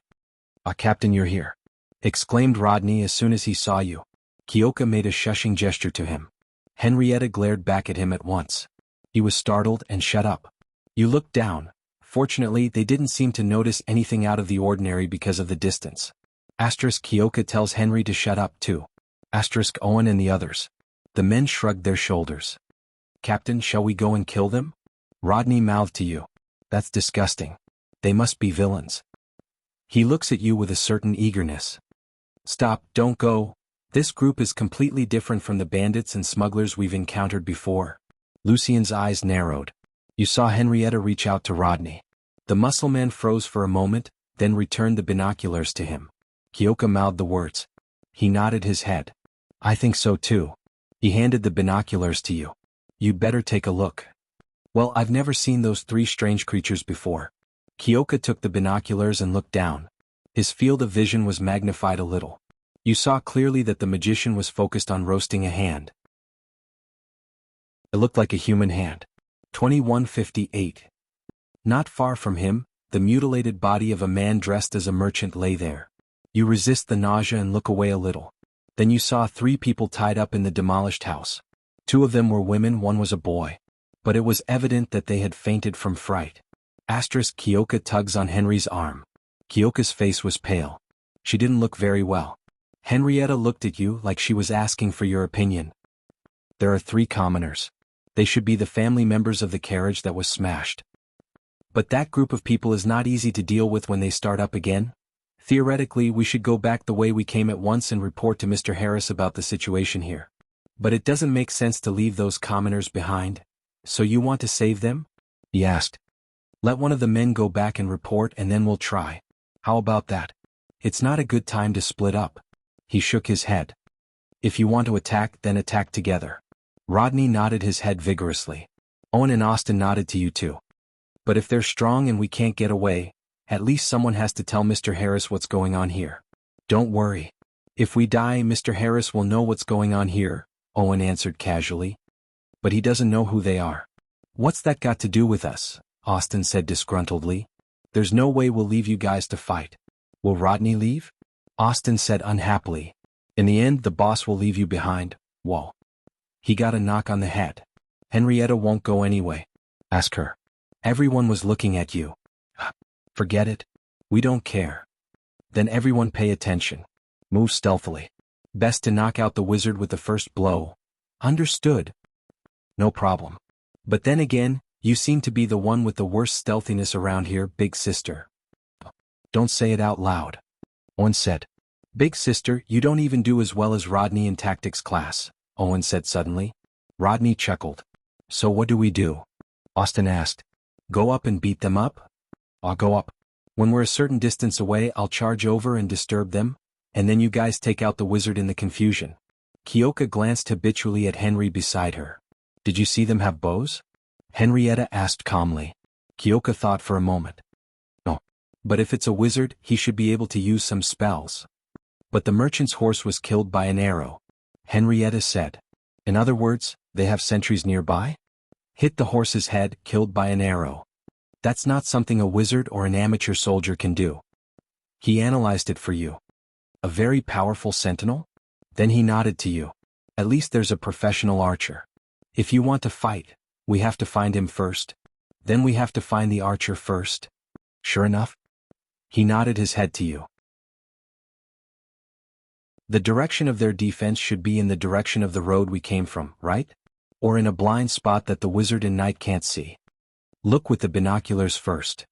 [SPEAKER 1] Captain, you're here, exclaimed Rodney as soon as he saw you. Kyoka made a shushing gesture to him. Henrietta glared back at him at once. He was startled and shut up. You looked down. Fortunately, they didn't seem to notice anything out of the ordinary because of the distance. Kyoka tells Henry to shut up too. Owen and the others. The men shrugged their shoulders. Captain, shall we go and kill them? Rodney mouthed to you. That's disgusting. They must be villains. He looks at you with a certain eagerness. Stop, don't go. This group is completely different from the bandits and smugglers we've encountered before. Lucien's eyes narrowed. You saw Henrietta reach out to Rodney. The muscle man froze for a moment, then returned the binoculars to him. Kyoka mouthed the words. He nodded his head. I think so too. He handed the binoculars to you. You'd better take a look. Well, I've never seen those 3 strange creatures before. Kyoka took the binoculars and looked down. His field of vision was magnified a little. You saw clearly that the magician was focused on roasting a hand. It looked like a human hand. 2158. Not far from him, the mutilated body of a man dressed as a merchant lay there. You resist the nausea and look away a little. Then you saw 3 people tied up in the demolished house. 2 of them were women, 1 was a boy. But it was evident that they had fainted from fright. Kyoka tugs on Henry's arm. Kyoka's face was pale. She didn't look very well. Henrietta looked at you like she was asking for your opinion. There are 3 commoners. They should be the family members of the carriage that was smashed. But that group of people is not easy to deal with when they start up again. Theoretically, we should go back the way we came at once and report to Mr. Harris about the situation here. But it doesn't make sense to leave those commoners behind. So you want to save them? He asked. Let one of the men go back and report and then we'll try. How about that? It's not a good time to split up. He shook his head. If you want to attack, then attack together. Rodney nodded his head vigorously. Owen and Austin nodded to you too. But if they're strong and we can't get away, at least someone has to tell Mr. Harris what's going on here. Don't worry. If we die, Mr. Harris will know what's going on here, Owen answered casually. But he doesn't know who they are. What's that got to do with us? Austin said disgruntledly. There's no way we'll leave you guys to fight. Will Rodney leave? Austin said unhappily. In the end, the boss will leave you behind. Whoa. He got a knock on the head. Henrietta won't go anyway. Ask her. Everyone was looking at you. Forget it. We don't care. Then everyone pay attention. Move stealthily. Best to knock out the wizard with the first blow. Understood. No problem. But then again, you seem to be the one with the worst stealthiness around here, big sister. Don't say it out loud. Owen said. Big sister, you don't even do as well as Rodney in tactics class, Owen said suddenly. Rodney chuckled. So what do we do? Austin asked. Go up and beat them up? I'll go up. When we're a certain distance away, I'll charge over and disturb them, and then you guys take out the wizard in the confusion. Kyoka glanced habitually at Henry beside her. Did you see them have bows? Henrietta asked calmly. Kyoka thought for a moment. No. But if it's a wizard, he should be able to use some spells. But the merchant's horse was killed by an arrow. Henrietta said. In other words, they have sentries nearby? Hit the horse's head, killed by an arrow. That's not something a wizard or an amateur soldier can do. He analyzed it for you. A very powerful sentinel? Then he nodded to you. At least there's a professional archer. If you want to fight, we have to find him first. Then we have to find the archer first. Sure enough? He nodded his head to you. The direction of their defense should be in the direction of the road we came from, right? Or in a blind spot that the wizard in night can't see. Look with the binoculars first.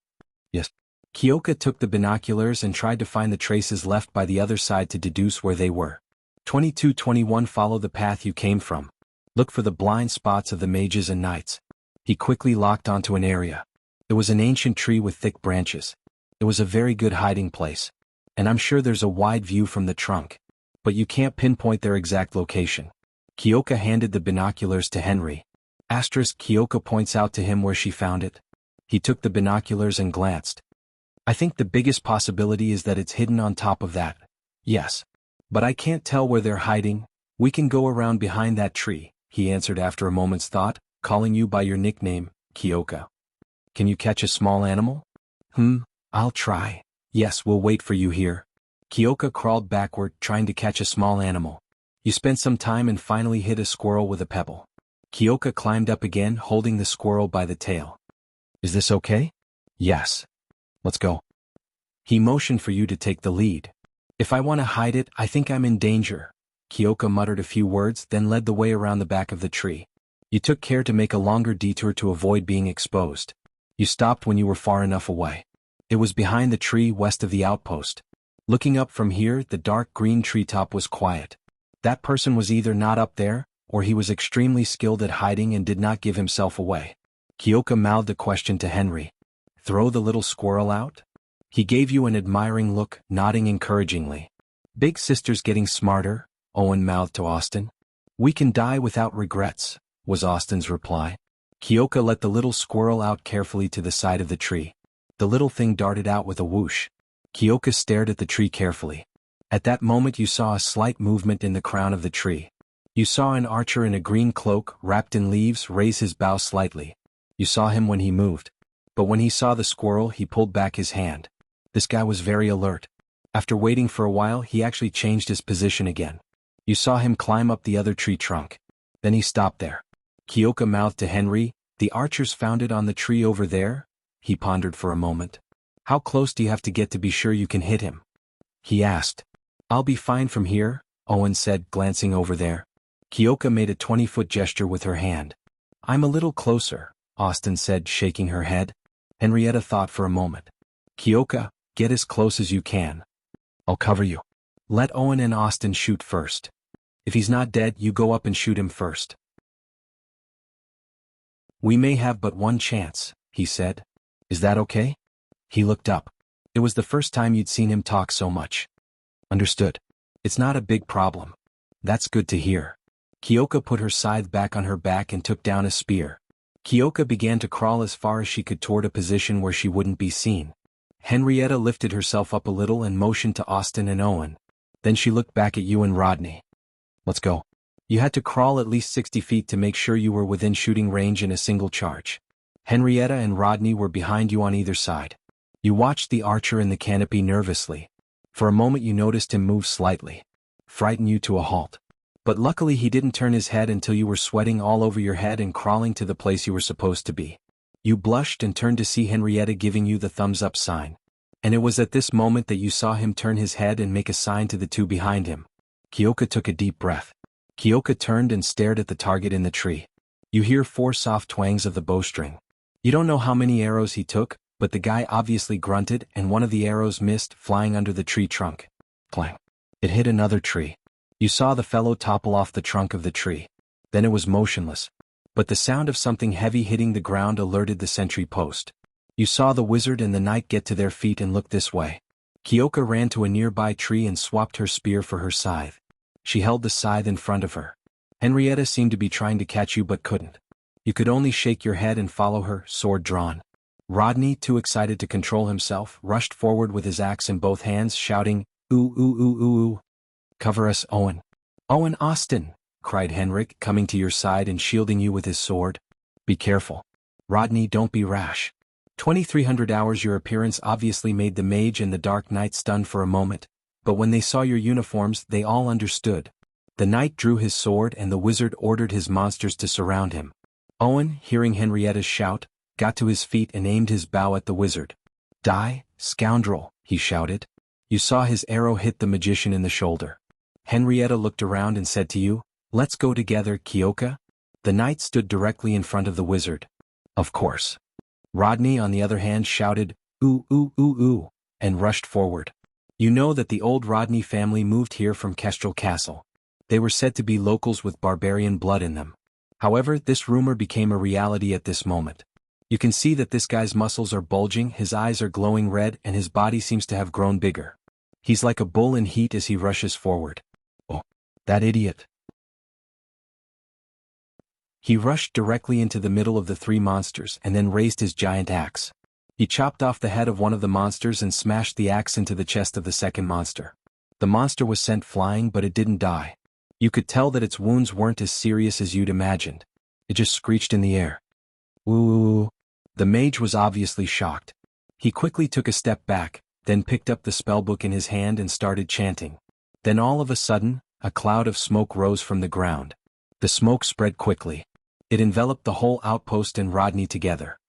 [SPEAKER 1] Yes. Kyoka took the binoculars and tried to find the traces left by the other side to deduce where they were. 22-21 Follow the path you came from. Look for the blind spots of the mages and knights. He quickly locked onto an area. It was an ancient tree with thick branches. It was a very good hiding place. And I'm sure there's a wide view from the trunk. But you can't pinpoint their exact location. Kyoka handed the binoculars to Henry. Kyoka points out to him where she found it. He took the binoculars and glanced. I think the biggest possibility is that it's hidden on top of that. Yes. But I can't tell where they're hiding. We can go around behind that tree, he answered after a moment's thought, calling you by your nickname, Kyoka. Can you catch a small animal? I'll try. Yes, we'll wait for you here. Kyoka crawled backward, trying to catch a small animal. You spent some time and finally hit a squirrel with a pebble. Kyoka climbed up again, holding the squirrel by the tail. Is this okay? Yes. Let's go. He motioned for you to take the lead. If I want to hide it, I think I'm in danger. Kyoka muttered a few words, then led the way around the back of the tree. You took care to make a longer detour to avoid being exposed. You stopped when you were far enough away. It was behind the tree west of the outpost. Looking up from here, the dark green treetop was quiet. That person was either not up there, or he was extremely skilled at hiding and did not give himself away. Kyoka mouthed a question to Henry. Throw the little squirrel out? He gave you an admiring look, nodding encouragingly. Big sister's getting smarter, Owen mouthed to Austin. We can die without regrets, was Austin's reply. Kyoka let the little squirrel out carefully to the side of the tree. The little thing darted out with a whoosh. Kyoka stared at the tree carefully. At that moment you saw a slight movement in the crown of the tree. You saw an archer in a green cloak, wrapped in leaves, raise his bow slightly. You saw him when he moved. But when he saw the squirrel, he pulled back his hand. This guy was very alert. After waiting for a while, he actually changed his position again. You saw him climb up the other tree trunk. Then he stopped there. Kyoka mouthed to Henry, the archers found it on the tree over there? He pondered for a moment. How close do you have to get to be sure you can hit him? He asked. I'll be fine from here, Owen said, glancing over there. Kyoka made a 20-foot gesture with her hand. I'm a little closer, Austin said, shaking her head. Henrietta thought for a moment. Kyoka, get as close as you can. I'll cover you. Let Owen and Austin shoot first. If he's not dead, you go up and shoot him first. We may have but one chance, he said. Is that okay? He looked up. It was the first time you'd seen him talk so much. Understood. It's not a big problem. That's good to hear. Kyoka put her scythe back on her back and took down a spear. Kyoka began to crawl as far as she could toward a position where she wouldn't be seen. Henrietta lifted herself up a little and motioned to Austin and Owen. Then she looked back at you and Rodney. Let's go. You had to crawl at least 60 feet to make sure you were within shooting range in a single charge. Henrietta and Rodney were behind you on either side. You watched the archer in the canopy nervously. For a moment you noticed him move slightly, frighten you to a halt. But luckily he didn't turn his head until you were sweating all over your head and crawling to the place you were supposed to be. You blushed and turned to see Henrietta giving you the thumbs up sign. And it was at this moment that you saw him turn his head and make a sign to the two behind him. Kyoka took a deep breath. Kyoka turned and stared at the target in the tree. You hear 4 soft twangs of the bowstring. You don't know how many arrows he took, but the guy obviously grunted and one of the arrows missed, flying under the tree trunk. Clang. It hit another tree. You saw the fellow topple off the trunk of the tree. Then it was motionless. But the sound of something heavy hitting the ground alerted the sentry post. You saw the wizard and the knight get to their feet and look this way. Kyoka ran to a nearby tree and swapped her spear for her scythe. She held the scythe in front of her. Henrietta seemed to be trying to catch you but couldn't. You could only shake your head and follow her, sword drawn. Rodney, too excited to control himself, rushed forward with his axe in both hands, shouting, "Ooh, ooh, ooh, ooh, ooh. Cover us, Owen." "Owen, Austin," cried Henrik, coming to your side and shielding you with his sword. "Be careful. Rodney, don't be rash." 2300 hours. Your appearance obviously made the mage and the Dark Knight stunned for a moment, but when they saw your uniforms they all understood. The knight drew his sword and the wizard ordered his monsters to surround him. Owen, hearing Henrietta's shout, got to his feet and aimed his bow at the wizard. "Die, scoundrel," he shouted. You saw his arrow hit the magician in the shoulder. Henrietta looked around and said to you, "Let's go together, Kyoka." The knight stood directly in front of the wizard. "Of course." Rodney, on the other hand, shouted, "Ooh, ooh, ooh, ooh," and rushed forward. You know that the old Rodney family moved here from Kestrel Castle. They were said to be locals with barbarian blood in them. However, this rumor became a reality at this moment. You can see that this guy's muscles are bulging, his eyes are glowing red, and his body seems to have grown bigger. He's like a bull in heat as he rushes forward. Oh, that idiot. He rushed directly into the middle of the 3 monsters and then raised his giant axe. He chopped off the head of one of the monsters and smashed the axe into the chest of the second monster. The monster was sent flying, but it didn't die. You could tell that its wounds weren't as serious as you'd imagined. It just screeched in the air. Ooh. The mage was obviously shocked. He quickly took a step back, then picked up the spellbook in his hand and started chanting. Then all of a sudden, a cloud of smoke rose from the ground. The smoke spread quickly. It enveloped the whole outpost and Rodney together.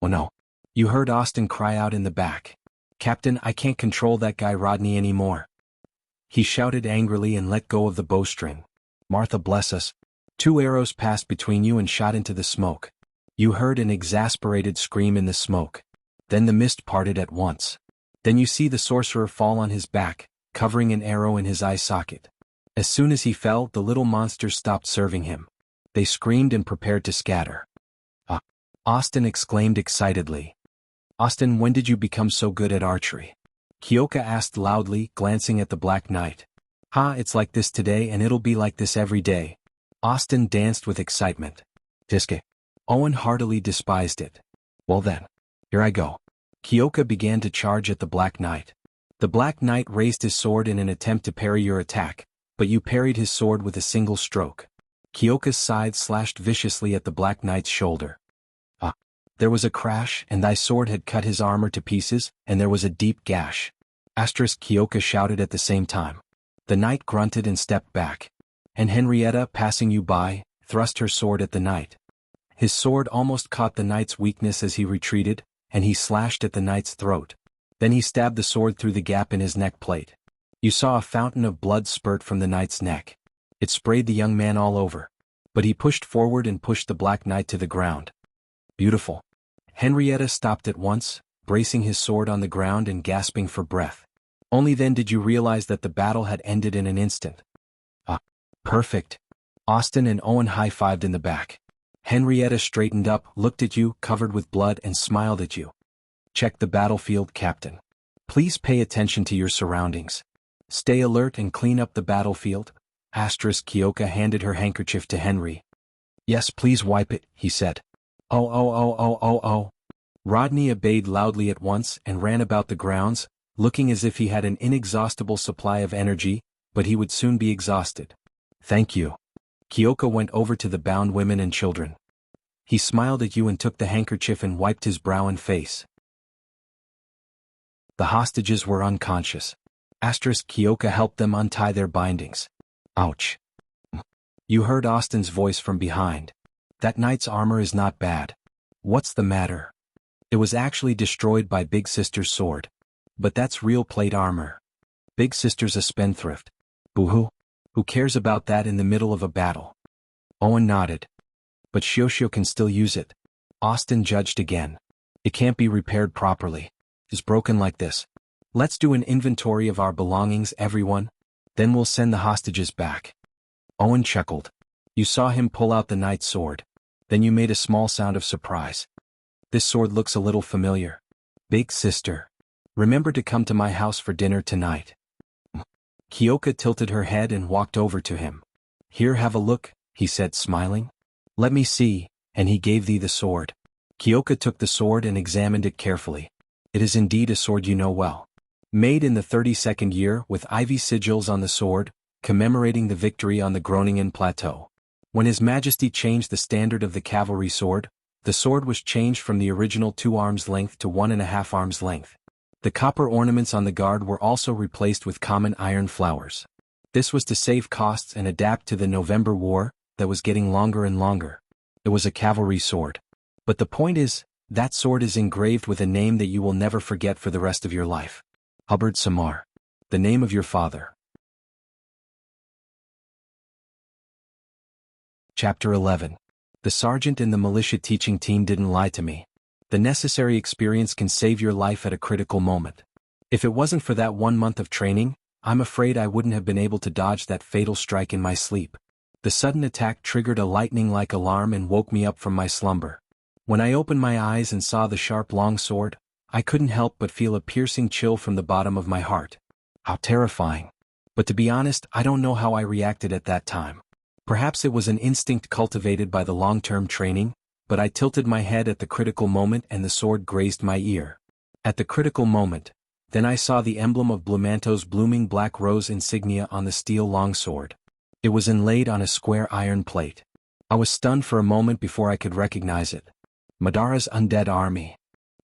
[SPEAKER 1] "Oh no." You heard Austin cry out in the back. "Captain, I can't control that guy Rodney anymore." He shouted angrily and let go of the bowstring. "Martha bless us." 2 arrows passed between you and shot into the smoke. You heard an exasperated scream in the smoke. Then the mist parted at once. Then you see the sorcerer fall on his back, covering an arrow in his eye socket. As soon as he fell, the little monsters stopped serving him. They screamed and prepared to scatter. "Ah!" Austin exclaimed excitedly. "Austin, when did you become so good at archery?" Kyoka asked loudly, glancing at the Black Knight. "Ha, it's like this today and it'll be like this every day." Austin danced with excitement. "Tiske." Owen heartily despised it. "Well then, here I go." Kyoka began to charge at the Black Knight. The Black Knight raised his sword in an attempt to parry your attack, but you parried his sword with a single stroke. Kyoka's scythe slashed viciously at the Black Knight's shoulder. Ah! There was a crash, and thy sword had cut his armor to pieces, and there was a deep gash. Kyoka shouted at the same time. The knight grunted and stepped back. And Henrietta, passing you by, thrust her sword at the knight. His sword almost caught the knight's weakness as he retreated, and he slashed at the knight's throat. Then he stabbed the sword through the gap in his neck plate. You saw a fountain of blood spurt from the knight's neck. It sprayed the young man all over. But he pushed forward and pushed the Black Knight to the ground. Beautiful. Henrietta stopped at once, bracing his sword on the ground and gasping for breath. Only then did you realize that the battle had ended in an instant. Ah, perfect. Austin and Owen high-fived in the back. Henrietta straightened up, looked at you, covered with blood, and smiled at you. Check the battlefield, Captain. Please pay attention to your surroundings. Stay alert and clean up the battlefield. Kyoka handed her handkerchief to Henry. Yes, please wipe it, he said. Oh. Rodney obeyed loudly at once and ran about the grounds, looking as if he had an inexhaustible supply of energy, but he would soon be exhausted. Thank you. Kyoka went over to the bound women and children. He smiled at you and took the handkerchief and wiped his brow and face. The hostages were unconscious. Kyoka helped them untie their bindings. Ouch. You heard Austin's voice from behind. That knight's armor is not bad. What's the matter? It was actually destroyed by Big Sister's sword. But that's real plate armor. Big Sister's a spendthrift. Boo-hoo. Who cares about that in the middle of a battle? Owen nodded. But Shioshio can still use it. Austin judged again. It can't be repaired properly. It's broken like this. Let's do an inventory of our belongings, everyone. Then we'll send the hostages back. Owen chuckled. You saw him pull out the knight's sword. Then you made a small sound of surprise. This sword looks a little familiar. Big Sister. Remember to come to my house for dinner tonight. Kyoka tilted her head and walked over to him. Here, have a look, he said, smiling. Let me see, and he gave thee the sword. Kyoka took the sword and examined it carefully. It is indeed a sword you know well. Made in the 32nd year with ivy sigils on the sword, commemorating the victory on the Groningen Plateau. When His Majesty changed the standard of the cavalry sword, the sword was changed from the original 2 arms length to 1.5 arms length. The copper ornaments on the guard were also replaced with common iron flowers. This was to save costs and adapt to the November War that was getting longer and longer. It was a cavalry sword. But the point is, that sword is engraved with a name that you will never forget for the rest of your life. Hubbard Samar. The name of your father. Chapter 11. The sergeant in the militia teaching team didn't lie to me. The necessary experience can save your life at a critical moment. If it wasn't for that 1 month of training, I'm afraid I wouldn't have been able to dodge that fatal strike in my sleep. The sudden attack triggered a lightning-like alarm and woke me up from my slumber. When I opened my eyes and saw the sharp long sword, I couldn't help but feel a piercing chill from the bottom of my heart. How terrifying. But to be honest, I don't know how I reacted at that time. Perhaps it was an instinct cultivated by the long-term training, but I tilted my head at the critical moment and the sword grazed my ear. At the critical moment, then I saw the emblem of Blumanto's blooming black rose insignia on the steel longsword. It was inlaid on a square iron plate. I was stunned for a moment before I could recognize it. Madara's undead army.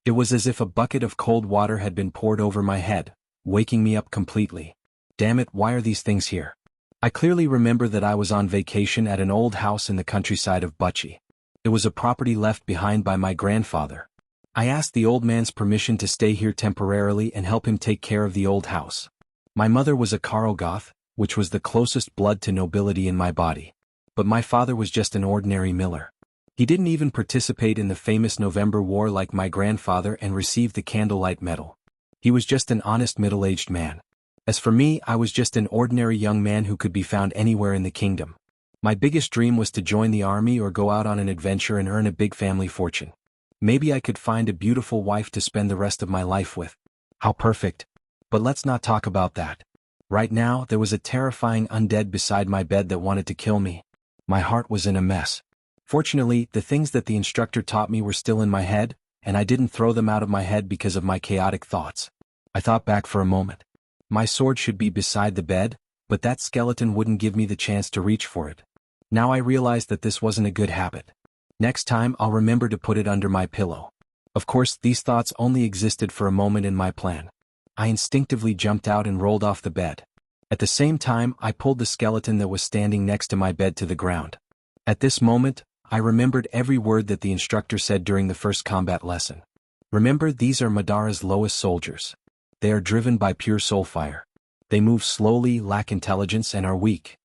[SPEAKER 1] It was as if a bucket of cold water had been poured over my head, waking me up completely. Damn it, why are these things here? I clearly remember that I was on vacation at an old house in the countryside of Buchi. It was a property left behind by my grandfather. I asked the old man's permission to stay here temporarily and help him take care of the old house. My mother was a Karogoth, which was the closest blood to nobility in my body. But my father was just an ordinary miller. He didn't even participate in the famous November War like my grandfather and received the Candlelight Medal. He was just an honest middle-aged man. As for me, I was just an ordinary young man who could be found anywhere in the kingdom. My biggest dream was to join the army or go out on an adventure and earn a big family fortune. Maybe I could find a beautiful wife to spend the rest of my life with. How perfect. But let's not talk about that. Right now, there was a terrifying undead beside my bed that wanted to kill me. My heart was in a mess. Fortunately, the things that the instructor taught me were still in my head, and I didn't throw them out of my head because of my chaotic thoughts. I thought back for a moment. My sword should be beside the bed, but that skeleton wouldn't give me the chance to reach for it. Now I realized that this wasn't a good habit. Next time I'll remember to put it under my pillow. Of course, these thoughts only existed for a moment in my plan. I instinctively jumped out and rolled off the bed. At the same time, I pulled the skeleton that was standing next to my bed to the ground. At this moment, I remembered every word that the instructor said during the first combat lesson. Remember, these are Madara's lowest soldiers. They are driven by pure soul fire. They move slowly, lack intelligence, and are weak.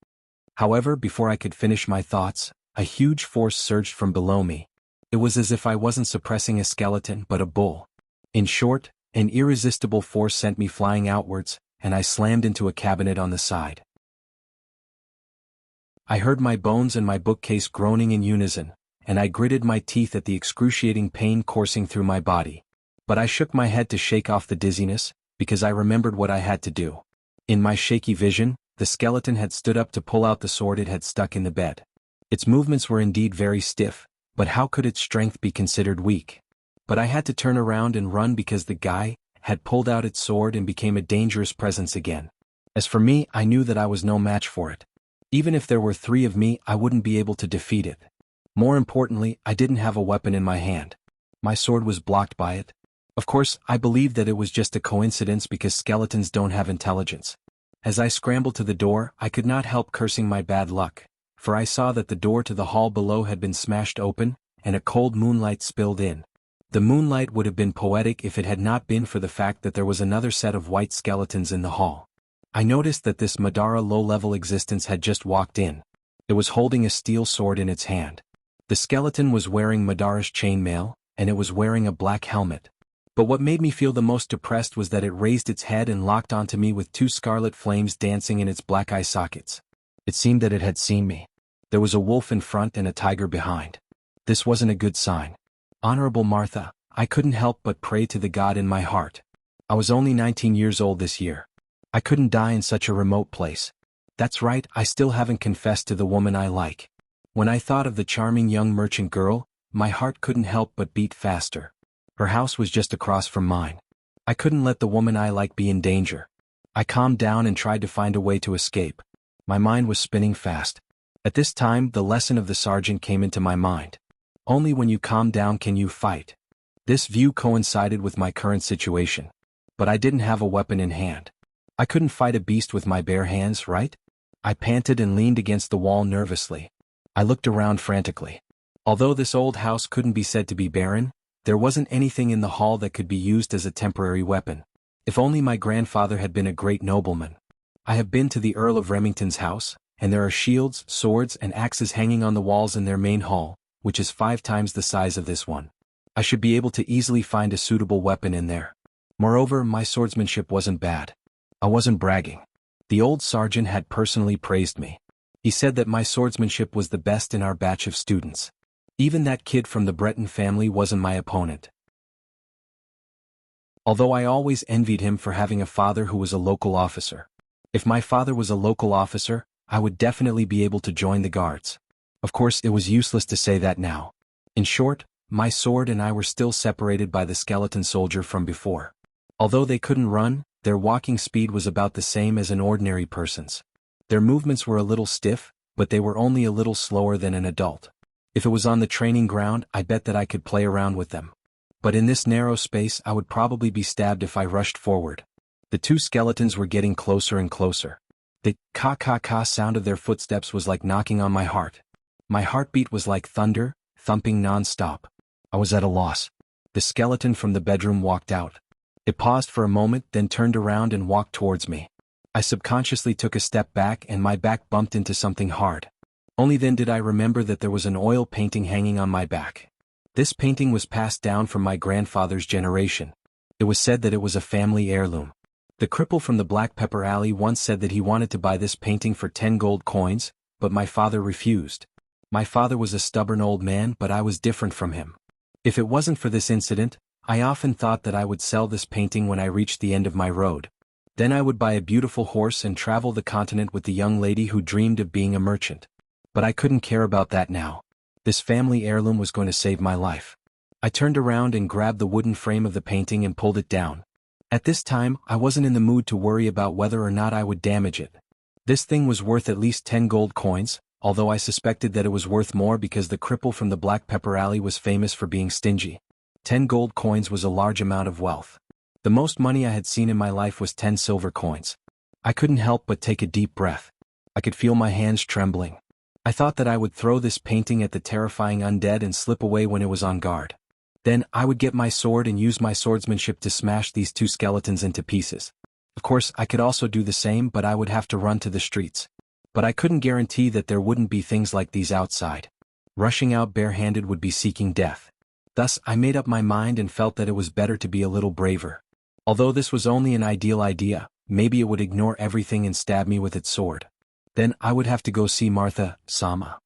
[SPEAKER 1] However, before I could finish my thoughts, a huge force surged from below me. It was as if I wasn't suppressing a skeleton but a bull. In short, an irresistible force sent me flying outwards, and I slammed into a cabinet on the side. I heard my bones and my bookcase groaning in unison, and I gritted my teeth at the excruciating pain coursing through my body. But I shook my head to shake off the dizziness, because I remembered what I had to do. In my shaky vision, the skeleton had stood up to pull out the sword it had stuck in the bed. Its movements were indeed very stiff, but how could its strength be considered weak? But I had to turn around and run because the guy had pulled out its sword and became a dangerous presence again. As for me, I knew that I was no match for it. Even if there were 3 of me, I wouldn't be able to defeat it. More importantly, I didn't have a weapon in my hand. My sword was blocked by it. Of course, I believed that it was just a coincidence because skeletons don't have intelligence. As I scrambled to the door, I could not help cursing my bad luck, for I saw that the door to the hall below had been smashed open, and a cold moonlight spilled in. The moonlight would have been poetic if it had not been for the fact that there was another set of white skeletons in the hall. I noticed that this Madara low-level existence had just walked in. It was holding a steel sword in its hand. The skeleton was wearing Madara's chainmail, and it was wearing a black helmet. But what made me feel the most depressed was that it raised its head and locked onto me with 2 scarlet flames dancing in its black eye sockets. It seemed that it had seen me. There was a wolf in front and a tiger behind. This wasn't a good sign. Honorable Martha, I couldn't help but pray to the God in my heart. I was only 19 years old this year. I couldn't die in such a remote place. That's right, I still haven't confessed to the woman I like. When I thought of the charming young merchant girl, my heart couldn't help but beat faster. Her house was just across from mine. I couldn't let the woman I like be in danger. I calmed down and tried to find a way to escape. My mind was spinning fast. At this time, the lesson of the sergeant came into my mind. Only when you calm down can you fight. This view coincided with my current situation. But I didn't have a weapon in hand. I couldn't fight a beast with my bare hands, right? I panted and leaned against the wall nervously. I looked around frantically. Although this old house couldn't be said to be barren, there wasn't anything in the hall that could be used as a temporary weapon. If only my grandfather had been a great nobleman. I have been to the Earl of Remington's house, and there are shields, swords, and axes hanging on the walls in their main hall, which is 5 times the size of this one. I should be able to easily find a suitable weapon in there. Moreover, my swordsmanship wasn't bad. I wasn't bragging. The old sergeant had personally praised me. He said that my swordsmanship was the best in our batch of students. Even that kid from the Breton family wasn't my opponent. Although I always envied him for having a father who was a local officer. If my father was a local officer, I would definitely be able to join the guards. Of course, it was useless to say that now. In short, my sword and I were still separated by the skeleton soldier from before. Although they couldn't run, their walking speed was about the same as an ordinary person's. Their movements were a little stiff, but they were only a little slower than an adult. If it was on the training ground, I bet that I could play around with them. But in this narrow space, I would probably be stabbed if I rushed forward. The 2 skeletons were getting closer and closer. The ka-ka-ka sound of their footsteps was like knocking on my heart. My heartbeat was like thunder, thumping non-stop. I was at a loss. The skeleton from the bedroom walked out. It paused for a moment, then turned around and walked towards me. I subconsciously took a step back and my back bumped into something hard. Only then did I remember that there was an oil painting hanging on my back. This painting was passed down from my grandfather's generation. It was said that it was a family heirloom. The cripple from the Black Pepper Alley once said that he wanted to buy this painting for 10 gold coins, but my father refused. My father was a stubborn old man, but I was different from him. If it wasn't for this incident, I often thought that I would sell this painting when I reached the end of my road. Then I would buy a beautiful horse and travel the continent with the young lady who dreamed of being a merchant. But I couldn't care about that now. This family heirloom was going to save my life. I turned around and grabbed the wooden frame of the painting and pulled it down. At this time, I wasn't in the mood to worry about whether or not I would damage it. This thing was worth at least 10 gold coins, although I suspected that it was worth more because the cripple from the Black Pepper Alley was famous for being stingy. 10 gold coins was a large amount of wealth. The most money I had seen in my life was 10 silver coins. I couldn't help but take a deep breath. I could feel my hands trembling. I thought that I would throw this painting at the terrifying undead and slip away when it was on guard. Then, I would get my sword and use my swordsmanship to smash these 2 skeletons into pieces. Of course, I could also do the same, but I would have to run to the streets. But I couldn't guarantee that there wouldn't be things like these outside. Rushing out barehanded would be seeking death. Thus, I made up my mind and felt that it was better to be a little braver. Although this was only an ideal idea, maybe it would ignore everything and stab me with its sword. Then I would have to go see Martha-sama.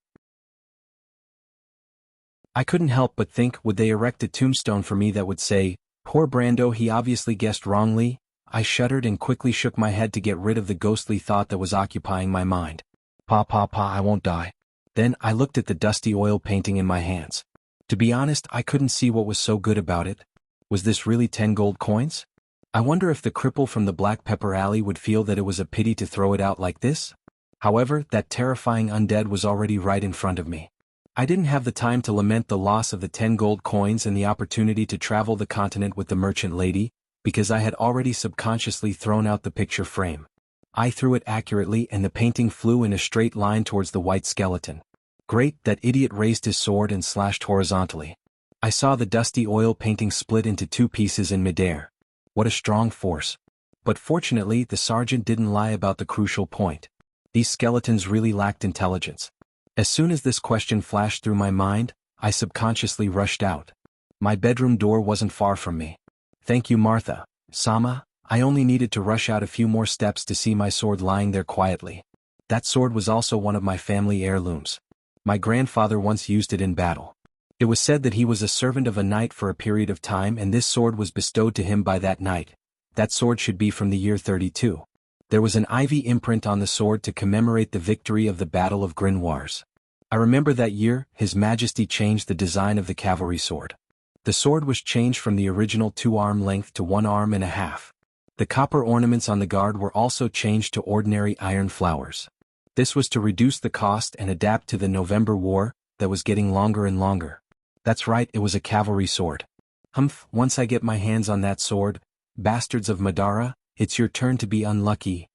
[SPEAKER 1] I couldn't help but think, would they erect a tombstone for me that would say, "Poor Brando, he obviously guessed wrongly"? I shuddered and quickly shook my head to get rid of the ghostly thought that was occupying my mind. Pa, I won't die. Then I looked at the dusty oil painting in my hands. To be honest, I couldn't see what was so good about it. Was this really 10 gold coins? I wonder if the cripple from the Black Pepper Alley would feel that it was a pity to throw it out like this? However, that terrifying undead was already right in front of me. I didn't have the time to lament the loss of the 10 gold coins and the opportunity to travel the continent with the merchant lady, because I had already subconsciously thrown out the picture frame. I threw it accurately and the painting flew in a straight line towards the white skeleton. Great, that idiot raised his sword and slashed horizontally. I saw the dusty oil painting split into 2 pieces in midair. What a strong force. But fortunately, the sergeant didn't lie about the crucial point. These skeletons really lacked intelligence. As soon as this question flashed through my mind, I subconsciously rushed out. My bedroom door wasn't far from me. Thank you, Martha-sama. I only needed to rush out a few more steps to see my sword lying there quietly. That sword was also one of my family heirlooms. My grandfather once used it in battle. It was said that he was a servant of a knight for a period of time and this sword was bestowed to him by that knight. That sword should be from the year 32. There was an ivy imprint on the sword to commemorate the victory of the Battle of Grimoires. I remember that year, His Majesty changed the design of the cavalry sword. The sword was changed from the original 2-arm length to 1 arm and a half. The copper ornaments on the guard were also changed to ordinary iron flowers. This was to reduce the cost and adapt to the November War that was getting longer and longer. That's right, it was a cavalry sword. Humph, once I get my hands on that sword, bastards of Madara, it's your turn to be unlucky.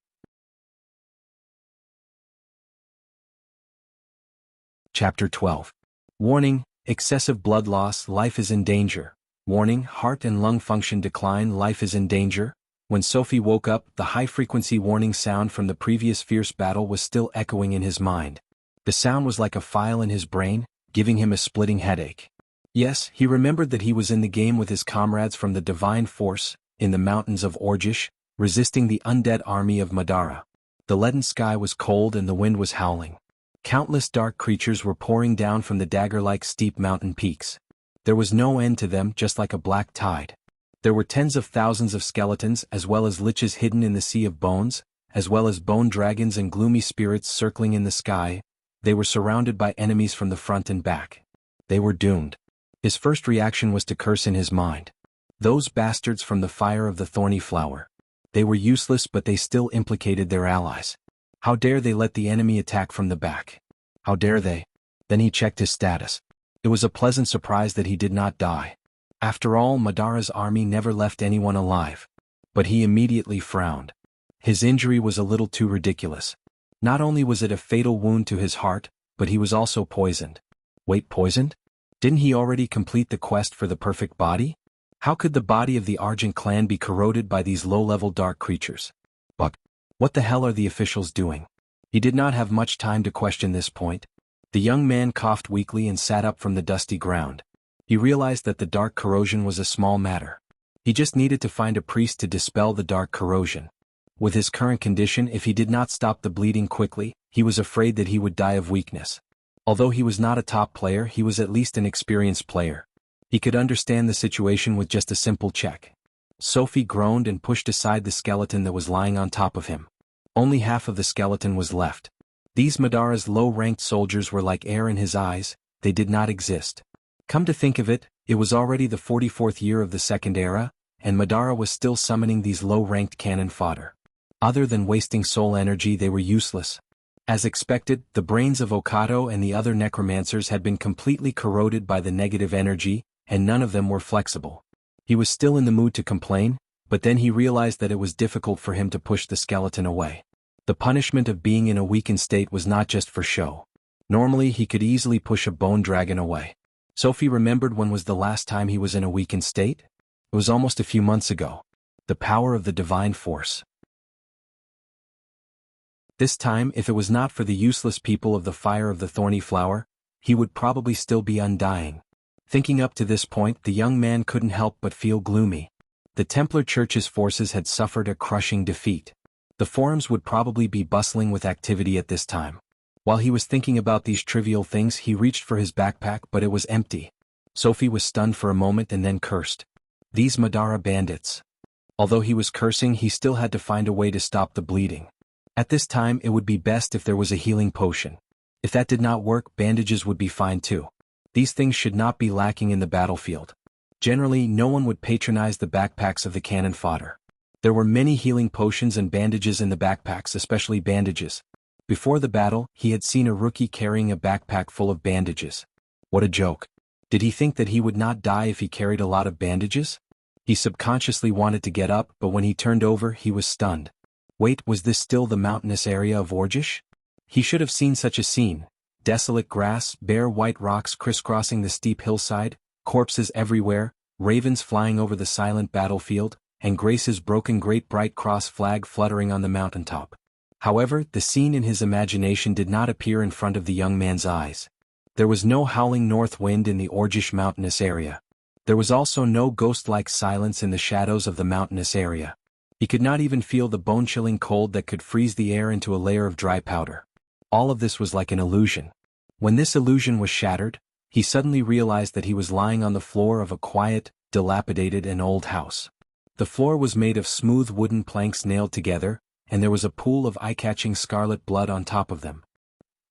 [SPEAKER 1] Chapter 12. Warning, excessive blood loss, life is in danger. Warning, heart and lung function decline, life is in danger. When Sophie woke up, the high-frequency warning sound from the previous fierce battle was still echoing in his mind. The sound was like a file in his brain, giving him a splitting headache. Yes, he remembered that he was in the game with his comrades from the Divine Force, in the mountains of Orgish, resisting the undead army of Madara. The leaden sky was cold and the wind was howling. Countless dark creatures were pouring down from the dagger-like steep mountain peaks. There was no end to them, just like a black tide. There were tens of thousands of skeletons as well as liches hidden in the sea of bones, as well as bone dragons and gloomy spirits circling in the sky. They were surrounded by enemies from the front and back. They were doomed. His first reaction was to curse in his mind. Those bastards from the fire of the thorny flower. They were useless, but they still implicated their allies. How dare they let the enemy attack from the back? How dare they? Then he checked his status. It was a pleasant surprise that he did not die. After all, Madara's army never left anyone alive. But he immediately frowned. His injury was a little too ridiculous. Not only was it a fatal wound to his heart, but he was also poisoned. Wait, poisoned? Didn't he already complete the quest for the perfect body? How could the body of the Argent clan be corroded by these low-level dark creatures? But what the hell are the officials doing? He did not have much time to question this point. The young man coughed weakly and sat up from the dusty ground. He realized that the dark corrosion was a small matter. He just needed to find a priest to dispel the dark corrosion. With his current condition, if he did not stop the bleeding quickly, he was afraid that he would die of weakness. Although he was not a top player, he was at least an experienced player. He could understand the situation with just a simple check. Sophie groaned and pushed aside the skeleton that was lying on top of him. Only half of the skeleton was left. These Madara's low-ranked soldiers were like air in his eyes, they did not exist. Come to think of it, it was already the 44th year of the Second Era, and Madara was still summoning these low-ranked cannon fodder. Other than wasting soul energy, they were useless. As expected, the brains of Okado and the other necromancers had been completely corroded by the negative energy, and none of them were flexible. He was still in the mood to complain, but then he realized that it was difficult for him to push the skeleton away. The punishment of being in a weakened state was not just for show. Normally he could easily push a bone dragon away. Sophie remembered when was the last time he was in a weakened state? It was almost a few months ago. The power of the divine force. This time, if it was not for the useless people of the fire of the thorny flower, he would probably still be undying. Thinking up to this point, the young man couldn't help but feel gloomy. The Templar Church's forces had suffered a crushing defeat. The forums would probably be bustling with activity at this time. While he was thinking about these trivial things, he reached for his backpack, but it was empty. Sophie was stunned for a moment and then cursed. These Madara bandits. Although he was cursing, he still had to find a way to stop the bleeding. At this time, it would be best if there was a healing potion. If that did not work, bandages would be fine too. These things should not be lacking in the battlefield. Generally, no one would patronize the backpacks of the cannon fodder. There were many healing potions and bandages in the backpacks, especially bandages. Before the battle, he had seen a rookie carrying a backpack full of bandages. What a joke. Did he think that he would not die if he carried a lot of bandages? He subconsciously wanted to get up, but when he turned over, he was stunned. Wait, was this still the mountainous area of Orgish? He should have seen such a scene. Desolate grass, bare white rocks crisscrossing the steep hillside, corpses everywhere, ravens flying over the silent battlefield, and Grace's broken great bright cross flag fluttering on the mountaintop. However, the scene in his imagination did not appear in front of the young man's eyes. There was no howling north wind in the Orgish mountainous area. There was also no ghost-like silence in the shadows of the mountainous area. He could not even feel the bone-chilling cold that could freeze the air into a layer of dry powder. All of this was like an illusion. When this illusion was shattered, he suddenly realized that he was lying on the floor of a quiet, dilapidated and old house. The floor was made of smooth wooden planks nailed together, and there was a pool of eye-catching scarlet blood on top of them.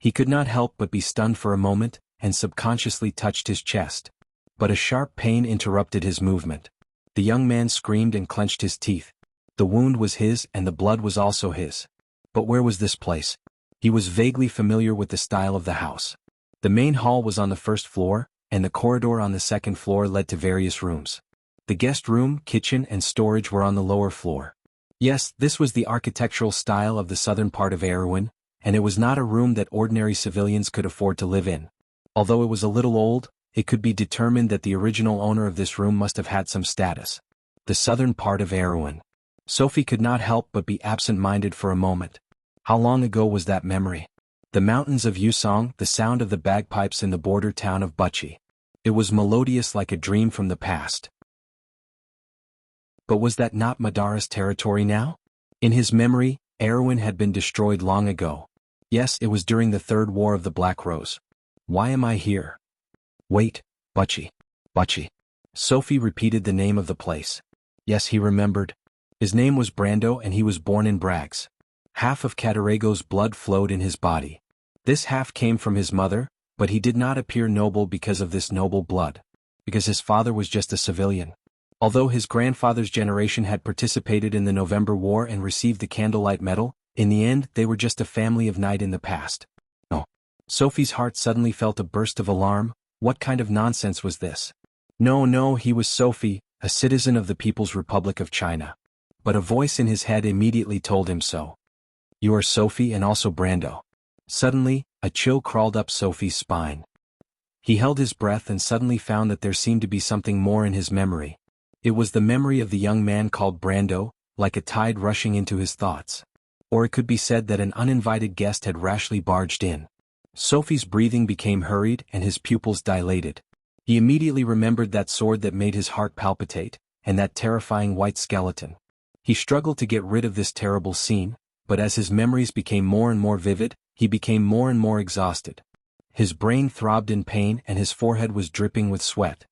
[SPEAKER 1] He could not help but be stunned for a moment, and subconsciously touched his chest. But a sharp pain interrupted his movement. The young man screamed and clenched his teeth. The wound was his and the blood was also his. But where was this place? He was vaguely familiar with the style of the house. The main hall was on the first floor, and the corridor on the second floor led to various rooms. The guest room, kitchen, and storage were on the lower floor. Yes, this was the architectural style of the southern part of Erewhon, and it was not a room that ordinary civilians could afford to live in. Although it was a little old, it could be determined that the original owner of this room must have had some status. The southern part of Erewhon. Sophie could not help but be absent-minded for a moment. How long ago was that memory? The mountains of Yusong, the sound of the bagpipes in the border town of Buchi. It was melodious like a dream from the past. But was that not Madara's territory now? In his memory, Erewhon had been destroyed long ago. Yes, it was during the Third War of the Black Rose. Why am I here? Wait, Buchi. Buchi. Sophie repeated the name of the place. Yes, he remembered. His name was Brando and he was born in Brags. Half of Catarago's blood flowed in his body. This half came from his mother, but he did not appear noble because of this noble blood. Because his father was just a civilian. Although his grandfather's generation had participated in the November War and received the Candlelight Medal, in the end they were just a family of night in the past. No. Sophie's heart suddenly felt a burst of alarm. What kind of nonsense was this? No, he was Sophie, a citizen of the People's Republic of China. But a voice in his head immediately told him so. You are Sophie and also Brando. Suddenly, a chill crawled up Sophie's spine. He held his breath and suddenly found that there seemed to be something more in his memory. It was the memory of the young man called Brando, like a tide rushing into his thoughts. Or it could be said that an uninvited guest had rashly barged in. Sophie's breathing became hurried and his pupils dilated. He immediately remembered that sword that made his heart palpitate, and that terrifying white skeleton. He struggled to get rid of this terrible scene, but as his memories became more and more vivid, he became more and more exhausted. His brain throbbed in pain and his forehead was dripping with sweat.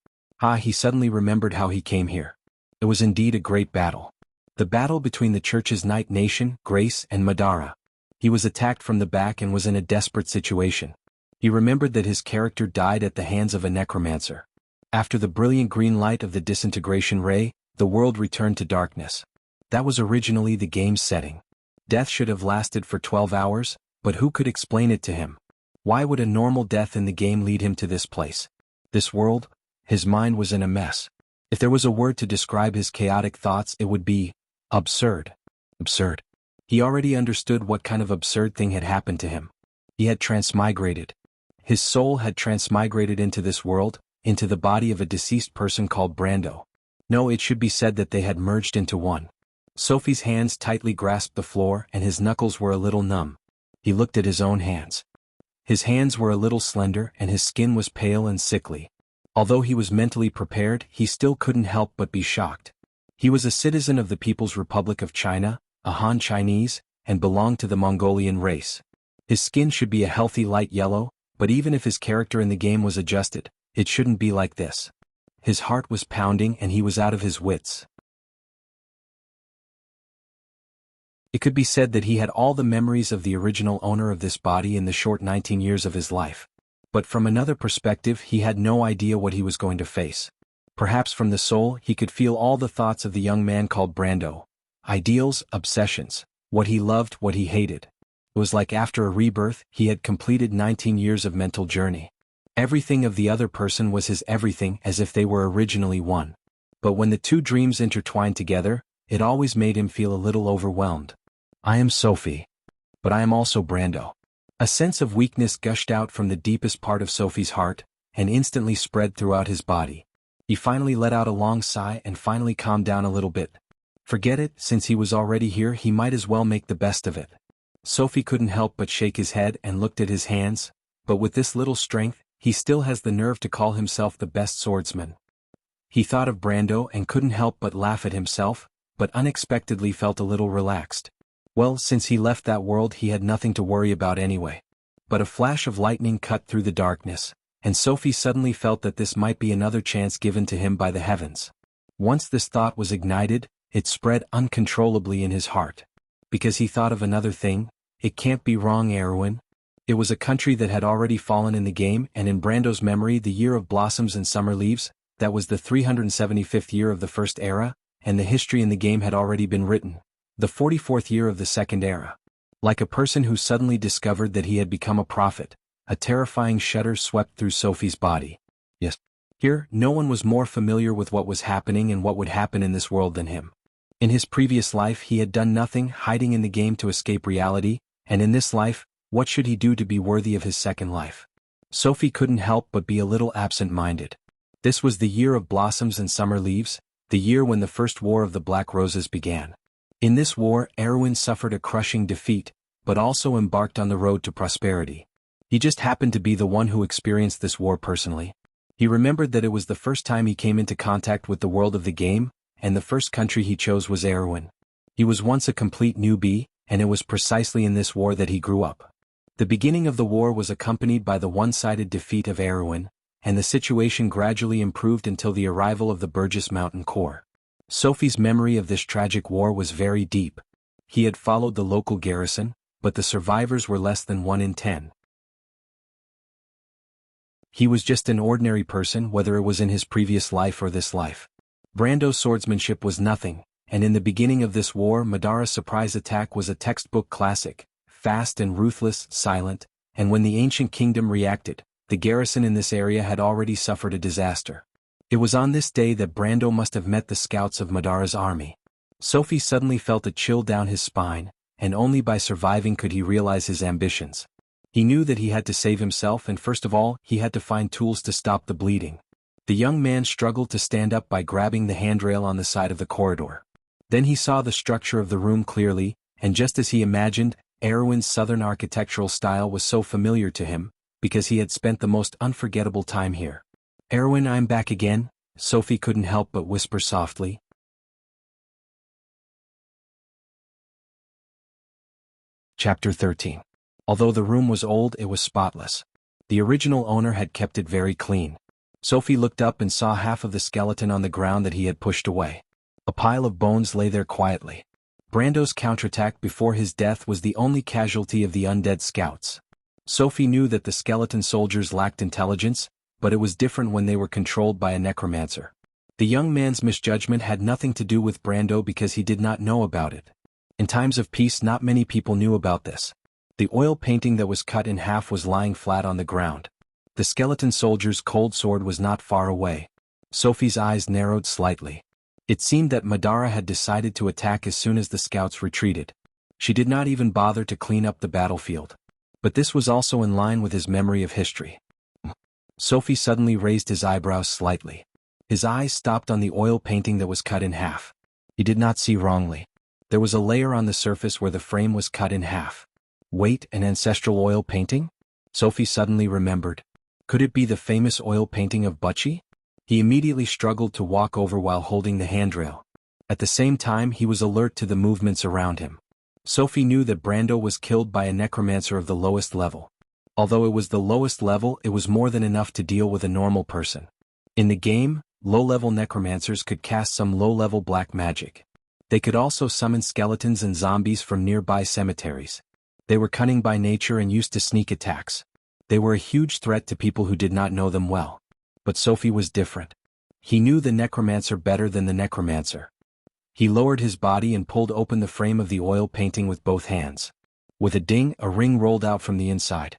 [SPEAKER 1] He suddenly remembered how he came here. It was indeed a great battle. The battle between the church's Night Nation, Grace, and Madara. He was attacked from the back and was in a desperate situation. He remembered that his character died at the hands of a necromancer. After the brilliant green light of the disintegration ray, the world returned to darkness. That was originally the game's setting. Death should have lasted for 12 hours, but who could explain it to him? Why would a normal death in the game lead him to this place? This world? His mind was in a mess. If there was a word to describe his chaotic thoughts, it would be absurd. Absurd. He already understood what kind of absurd thing had happened to him. He had transmigrated. His soul had transmigrated into this world, into the body of a deceased person called Brando. No, it should be said that they had merged into one. Sophie's hands tightly grasped the floor and his knuckles were a little numb. he looked at his own hands. His hands were a little slender and his skin was pale and sickly. Although he was mentally prepared, he still couldn't help but be shocked. He was a citizen of the People's Republic of China, a Han Chinese, and belonged to the Mongolian race. His skin should be a healthy light yellow, but even if his character in the game was adjusted, it shouldn't be like this. His heart was pounding and he was out of his wits. It could be said that he had all the memories of the original owner of this body in the short 19 years of his life. But from another perspective, he had no idea what he was going to face. Perhaps from the soul he could feel all the thoughts of the young man called Brando. Ideals, obsessions, what he loved, what he hated. It was like after a rebirth, he had completed 19 years of mental journey. Everything of the other person was his everything, as if they were originally one. But when the two dreams intertwined together, it always made him feel a little overwhelmed. I am Sophie. But I am also Brando. A sense of weakness gushed out from the deepest part of Sophie's heart, and instantly spread throughout his body. He finally let out a long sigh and finally calmed down a little bit. Forget it, since he was already here he might as well make the best of it. Sophie couldn't help but shake his head and looked at his hands, but with this little strength, he still has the nerve to call himself the best swordsman. He thought of Brando and couldn't help but laugh at himself, but unexpectedly felt a little relaxed. Well, since he left that world he had nothing to worry about anyway. But a flash of lightning cut through the darkness, and Sophie suddenly felt that this might be another chance given to him by the heavens. Once this thought was ignited, it spread uncontrollably in his heart. Because he thought of another thing. It can't be wrong, Erwin. It was a country that had already fallen in the game, and in Brando's memory the year of blossoms and summer leaves, that was the 375th year of the first era, and the history in the game had already been written. The 44th year of the second era. Like a person who suddenly discovered that he had become a prophet, a terrifying shudder swept through Sophie's body. Yes. Here, no one was more familiar with what was happening and what would happen in this world than him. In his previous life he had done nothing, hiding in the game to escape reality, and in this life, what should he do to be worthy of his second life? Sophie couldn't help but be a little absent-minded. This was the year of blossoms and summer leaves, the year when the first war of the Black Roses began. In this war, Erwin suffered a crushing defeat, but also embarked on the road to prosperity. He just happened to be the one who experienced this war personally. He remembered that it was the first time he came into contact with the world of the game, and the first country he chose was Erwin. He was once a complete newbie, and it was precisely in this war that he grew up. The beginning of the war was accompanied by the one-sided defeat of Erwin, and the situation gradually improved until the arrival of the Burgess Mountain Corps. Sophie's memory of this tragic war was very deep. He had followed the local garrison, but the survivors were less than 1 in 10. He was just an ordinary person, whether it was in his previous life or this life. Brando's swordsmanship was nothing, and in the beginning of this war Madara's surprise attack was a textbook classic, fast and ruthless, silent, and when the ancient kingdom reacted, the garrison in this area had already suffered a disaster. It was on this day that Brando must have met the scouts of Madara's army. Sophie suddenly felt a chill down his spine, and only by surviving could he realize his ambitions. He knew that he had to save himself, and first of all, he had to find tools to stop the bleeding. The young man struggled to stand up by grabbing the handrail on the side of the corridor. Then he saw the structure of the room clearly, and just as he imagined, Erwin's southern architectural style was so familiar to him, because he had spent the most unforgettable time here. Erwin, I'm back again, Sophie couldn't help but whisper softly. Chapter 13. Although the room was old, it was spotless. The original owner had kept it very clean. Sophie looked up and saw half of the skeleton on the ground that he had pushed away. A pile of bones lay there quietly. Brando's counterattack before his death was the only casualty of the undead scouts. Sophie knew that the skeleton soldiers lacked intelligence, but it was different when they were controlled by a necromancer. The young man's misjudgment had nothing to do with Brando because he did not know about it. In times of peace not many people knew about this. The oil painting that was cut in half was lying flat on the ground. The skeleton soldier's cold sword was not far away. Sophie's eyes narrowed slightly. It seemed that Madara had decided to attack as soon as the scouts retreated. She did not even bother to clean up the battlefield. But this was also in line with his memory of history. Sophie suddenly raised his eyebrows slightly. His eyes stopped on the oil painting that was cut in half. He did not see wrongly. There was a layer on the surface where the frame was cut in half. Wait, an ancestral oil painting? Sophie suddenly remembered. Could it be the famous oil painting of Butchie? He immediately struggled to walk over while holding the handrail. At the same time he was alert to the movements around him. Sophie knew that Brando was killed by a necromancer of the lowest level. Although it was the lowest level, it was more than enough to deal with a normal person. In the game, low-level necromancers could cast some low-level black magic. They could also summon skeletons and zombies from nearby cemeteries. They were cunning by nature and used to sneak attacks. They were a huge threat to people who did not know them well. But Sophie was different. He knew the necromancer better than the necromancer. He lowered his body and pulled open the frame of the oil painting with both hands. With a ding, a ring rolled out from the inside.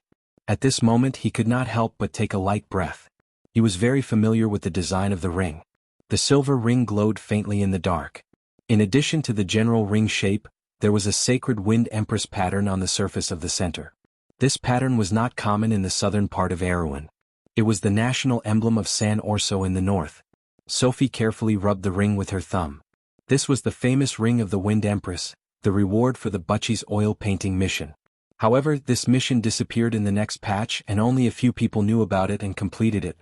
[SPEAKER 1] At this moment he could not help but take a light breath. He was very familiar with the design of the ring. The silver ring glowed faintly in the dark. In addition to the general ring shape, there was a sacred wind empress pattern on the surface of the center. This pattern was not common in the southern part of Erewhon. It was the national emblem of San Orso in the north. Sophie carefully rubbed the ring with her thumb. This was the famous ring of the Wind Empress, the reward for the Butchie's oil painting mission. However, this mission disappeared in the next patch and only a few people knew about it and completed it.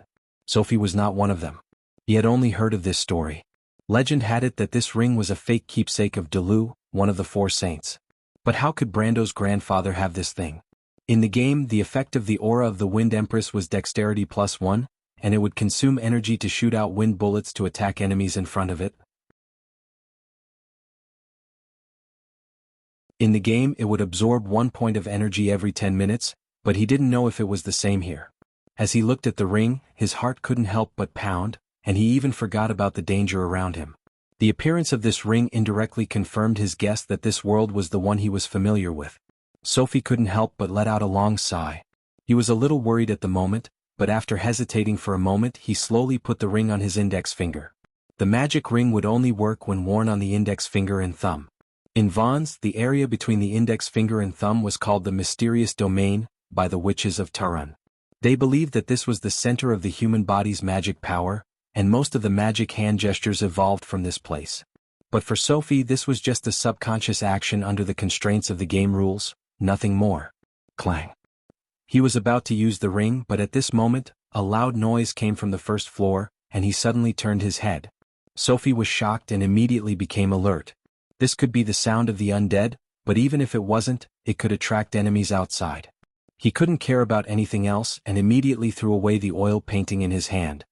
[SPEAKER 1] Sophie was not one of them. He had only heard of this story. Legend had it that this ring was a fake keepsake of Delu, one of the four saints. But how could Brando's grandfather have this thing? In the game, the effect of the aura of the Wind Empress was Dexterity +1, and it would consume energy to shoot out wind bullets to attack enemies in front of it. In the game it would absorb 1 point of energy every 10 minutes, but he didn't know if it was the same here. As he looked at the ring, his heart couldn't help but pound, and he even forgot about the danger around him. The appearance of this ring indirectly confirmed his guess that this world was the one he was familiar with. Sophie couldn't help but let out a long sigh. He was a little worried at the moment, but after hesitating for a moment he slowly put the ring on his index finger. The magic ring would only work when worn on the index finger and thumb. In Vons, the area between the index finger and thumb was called the Mysterious Domain, by the witches of Tarun. They believed that this was the center of the human body's magic power, and most of the magic hand gestures evolved from this place. But for Sophie this was just a subconscious action under the constraints of the game rules, nothing more. Clang. He was about to use the ring, but at this moment, a loud noise came from the first floor, and he suddenly turned his head. Sophie was shocked and immediately became alert. This could be the sound of the undead, but even if it wasn't, it could attract enemies outside. He couldn't care about anything else and immediately threw away the oil painting in his hand.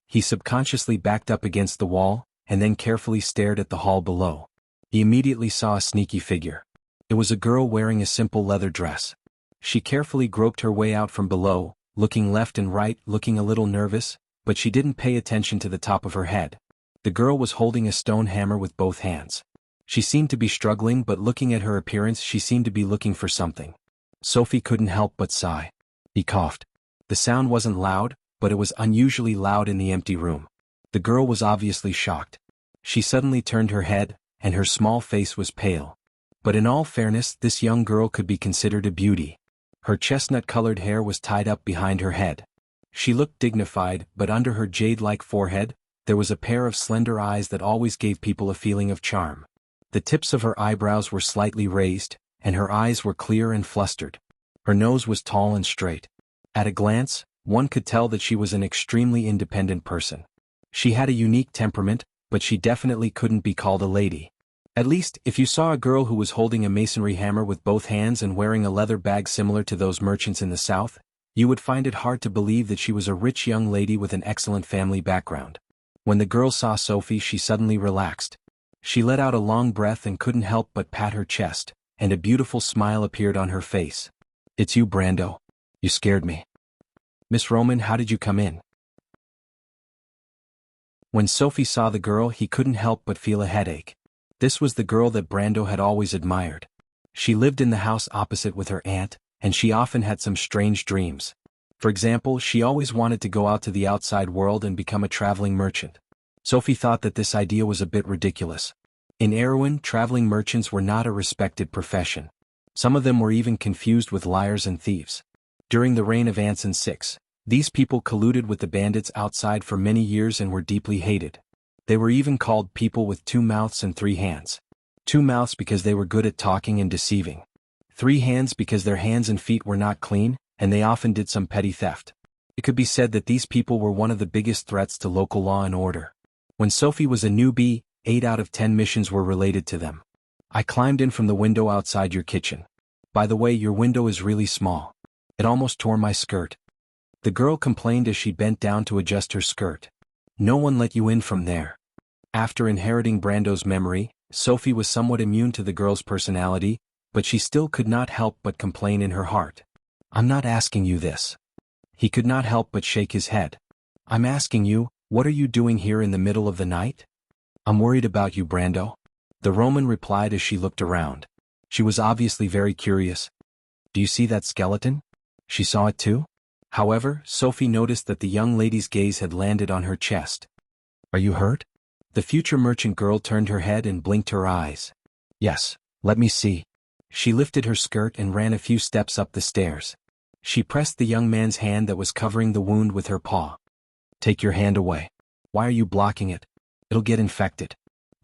[SPEAKER 1] He subconsciously backed up against the wall, and then carefully stared at the hall below. He immediately saw a sneaky figure. It was a girl wearing a simple leather dress. She carefully groped her way out from below, looking left and right, looking a little nervous, but she didn't pay attention to the top of her head. The girl was holding a stone hammer with both hands. She seemed to be struggling, but looking at her appearance she seemed to be looking for something. Sophie couldn't help but sigh. He coughed. The sound wasn't loud, but it was unusually loud in the empty room. The girl was obviously shocked. She suddenly turned her head, and her small face was pale. But in all fairness, this young girl could be considered a beauty. Her chestnut-colored hair was tied up behind her head. She looked dignified, but under her jade-like forehead, there was a pair of slender eyes that always gave people a feeling of charm. The tips of her eyebrows were slightly raised, and her eyes were clear and flustered. Her nose was tall and straight. At a glance, one could tell that she was an extremely independent person. She had a unique temperament, but she definitely couldn't be called a lady. At least, if you saw a girl who was holding a masonry hammer with both hands and wearing a leather bag similar to those merchants in the south, you would find it hard to believe that she was a rich young lady with an excellent family background. When the girl saw Sophie, she suddenly relaxed. She let out a long breath and couldn't help but pat her chest, and a beautiful smile appeared on her face. "It's you, Brando. You scared me." "Miss Roman, how did you come in?" When Sophie saw the girl, he couldn't help but feel a headache. This was the girl that Brando had always admired. She lived in the house opposite with her aunt, and she often had some strange dreams. For example, she always wanted to go out to the outside world and become a traveling merchant. Sophie thought that this idea was a bit ridiculous. In Erewhon, traveling merchants were not a respected profession. Some of them were even confused with liars and thieves. During the reign of Anson VI, these people colluded with the bandits outside for many years and were deeply hated. They were even called people with 2 mouths and 3 hands. 2 mouths because they were good at talking and deceiving. 3 hands because their hands and feet were not clean, and they often did some petty theft. It could be said that these people were one of the biggest threats to local law and order. When Sophie was a newbie, 8 out of 10 missions were related to them. I climbed in from the window outside your kitchen. By the way, your window is really small. It almost tore my skirt. The girl complained as she bent down to adjust her skirt. No one let you in from there. After inheriting Brando's memory, Sophie was somewhat immune to the girl's personality, but she still could not help but complain in her heart. I'm not asking you this. He could not help but shake his head. I'm asking you, what are you doing here in the middle of the night? I'm worried about you, Brando. The Roman replied as she looked around. She was obviously very curious. Do you see that skeleton? She saw it too? However, Sophie noticed that the young lady's gaze had landed on her chest. Are you hurt? The future merchant girl turned her head and blinked her eyes. Yes, let me see. She lifted her skirt and ran a few steps up the stairs. She pressed the young man's hand that was covering the wound with her paw. Take your hand away. Why are you blocking it? It'll get infected.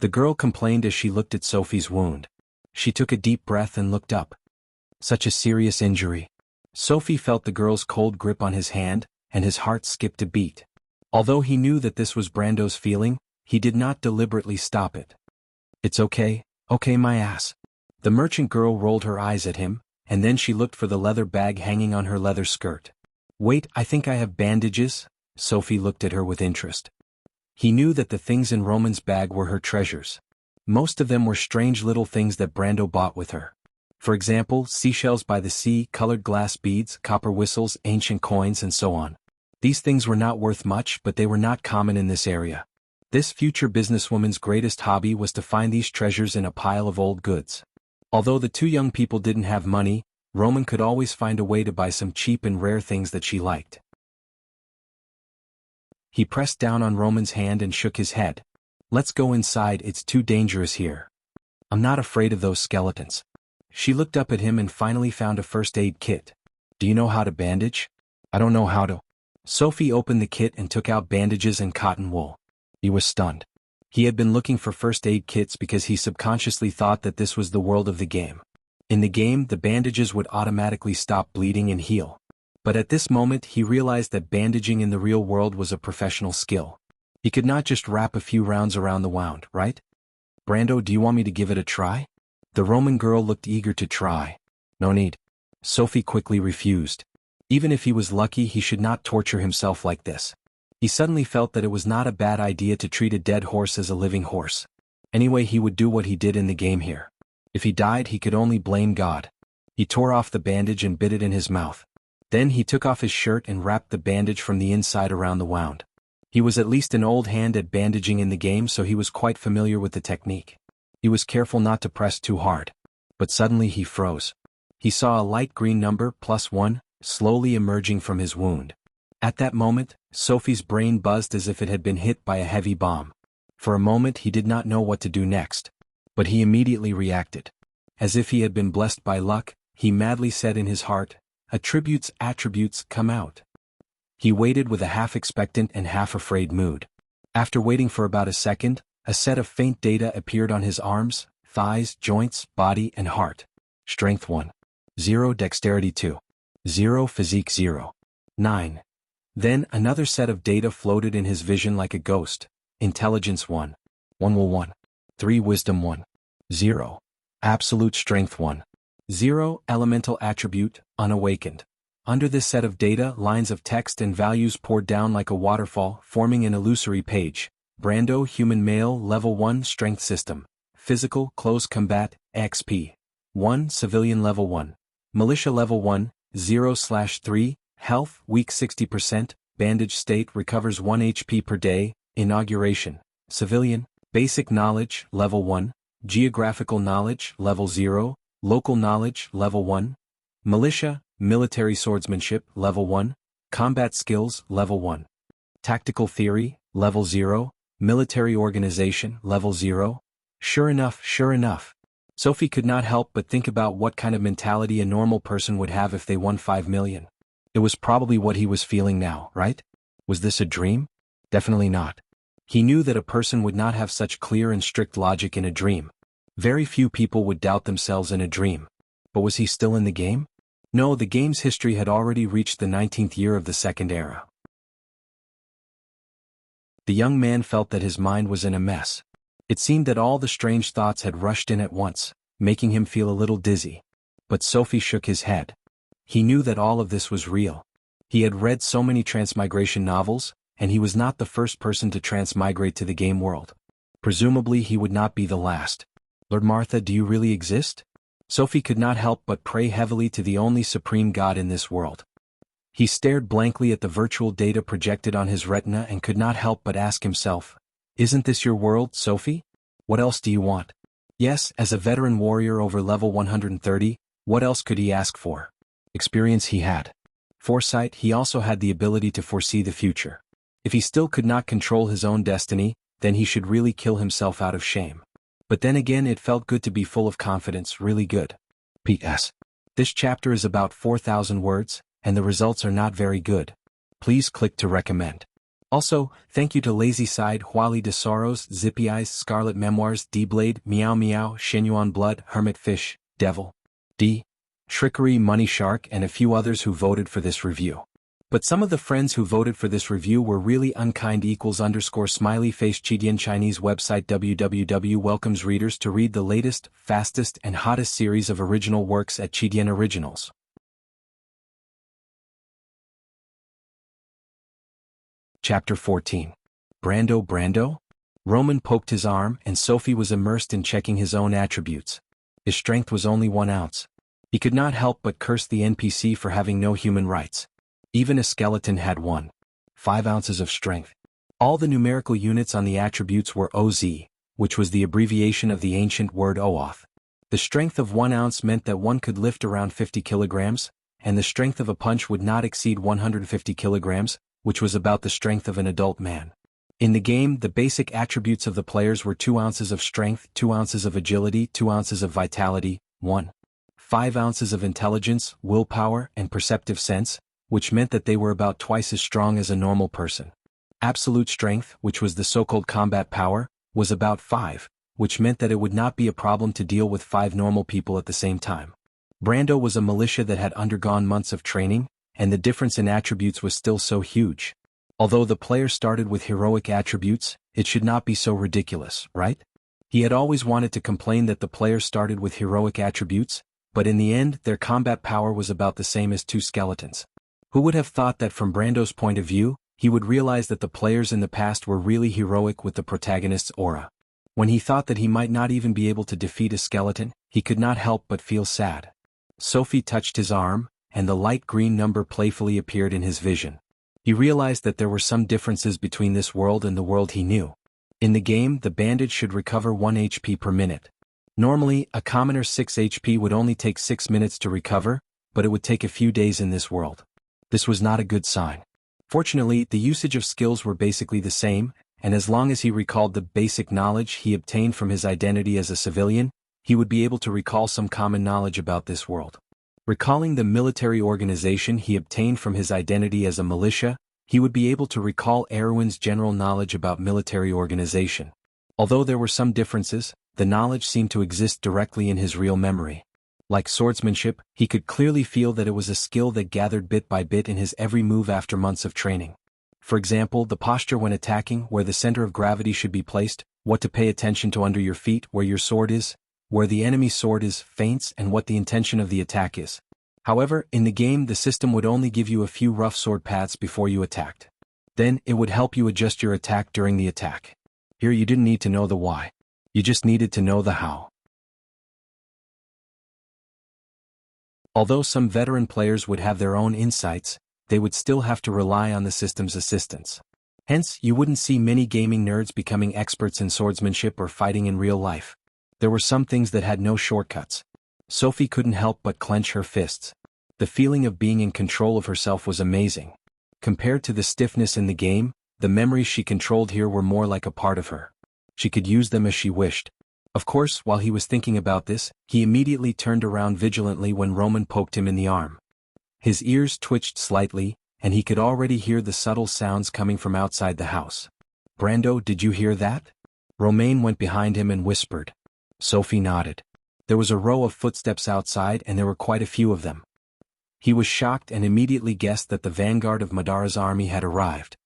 [SPEAKER 1] The girl complained as she looked at Sophie's wound. She took a deep breath and looked up. Such a serious injury. Sophie felt the girl's cold grip on his hand, and his heart skipped a beat. Although he knew that this was Brando's feeling, he did not deliberately stop it. It's okay my ass. The merchant girl rolled her eyes at him, and then she looked for the leather bag hanging on her leather skirt. Wait, I think I have bandages? Sophie looked at her with interest. He knew that the things in Roman's bag were her treasures. Most of them were strange little things that Brando bought with her. For example, seashells by the sea, colored glass beads, copper whistles, ancient coins, and so on. These things were not worth much, but they were not common in this area. This future businesswoman's greatest hobby was to find these treasures in a pile of old goods. Although the two young people didn't have money, Roman could always find a way to buy some cheap and rare things that she liked. He pressed down on Roman's hand and shook his head. Let's go inside, it's too dangerous here. I'm not afraid of those skeletons. She looked up at him and finally found a first aid kit. Do you know how to bandage? I don't know how to. Sophie opened the kit and took out bandages and cotton wool. He was stunned. He had been looking for first aid kits because he subconsciously thought that this was the world of the game. In the game, the bandages would automatically stop bleeding and heal. But at this moment he realized that bandaging in the real world was a professional skill. He could not just wrap a few rounds around the wound, right? Brando, do you want me to give it a try? The Roman girl looked eager to try. No need. Sophie quickly refused. Even if he was lucky, he should not torture himself like this. He suddenly felt that it was not a bad idea to treat a dead horse as a living horse. Anyway, he would do what he did in the game here. If he died, he could only blame God. He tore off the bandage and bit it in his mouth. Then he took off his shirt and wrapped the bandage from the inside around the wound. He was at least an old hand at bandaging in the game, so he was quite familiar with the technique. He was careful not to press too hard. But suddenly he froze. He saw a light green number, +1, slowly emerging from his wound. At that moment, Sophie's brain buzzed as if it had been hit by a heavy bomb. For a moment he did not know what to do next. But he immediately reacted. As if he had been blessed by luck, he madly said in his heart, attributes, come out. He waited with a half-expectant and half-afraid mood. After waiting for about a second, a set of faint data appeared on his arms, thighs, joints, body, and heart. Strength 1. 0, dexterity 2. 0, physique 0. 9. Then another set of data floated in his vision like a ghost. Intelligence 1. 1 will 1. 3 wisdom 1. 0. Absolute strength 1. 0. Elemental attribute, unawakened. Under this set of data, lines of text and values poured down like a waterfall, forming an illusory page. Brando, human male, level 1, strength system. Physical, close combat, XP. 1, civilian level 1. Militia level 1, 0/3, health, weak 60%, bandage state recovers 1 HP per day, inauguration. Civilian, basic knowledge, level 1, geographical knowledge, level 0, local knowledge, level 1. Militia, military swordsmanship, level 1, combat skills, level 1. Tactical theory, level 0, military organization, level 0. Sure enough. Sophie could not help but think about what kind of mentality a normal person would have if they won 5 million. It was probably what he was feeling now, right? Was this a dream? Definitely not. He knew that a person would not have such clear and strict logic in a dream. Very few people would doubt themselves in a dream. But was he still in the game? No, the game's history had already reached the 19th year of the Second Era. The young man felt that his mind was in a mess. It seemed that all the strange thoughts had rushed in at once, making him feel a little dizzy. But Sophie shook his head. He knew that all of this was real. He had read so many transmigration novels, and he was not the first person to transmigrate to the game world. Presumably he would not be the last. Lord Martha, do you really exist? Sophie could not help but pray heavily to the only supreme God in this world. He stared blankly at the virtual data projected on his retina and could not help but ask himself, "Isn't this your world, Sophie? What else do you want?" Yes, as a veteran warrior over level 130, what else could he ask for? Experience he had. Foresight, he also had the ability to foresee the future. If he still could not control his own destiny, then he should really kill himself out of shame. But then again, it felt good to be full of confidence, really good. P.S. This chapter is about 4,000 words, and the results are not very good. Please click to recommend. Also, thank you to Lazy Side, Huali de Soros, Zippy Eyes, Scarlet Memoirs, D-Blade, Meow Meow, Shenyuan Blood, Hermit Fish, Devil, D, Trickery, Money Shark, and a few others who voted for this review. But some of the friends who voted for this review were really unkind. _smiley face. Chidian Chinese website www welcomes readers to read the latest, fastest, and hottest series of original works at Chidian Originals. Chapter 14. Brando? Roman poked his arm, and Sophie was immersed in checking his own attributes. His strength was only 1 ounce. He could not help but curse the NPC for having no human rights. Even a skeleton had 1.5 ounces of strength. All the numerical units on the attributes were OZ, which was the abbreviation of the ancient word Oath. The strength of 1 ounce meant that one could lift around 50 kilograms, and the strength of a punch would not exceed 150 kilograms, which was about the strength of an adult man. In the game, the basic attributes of the players were 2 ounces of strength, 2 ounces of agility, 2 ounces of vitality, 1.5 ounces of intelligence, willpower, and perceptive sense, which meant that they were about twice as strong as a normal person. Absolute strength, which was the so-called combat power, was about 5, which meant that it would not be a problem to deal with 5 normal people at the same time. Brando was a militia that had undergone months of training, and the difference in attributes was still so huge. Although the player started with heroic attributes, it should not be so ridiculous, right? He had always wanted to complain that the player started with heroic attributes, but in the end their combat power was about the same as 2 skeletons. Who would have thought that from Brando's point of view, he would realize that the players in the past were really heroic with the protagonist's aura. When he thought that he might not even be able to defeat a skeleton, he could not help but feel sad. Sophie touched his arm, and the light green number playfully appeared in his vision. He realized that there were some differences between this world and the world he knew. In the game, the bandage should recover 1 HP per minute. Normally, a commoner 6 HP would only take 6 minutes to recover, but it would take a few days in this world. This was not a good sign. Fortunately, the usage of skills were basically the same, and as long as he recalled the basic knowledge he obtained from his identity as a civilian, he would be able to recall some common knowledge about this world. Recalling the military organization he obtained from his identity as a militia, he would be able to recall Erwin's general knowledge about military organization. Although there were some differences, the knowledge seemed to exist directly in his real memory. Like swordsmanship, he could clearly feel that it was a skill that gathered bit by bit in his every move after months of training. For example, the posture when attacking, where the center of gravity should be placed, what to pay attention to under your feet, where your sword is, where the enemy's sword is, feints, and what the intention of the attack is. However, in the game the system would only give you a few rough sword paths before you attacked. Then, it would help you adjust your attack during the attack. Here you didn't need to know the why. You just needed to know the how. Although some veteran players would have their own insights, they would still have to rely on the system's assistance. Hence, you wouldn't see many gaming nerds becoming experts in swordsmanship or fighting in real life. There were some things that had no shortcuts. Sophie couldn't help but clench her fists. The feeling of being in control of herself was amazing. Compared to the stiffness in the game, the memories she controlled here were more like a part of her. She could use them as she wished. Of course, while he was thinking about this, he immediately turned around vigilantly when Roman poked him in the arm. His ears twitched slightly, and he could already hear the subtle sounds coming from outside the house. "Brando, did you hear that?" Romain went behind him and whispered. Sophie nodded. There was a row of footsteps outside and there were quite a few of them. He was shocked and immediately guessed that the vanguard of Madara's army had arrived.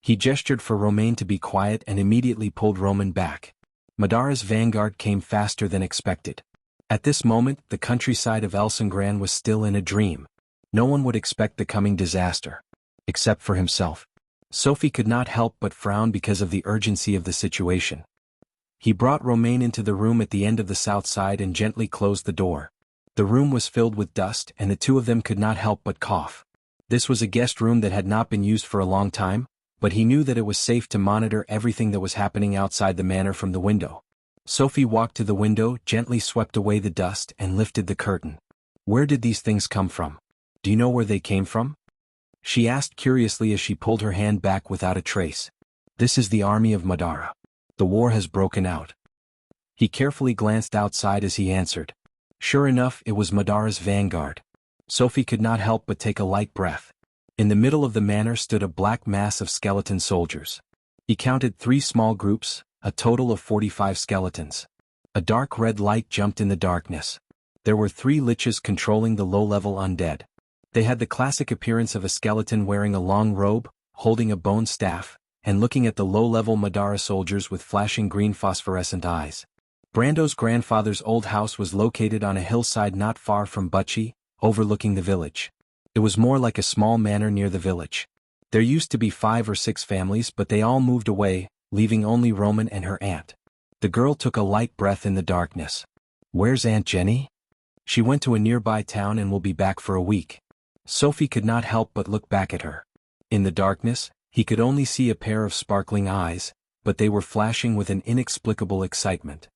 [SPEAKER 1] He gestured for Romain to be quiet and immediately pulled Roman back. Madara's vanguard came faster than expected. At this moment, the countryside of Elsengran was still in a dream. No one would expect the coming disaster. Except for himself. Sophie could not help but frown because of the urgency of the situation. He brought Romain into the room at the end of the south side and gently closed the door. The room was filled with dust and the two of them could not help but cough. This was a guest room that had not been used for a long time, but he knew that it was safe to monitor everything that was happening outside the manor from the window. Sophie walked to the window, gently swept away the dust and lifted the curtain. Where did these things come from? Do you know where they came from? She asked curiously as she pulled her hand back without a trace. This is the army of Madara. The war has broken out. He carefully glanced outside as he answered. Sure enough, it was Madara's vanguard. Sophie could not help but take a light breath. In the middle of the manor stood a black mass of skeleton soldiers. He counted 3 small groups, a total of 45 skeletons. A dark red light jumped in the darkness. There were 3 liches controlling the low-level undead. They had the classic appearance of a skeleton wearing a long robe, holding a bone staff, and looking at the low-level Madara soldiers with flashing green phosphorescent eyes. Brando's grandfather's old house was located on a hillside not far from Buchi, overlooking the village. It was more like a small manor near the village. There used to be 5 or 6 families but they all moved away, leaving only Roman and her aunt. The girl took a light breath in the darkness. Where's Aunt Jenny? She went to a nearby town and will be back for a week. Sophie could not help but look back at her. In the darkness, he could only see a pair of sparkling eyes, but they were flashing with an inexplicable excitement.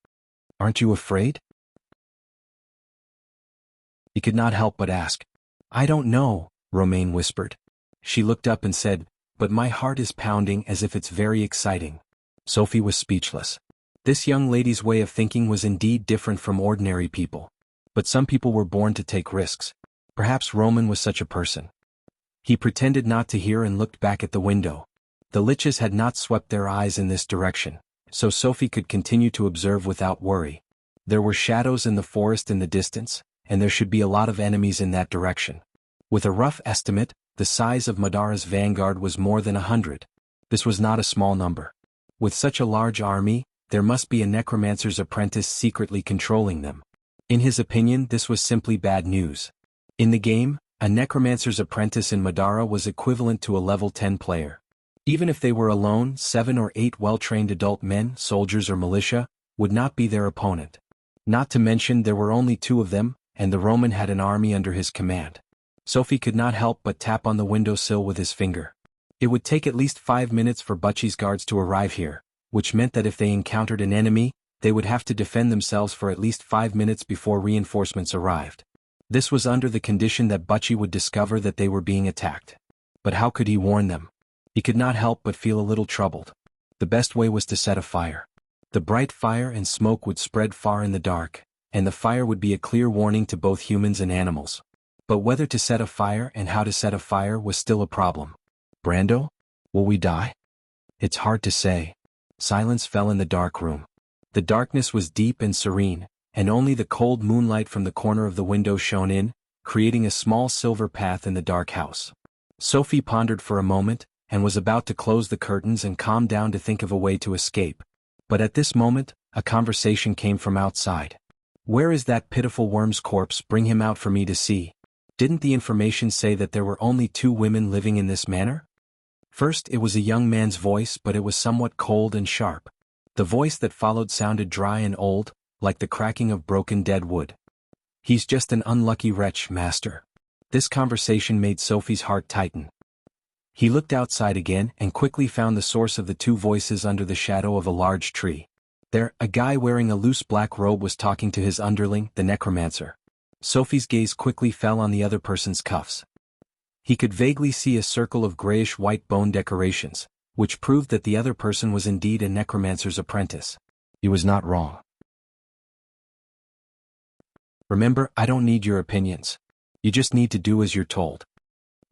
[SPEAKER 1] Aren't you afraid? He could not help but ask. I don't know, Romain whispered. She looked up and said, but my heart is pounding as if it's very exciting. Sophie was speechless. This young lady's way of thinking was indeed different from ordinary people. But some people were born to take risks. Perhaps Roman was such a person. He pretended not to hear and looked back at the window. The liches had not swept their eyes in this direction, so Sophie could continue to observe without worry. There were shadows in the forest in the distance, and there should be a lot of enemies in that direction. With a rough estimate, the size of Madara's vanguard was more than 100. This was not a small number. With such a large army, there must be a necromancer's apprentice secretly controlling them. In his opinion, this was simply bad news. In the game, a necromancer's apprentice in Madara was equivalent to a level 10 player. Even if they were alone, 7 or 8 well-trained adult men, soldiers or militia, would not be their opponent. Not to mention there were only 2 of them, and the Roman had an army under his command. Sophie could not help but tap on the windowsill with his finger. It would take at least 5 minutes for Buchi's guards to arrive here, which meant that if they encountered an enemy, they would have to defend themselves for at least 5 minutes before reinforcements arrived. This was under the condition that Buchi would discover that they were being attacked. But how could he warn them? He could not help but feel a little troubled. The best way was to set a fire. The bright fire and smoke would spread far in the dark, and the fire would be a clear warning to both humans and animals. But whether to set a fire and how to set a fire was still a problem. Brando? Will we die? It's hard to say. Silence fell in the dark room. The darkness was deep and serene, and only the cold moonlight from the corner of the window shone in, creating a small silver path in the dark house. Sophie pondered for a moment, and was about to close the curtains and calm down to think of a way to escape. But at this moment, a conversation came from outside. Where is that pitiful worm's corpse? Bring him out for me to see. Didn't the information say that there were only 2 women living in this manor? First it was a young man's voice, but it was somewhat cold and sharp. The voice that followed sounded dry and old, like the cracking of broken dead wood. He's just an unlucky wretch, master. This conversation made Sophie's heart tighten. He looked outside again and quickly found the source of the 2 voices under the shadow of a large tree. There, a guy wearing a loose black robe was talking to his underling, the necromancer. Sophie's gaze quickly fell on the other person's cuffs. He could vaguely see a circle of grayish-white bone decorations, which proved that the other person was indeed a necromancer's apprentice. He was not wrong. Remember, I don't need your opinions. You just need to do as you're told.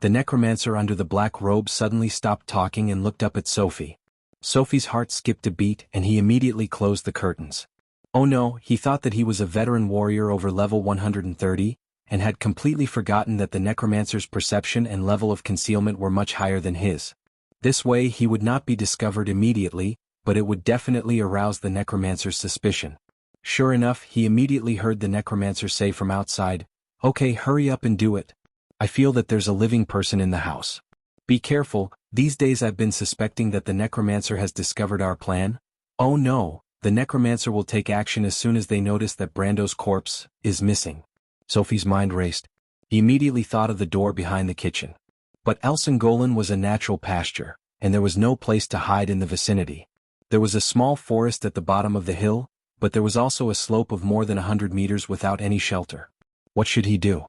[SPEAKER 1] The necromancer under the black robe suddenly stopped talking and looked up at Sophie. Sophie's heart skipped a beat and he immediately closed the curtains. Oh no, he thought that he was a veteran warrior over level 130, and had completely forgotten that the necromancer's perception and level of concealment were much higher than his. This way he would not be discovered immediately, but it would definitely arouse the necromancer's suspicion. Sure enough, he immediately heard the necromancer say from outside, "Okay, hurry up and do it. I feel that there's a living person in the house. Be careful, these days I've been suspecting that the necromancer has discovered our plan." Oh no, the necromancer will take action as soon as they notice that Brando's corpse is missing. Sophie's mind raced. He immediately thought of the door behind the kitchen. But Elsingolan was a natural pasture, and there was no place to hide in the vicinity. There was a small forest at the bottom of the hill, but there was also a slope of more than 100 meters without any shelter. What should he do?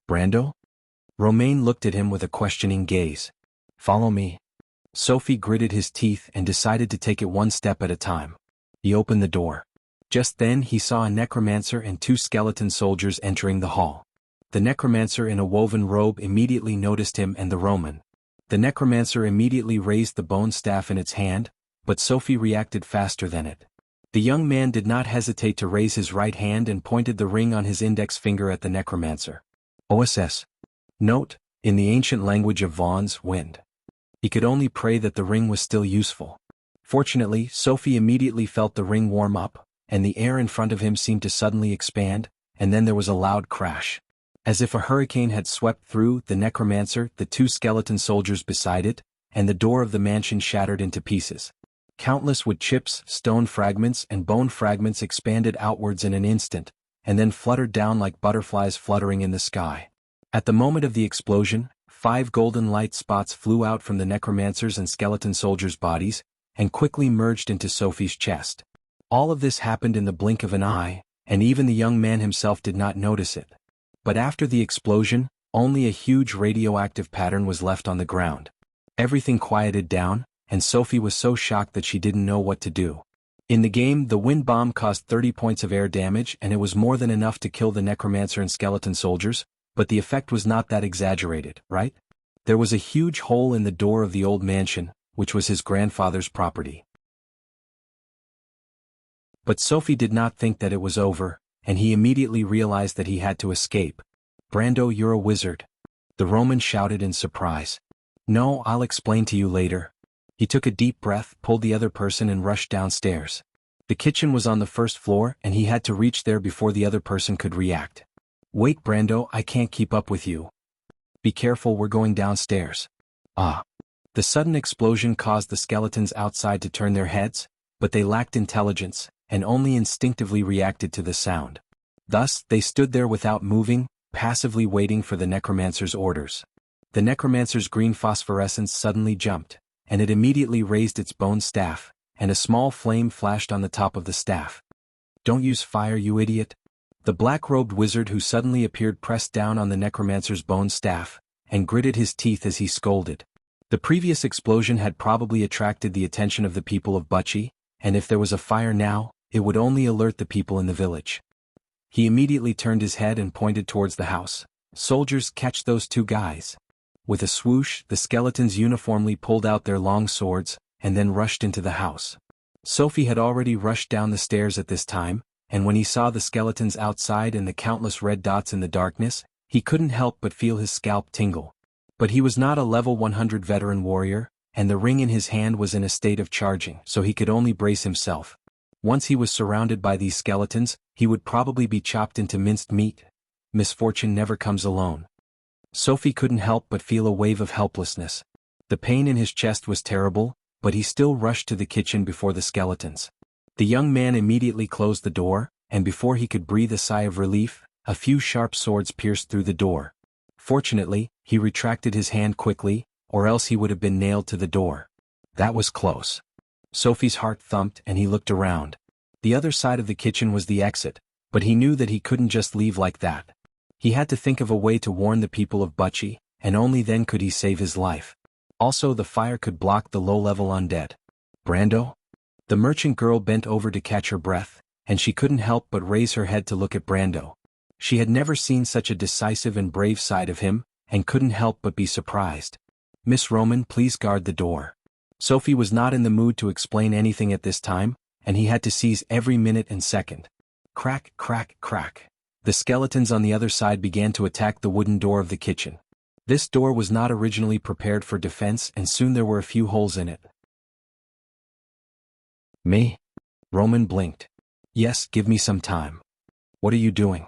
[SPEAKER 1] Brando? Romain looked at him with a questioning gaze. Follow me. Sophie gritted his teeth and decided to take it one step at a time. He opened the door. Just then he saw a necromancer and two skeleton soldiers entering the hall. The necromancer in a woven robe immediately noticed him and the Roman. The necromancer immediately raised the bone staff in its hand, but Sophie reacted faster than it. The young man did not hesitate to raise his right hand and pointed the ring on his index finger at the necromancer. OSS. Note, in the ancient language of Vaughn's wind. He could only pray that the ring was still useful. Fortunately, Sophie immediately felt the ring warm up, and the air in front of him seemed to suddenly expand, and then there was a loud crash. As if a hurricane had swept through the necromancer, the two skeleton soldiers beside it, and the door of the mansion shattered into pieces. Countless wood chips, stone fragments and bone fragments expanded outwards in an instant, and then fluttered down like butterflies fluttering in the sky. At the moment of the explosion, 5 golden light spots flew out from the necromancer's and skeleton soldiers' bodies, and quickly merged into Sophie's chest. All of this happened in the blink of an eye, and even the young man himself did not notice it. But after the explosion, only a huge radioactive pattern was left on the ground. Everything quieted down, and Sophie was so shocked that she didn't know what to do. In the game, the wind bomb caused 30 points of air damage and it was more than enough to kill the necromancer and skeleton soldiers, but the effect was not that exaggerated, right? There was a huge hole in the door of the old mansion, which was his grandfather's property. But Sophie did not think that it was over, and he immediately realized that he had to escape. Brando, you're a wizard. The Roman shouted in surprise. No, I'll explain to you later. He took a deep breath, pulled the other person and rushed downstairs. The kitchen was on the first floor and he had to reach there before the other person could react. Wait, Brando, I can't keep up with you. Be careful, we're going downstairs. Ah. The sudden explosion caused the skeletons outside to turn their heads, but they lacked intelligence, and only instinctively reacted to the sound. Thus, they stood there without moving, passively waiting for the necromancer's orders. The necromancer's green phosphorescence suddenly jumped, and it immediately raised its bone staff, and a small flame flashed on the top of the staff. Don't use fire, you idiot. The black-robed wizard who suddenly appeared pressed down on the necromancer's bone staff, and gritted his teeth as he scolded. The previous explosion had probably attracted the attention of the people of Bucci, and if there was a fire now, it would only alert the people in the village. He immediately turned his head and pointed towards the house. Soldiers, catch those two guys. With a swoosh, the skeletons uniformly pulled out their long swords, and then rushed into the house. Sophie had already rushed down the stairs at this time, and when he saw the skeletons outside and the countless red dots in the darkness, he couldn't help but feel his scalp tingle. But he was not a level 100 veteran warrior, and the ring in his hand was in a state of charging, so he could only brace himself. Once he was surrounded by these skeletons, he would probably be chopped into minced meat. Misfortune never comes alone. Sophie couldn't help but feel a wave of helplessness. The pain in his chest was terrible, but he still rushed to the kitchen before the skeletons. The young man immediately closed the door, and before he could breathe a sigh of relief, a few sharp swords pierced through the door. Fortunately, he retracted his hand quickly, or else he would have been nailed to the door. That was close. Sophie's heart thumped and he looked around. The other side of the kitchen was the exit, but he knew that he couldn't just leave like that. He had to think of a way to warn the people of Bucci, and only then could he save his life. Also, the fire could block the low-level undead. Brando? The merchant girl bent over to catch her breath, and she couldn't help but raise her head to look at Brando. She had never seen such a decisive and brave side of him, and couldn't help but be surprised. Miss Roman, please guard the door. Sophie was not in the mood to explain anything at this time, and he had to seize every minute and second. Crack, crack, crack. The skeletons on the other side began to attack the wooden door of the kitchen. This door was not originally prepared for defense, and soon there were a few holes in it. Me? Roman blinked. Yes, give me some time. What are you doing?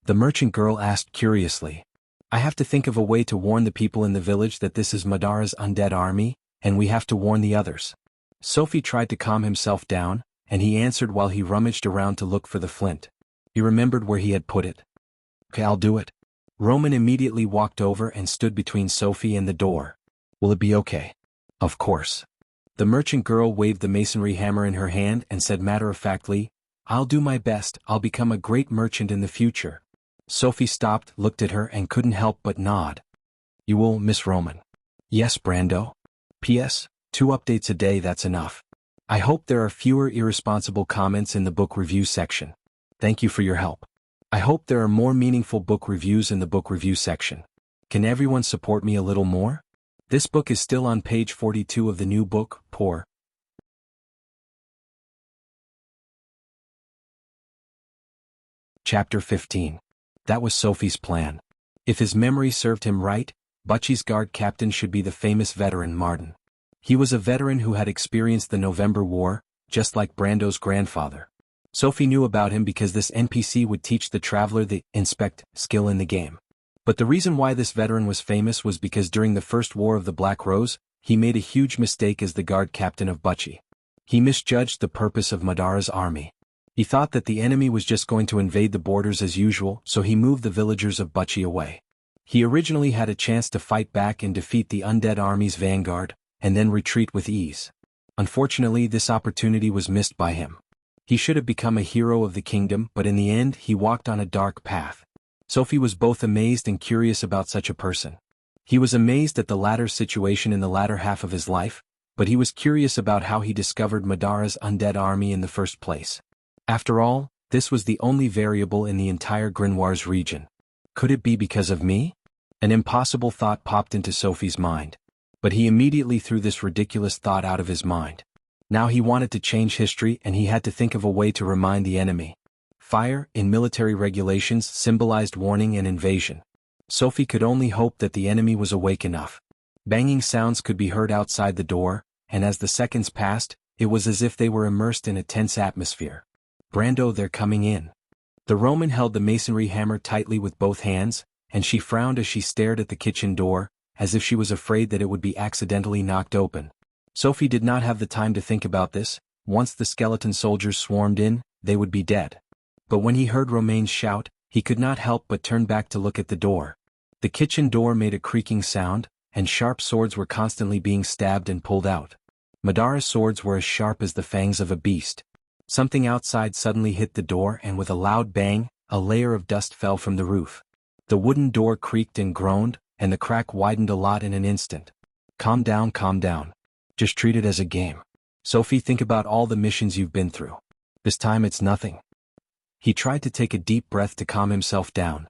[SPEAKER 1] The merchant girl asked curiously. I have to think of a way to warn the people in the village that this is Madara's undead army, and we have to warn the others. Sophie tried to calm himself down, and he answered while he rummaged around to look for the flint. He remembered where he had put it. Okay, I'll do it. Roman immediately walked over and stood between Sophie and the door. Will it be okay? Of course. The merchant girl waved the masonry hammer in her hand and said matter-of-factly, I'll do my best, I'll become a great merchant in the future. Sophie stopped, looked at her and couldn't help but nod. You will, Miss Roman. Yes, Brando. P.S. 2 updates a day, that's enough. I hope there are fewer irresponsible comments in the book review section. Thank you for your help. I hope there are more meaningful book reviews in the book review section. Can everyone support me a little more? This book is still on page 42 of the new book, Poor. Chapter 15. That was Sophie's plan. If his memory served him right, Butchie's guard captain should be the famous veteran Martin. He was a veteran who had experienced the November War, just like Brando's grandfather. Sophie knew about him because this NPC would teach the traveler the inspect skill in the game. But the reason why this veteran was famous was because during the First War of the Black Rose, he made a huge mistake as the guard captain of Butchie. He misjudged the purpose of Madara's army. He thought that the enemy was just going to invade the borders as usual, so he moved the villagers of Butchie away. He originally had a chance to fight back and defeat the undead army's vanguard, and then retreat with ease. Unfortunately, this opportunity was missed by him. He should have become a hero of the kingdom, but in the end he walked on a dark path. Sophie was both amazed and curious about such a person. He was amazed at the latter's situation in the latter half of his life, but he was curious about how he discovered Madara's undead army in the first place. After all, this was the only variable in the entire Grimoires region. Could it be because of me? An impossible thought popped into Sophie's mind. But he immediately threw this ridiculous thought out of his mind. Now he wanted to change history, and he had to think of a way to remind the enemy. Fire, in military regulations, symbolized warning and invasion. Sophie could only hope that the enemy was awake enough. Banging sounds could be heard outside the door, and as the seconds passed, it was as if they were immersed in a tense atmosphere. Brando, they're coming in. The Roman held the masonry hammer tightly with both hands, and she frowned as she stared at the kitchen door, as if she was afraid that it would be accidentally knocked open. Sophie did not have the time to think about this. Once the skeleton soldiers swarmed in, they would be dead. But when he heard Romain's shout, he could not help but turn back to look at the door. The kitchen door made a creaking sound, and sharp swords were constantly being stabbed and pulled out. Madara's swords were as sharp as the fangs of a beast. Something outside suddenly hit the door, and with a loud bang, a layer of dust fell from the roof. The wooden door creaked and groaned, and the crack widened a lot in an instant. Calm down, calm down. Just treat it as a game. Sophie, think about all the missions you've been through. This time it's nothing. He tried to take a deep breath to calm himself down.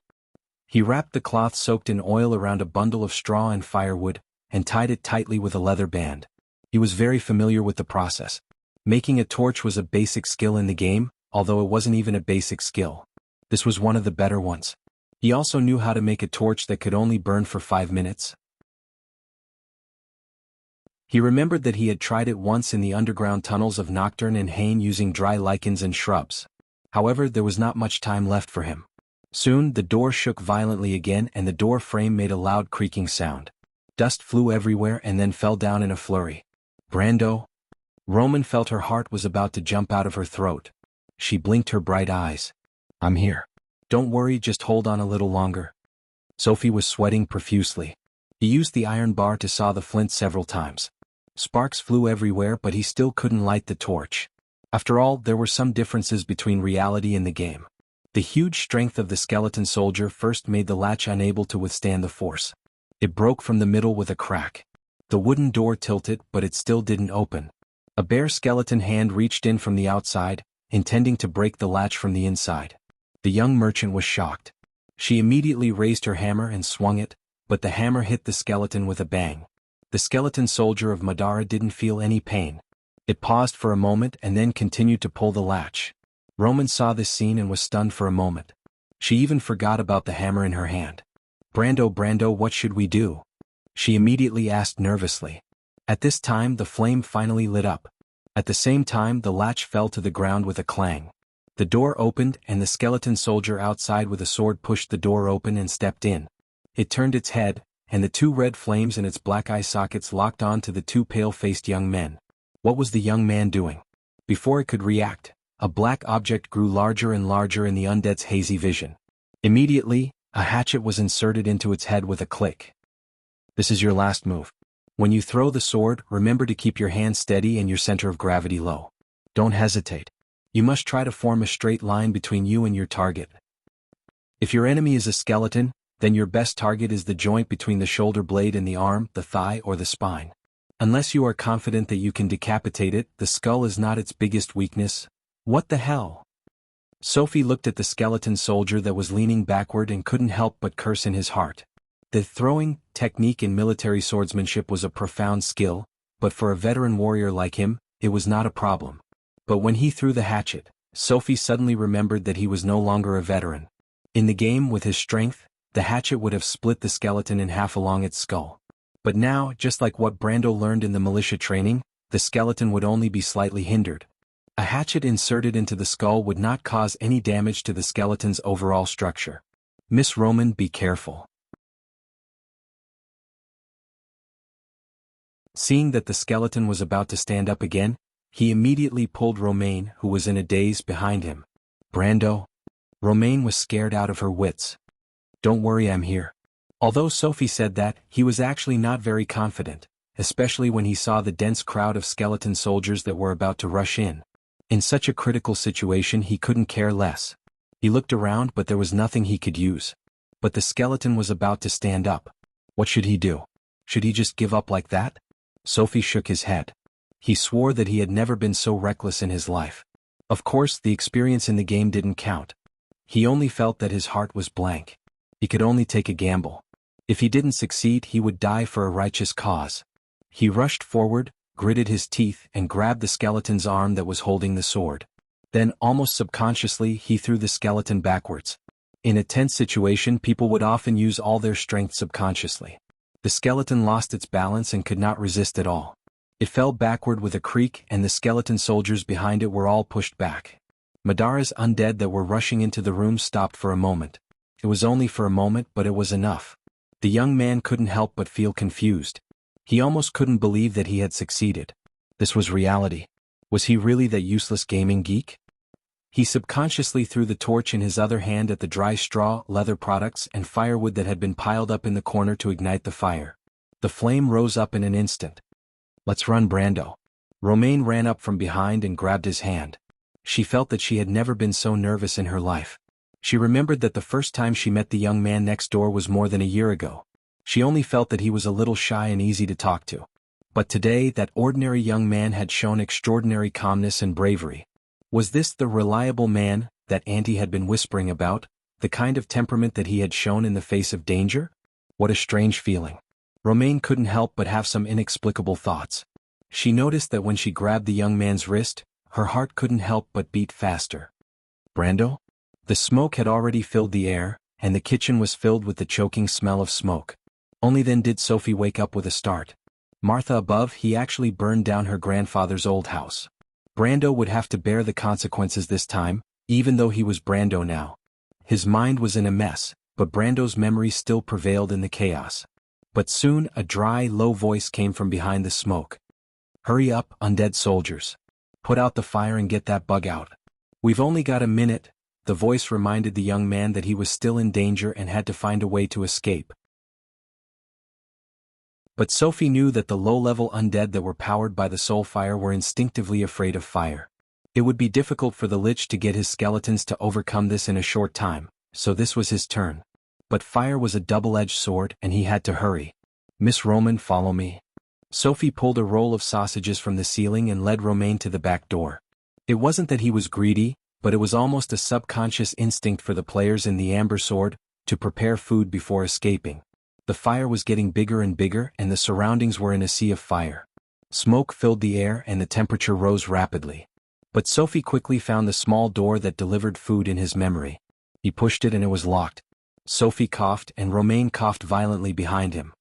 [SPEAKER 1] He wrapped the cloth soaked in oil around a bundle of straw and firewood, and tied it tightly with a leather band. He was very familiar with the process. Making a torch was a basic skill in the game, although it wasn't even a basic skill. This was one of the better ones. He also knew how to make a torch that could only burn for 5 minutes. He remembered that he had tried it once in the underground tunnels of Nocturne and Hain using dry lichens and shrubs. However, there was not much time left for him. Soon, the door shook violently again and the door frame made a loud creaking sound. Dust flew everywhere and then fell down in a flurry. Brando? Roman felt her heart was about to jump out of her throat. She blinked her bright eyes. I'm here. Don't worry, just hold on a little longer. Sophie was sweating profusely. He used the iron bar to saw the flint several times. Sparks flew everywhere, but he still couldn't light the torch. After all, there were some differences between reality and the game. The huge strength of the skeleton soldier first made the latch unable to withstand the force. It broke from the middle with a crack. The wooden door tilted, but it still didn't open. A bare skeleton hand reached in from the outside, intending to break the latch from the inside. The young merchant was shocked. She immediately raised her hammer and swung it, but the hammer hit the skeleton with a bang. The skeleton soldier of Madara didn't feel any pain. It paused for a moment and then continued to pull the latch. Roman saw this scene and was stunned for a moment. She even forgot about the hammer in her hand. Brando, what should we do?" she immediately asked nervously. At this time the flame finally lit up. At the same time the latch fell to the ground with a clang. The door opened and the skeleton soldier outside with a sword pushed the door open and stepped in. It turned its head, and the two red flames in its black eye sockets locked on to the two pale-faced young men. What was the young man doing? Before it could react, a black object grew larger and larger in the undead's hazy vision. Immediately, a hatchet was inserted into its head with a click. "This is your last move. When you throw the sword, remember to keep your hand steady and your center of gravity low. Don't hesitate. You must try to form a straight line between you and your target. If your enemy is a skeleton, then your best target is the joint between the shoulder blade and the arm, the thigh, or the spine. Unless you are confident that you can decapitate it, the skull is not its biggest weakness." "What the hell?" Sophie looked at the skeleton soldier that was leaning backward and couldn't help but curse in his heart. The throwing technique in military swordsmanship was a profound skill, but for a veteran warrior like him, it was not a problem. But when he threw the hatchet, Sophie suddenly remembered that he was no longer a veteran. In the game, with his strength, the hatchet would have split the skeleton in half along its skull. But now, just like what Brando learned in the militia training, the skeleton would only be slightly hindered. A hatchet inserted into the skull would not cause any damage to the skeleton's overall structure. "Miss Roman, be careful." Seeing that the skeleton was about to stand up again, he immediately pulled Romaine, who was in a daze, behind him. "Brando?" Romaine was scared out of her wits. "Don't worry, I'm here." Although Sophie said that, he was actually not very confident, especially when he saw the dense crowd of skeleton soldiers that were about to rush in. In such a critical situation he couldn't care less. He looked around but there was nothing he could use. But the skeleton was about to stand up. What should he do? Should he just give up like that? Sophie shook his head. He swore that he had never been so reckless in his life. Of course, the experience in the game didn't count. He only felt that his heart was blank. He could only take a gamble. If he didn't succeed, he would die for a righteous cause. He rushed forward, gritted his teeth, and grabbed the skeleton's arm that was holding the sword. Then, almost subconsciously, he threw the skeleton backwards. In a tense situation, people would often use all their strength subconsciously. The skeleton lost its balance and could not resist at all. It fell backward with a creak, and the skeleton soldiers behind it were all pushed back. Madara's undead that were rushing into the room stopped for a moment. It was only for a moment, but it was enough. The young man couldn't help but feel confused. He almost couldn't believe that he had succeeded. This was reality. Was he really that useless gaming geek? He subconsciously threw the torch in his other hand at the dry straw, leather products, and firewood that had been piled up in the corner to ignite the fire. The flame rose up in an instant. "Let's run, Brando." Romaine ran up from behind and grabbed his hand. She felt that she had never been so nervous in her life. She remembered that the first time she met the young man next door was more than a year ago. She only felt that he was a little shy and easy to talk to. But today, that ordinary young man had shown extraordinary calmness and bravery. Was this the reliable man that Auntie had been whispering about, the kind of temperament that he had shown in the face of danger? What a strange feeling. Romaine couldn't help but have some inexplicable thoughts. She noticed that when she grabbed the young man's wrist, her heart couldn't help but beat faster. "Brando?" The smoke had already filled the air, and the kitchen was filled with the choking smell of smoke. Only then did Sophie wake up with a start. Martha above, he actually burned down her grandfather's old house. Brando would have to bear the consequences this time, even though he was Brando now. His mind was in a mess, but Brando's memory still prevailed in the chaos. But soon a dry, low voice came from behind the smoke. "Hurry up, undead soldiers. Put out the fire and get that bug out. We've only got a minute." The voice reminded the young man that he was still in danger and had to find a way to escape. But Sophie knew that the low-level undead that were powered by the soul fire were instinctively afraid of fire. It would be difficult for the Lich to get his skeletons to overcome this in a short time, so this was his turn. But fire was a double-edged sword and he had to hurry. "Miss Roman, follow me." Sophie pulled a roll of sausages from the ceiling and led Romaine to the back door. It wasn't that he was greedy, but it was almost a subconscious instinct for the players in the Amber Sword to prepare food before escaping. The fire was getting bigger and bigger and the surroundings were in a sea of fire. Smoke filled the air and the temperature rose rapidly. But Sophie quickly found the small door that delivered food in his memory. He pushed it and it was locked. Sophie coughed and Romain coughed violently behind him.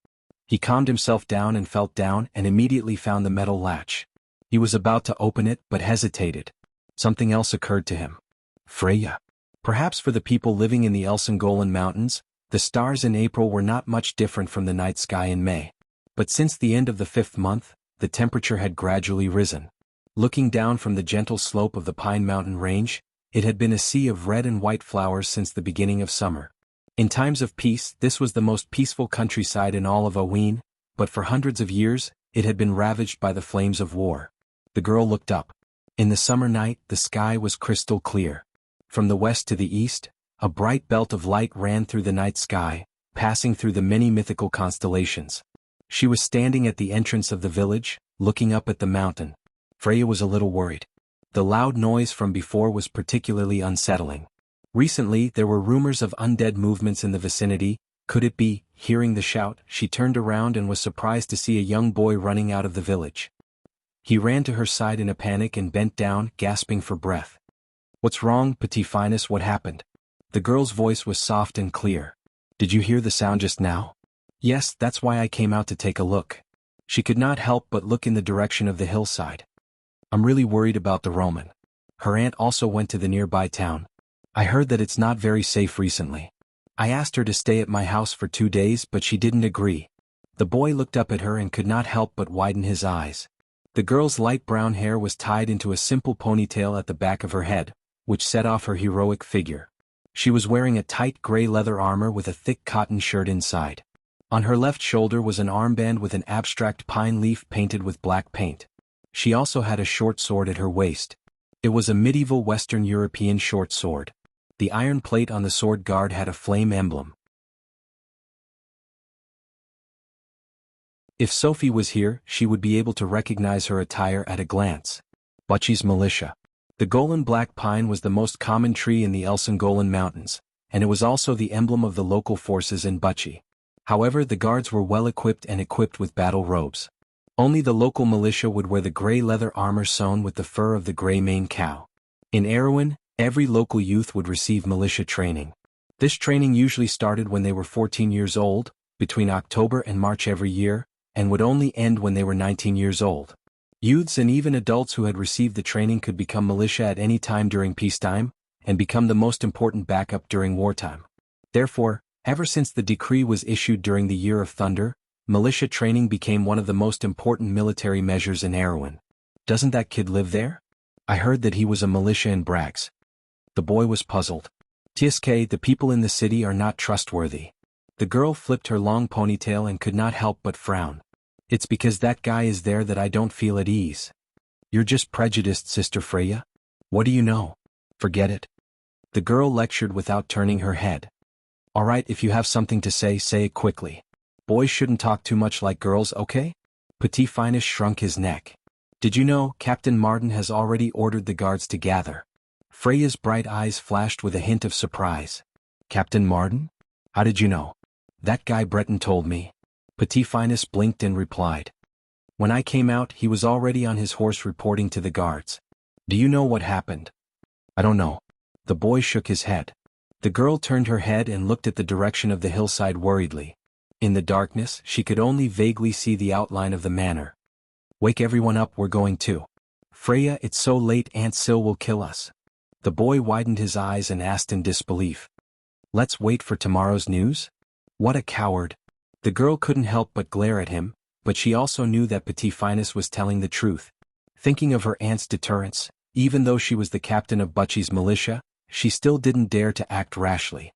[SPEAKER 1] He calmed himself down and felt down and immediately found the metal latch. He was about to open it but hesitated. Something else occurred to him. Freya. Perhaps for the people living in the Elsengolan Mountains, the stars in April were not much different from the night sky in May. But since the end of the 5th month, the temperature had gradually risen. Looking down from the gentle slope of the Pine Mountain Range, it had been a sea of red and white flowers since the beginning of summer. In times of peace, this was the most peaceful countryside in all of Aween, but for hundreds of years, it had been ravaged by the flames of war. The girl looked up. In the summer night, the sky was crystal clear. From the west to the east, a bright belt of light ran through the night sky, passing through the many mythical constellations. She was standing at the entrance of the village, looking up at the mountain. Freya was a little worried. The loud noise from before was particularly unsettling. Recently, there were rumors of undead movements in the vicinity. Could it be? Hearing the shout, she turned around and was surprised to see a young boy running out of the village. He ran to her side in a panic and bent down, gasping for breath. What's wrong, Petit Finesse? What happened? The girl's voice was soft and clear. Did you hear the sound just now? Yes, that's why I came out to take a look. She could not help but look in the direction of the hillside. I'm really worried about the Roman. Her aunt also went to the nearby town. I heard that it's not very safe recently. I asked her to stay at my house for 2 days but she didn't agree. The boy looked up at her and could not help but widen his eyes. The girl's light brown hair was tied into a simple ponytail at the back of her head, which set off her heroic figure. She was wearing a tight gray leather armor with a thick cotton shirt inside. On her left shoulder was an armband with an abstract pine leaf painted with black paint. She also had a short sword at her waist. It was a medieval Western European short sword. The iron plate on the sword guard had a flame emblem. If Sophie was here, she would be able to recognize her attire at a glance. Butchie's militia. The Golan black pine was the most common tree in the Elsengolan Mountains, and it was also the emblem of the local forces in Butchie. However, the guards were well equipped and equipped with battle robes. Only the local militia would wear the gray leather armor sewn with the fur of the gray mane cow. In Erewhon, every local youth would receive militia training. This training usually started when they were 14 years old, between October and March every year, and would only end when they were 19 years old. Youths and even adults who had received the training could become militia at any time during peacetime, and become the most important backup during wartime. Therefore, ever since the decree was issued during the Year of Thunder, militia training became one of the most important military measures in Erewhon. Doesn't that kid live there? I heard that he was a militia in Brax. The boy was puzzled. TSK, the people in the city are not trustworthy. The girl flipped her long ponytail and could not help but frown. It's because that guy is there that I don't feel at ease. You're just prejudiced, Sister Freya. What do you know? Forget it. The girl lectured without turning her head. All right, if you have something to say it quickly. Boys shouldn't talk too much like girls, okay? Petit Finesse shrunk his neck. Did you know Captain Martin has already ordered the guards to gather? Freya's bright eyes flashed with a hint of surprise. Captain Martin? How did you know? That guy Breton told me. Petit Finesse blinked and replied. When I came out, he was already on his horse reporting to the guards. Do you know what happened? I don't know. The boy shook his head. The girl turned her head and looked at the direction of the hillside worriedly. In the darkness, she could only vaguely see the outline of the manor. Wake everyone up, we're going to. Freya, it's so late, Aunt Sil will kill us. The boy widened his eyes and asked in disbelief. Let's wait for tomorrow's news? What a coward. The girl couldn't help but glare at him, but she also knew that Petit Finesse was telling the truth. Thinking of her aunt's deterrence, even though she was the captain of Butchie's militia, she still didn't dare to act rashly.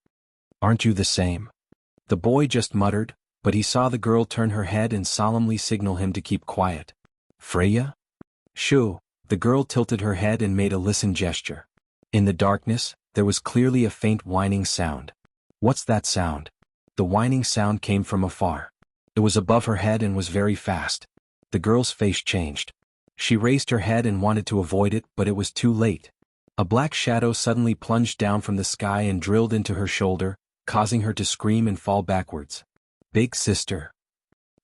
[SPEAKER 1] Aren't you the same? The boy just muttered, but he saw the girl turn her head and solemnly signal him to keep quiet. Freya? Shoo. The girl tilted her head and made a listen gesture. In the darkness, there was clearly a faint whining sound. What's that sound? The whining sound came from afar. It was above her head and was very fast. The girl's face changed. She raised her head and wanted to avoid it, but it was too late. A black shadow suddenly plunged down from the sky and drilled into her shoulder, causing her to scream and fall backwards. Big sister.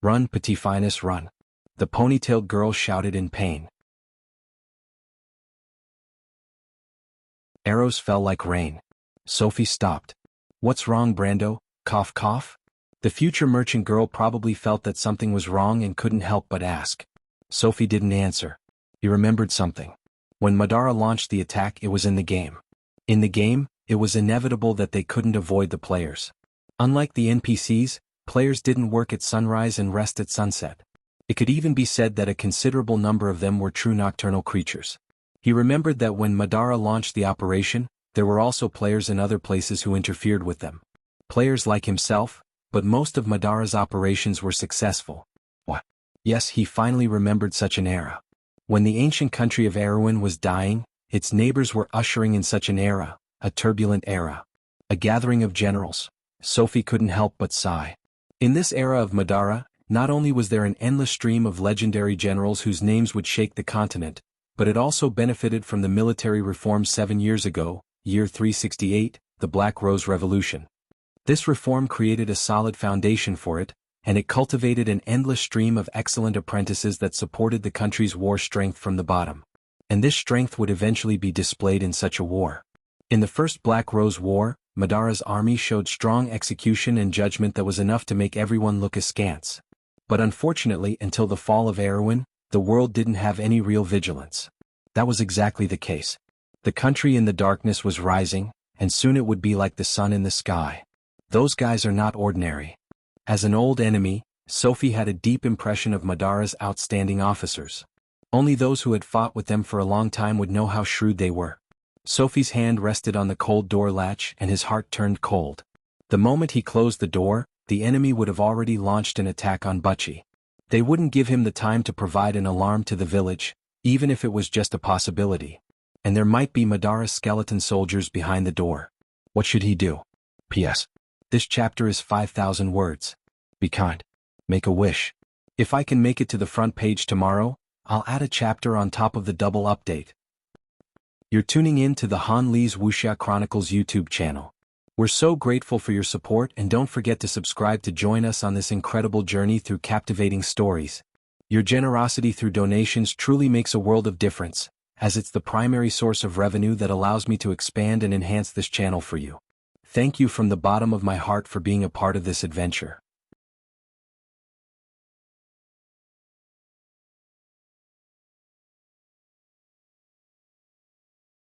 [SPEAKER 1] Run, Petit Finesse, run. The ponytailed girl shouted in pain. Arrows fell like rain. Sophie stopped. What's wrong, Brando? Cough cough? The future merchant girl probably felt that something was wrong and couldn't help but ask. Sophie didn't answer. He remembered something. When Madara launched the attack, it was in the game. In the game, it was inevitable that they couldn't avoid the players. Unlike the NPCs, players didn't work at sunrise and rest at sunset. It could even be said that a considerable number of them were true nocturnal creatures. He remembered that when Madara launched the operation, there were also players in other places who interfered with them. Players like himself, but most of Madara's operations were successful. What? Yes, he finally remembered such an era. When the ancient country of Erewhon was dying, its neighbors were ushering in such an era, a turbulent era. A gathering of generals. Sophie couldn't help but sigh. In this era of Madara, not only was there an endless stream of legendary generals whose names would shake the continent, but it also benefited from the military reforms 7 years ago, year 368, the Black Rose Revolution. This reform created a solid foundation for it, and it cultivated an endless stream of excellent apprentices that supported the country's war strength from the bottom. And this strength would eventually be displayed in such a war. In the First Black Rose War, Madara's army showed strong execution and judgment that was enough to make everyone look askance. But unfortunately, until the fall of Erewhon, the world didn't have any real vigilance. That was exactly the case. The country in the darkness was rising, and soon it would be like the sun in the sky. Those guys are not ordinary. As an old enemy, Sophie had a deep impression of Madara's outstanding officers. Only those who had fought with them for a long time would know how shrewd they were. Sophie's hand rested on the cold door latch and his heart turned cold. The moment he closed the door, the enemy would have already launched an attack on Butchie. They wouldn't give him the time to provide an alarm to the village, even if it was just a possibility. And there might be Madara's skeleton soldiers behind the door. What should he do? P.S. This chapter is 5,000 words. Be kind. Make a wish. If I can make it to the front page tomorrow, I'll add a chapter on top of the double update. You're tuning in to the Han Lee's Wuxia Chronicles YouTube channel. We're so grateful for your support, and don't forget to subscribe to join us on this incredible journey through captivating stories. Your generosity through donations truly makes a world of difference, as it's the primary source of revenue that allows me to expand and enhance this channel for you. Thank you from the bottom of my heart for being a part of this adventure.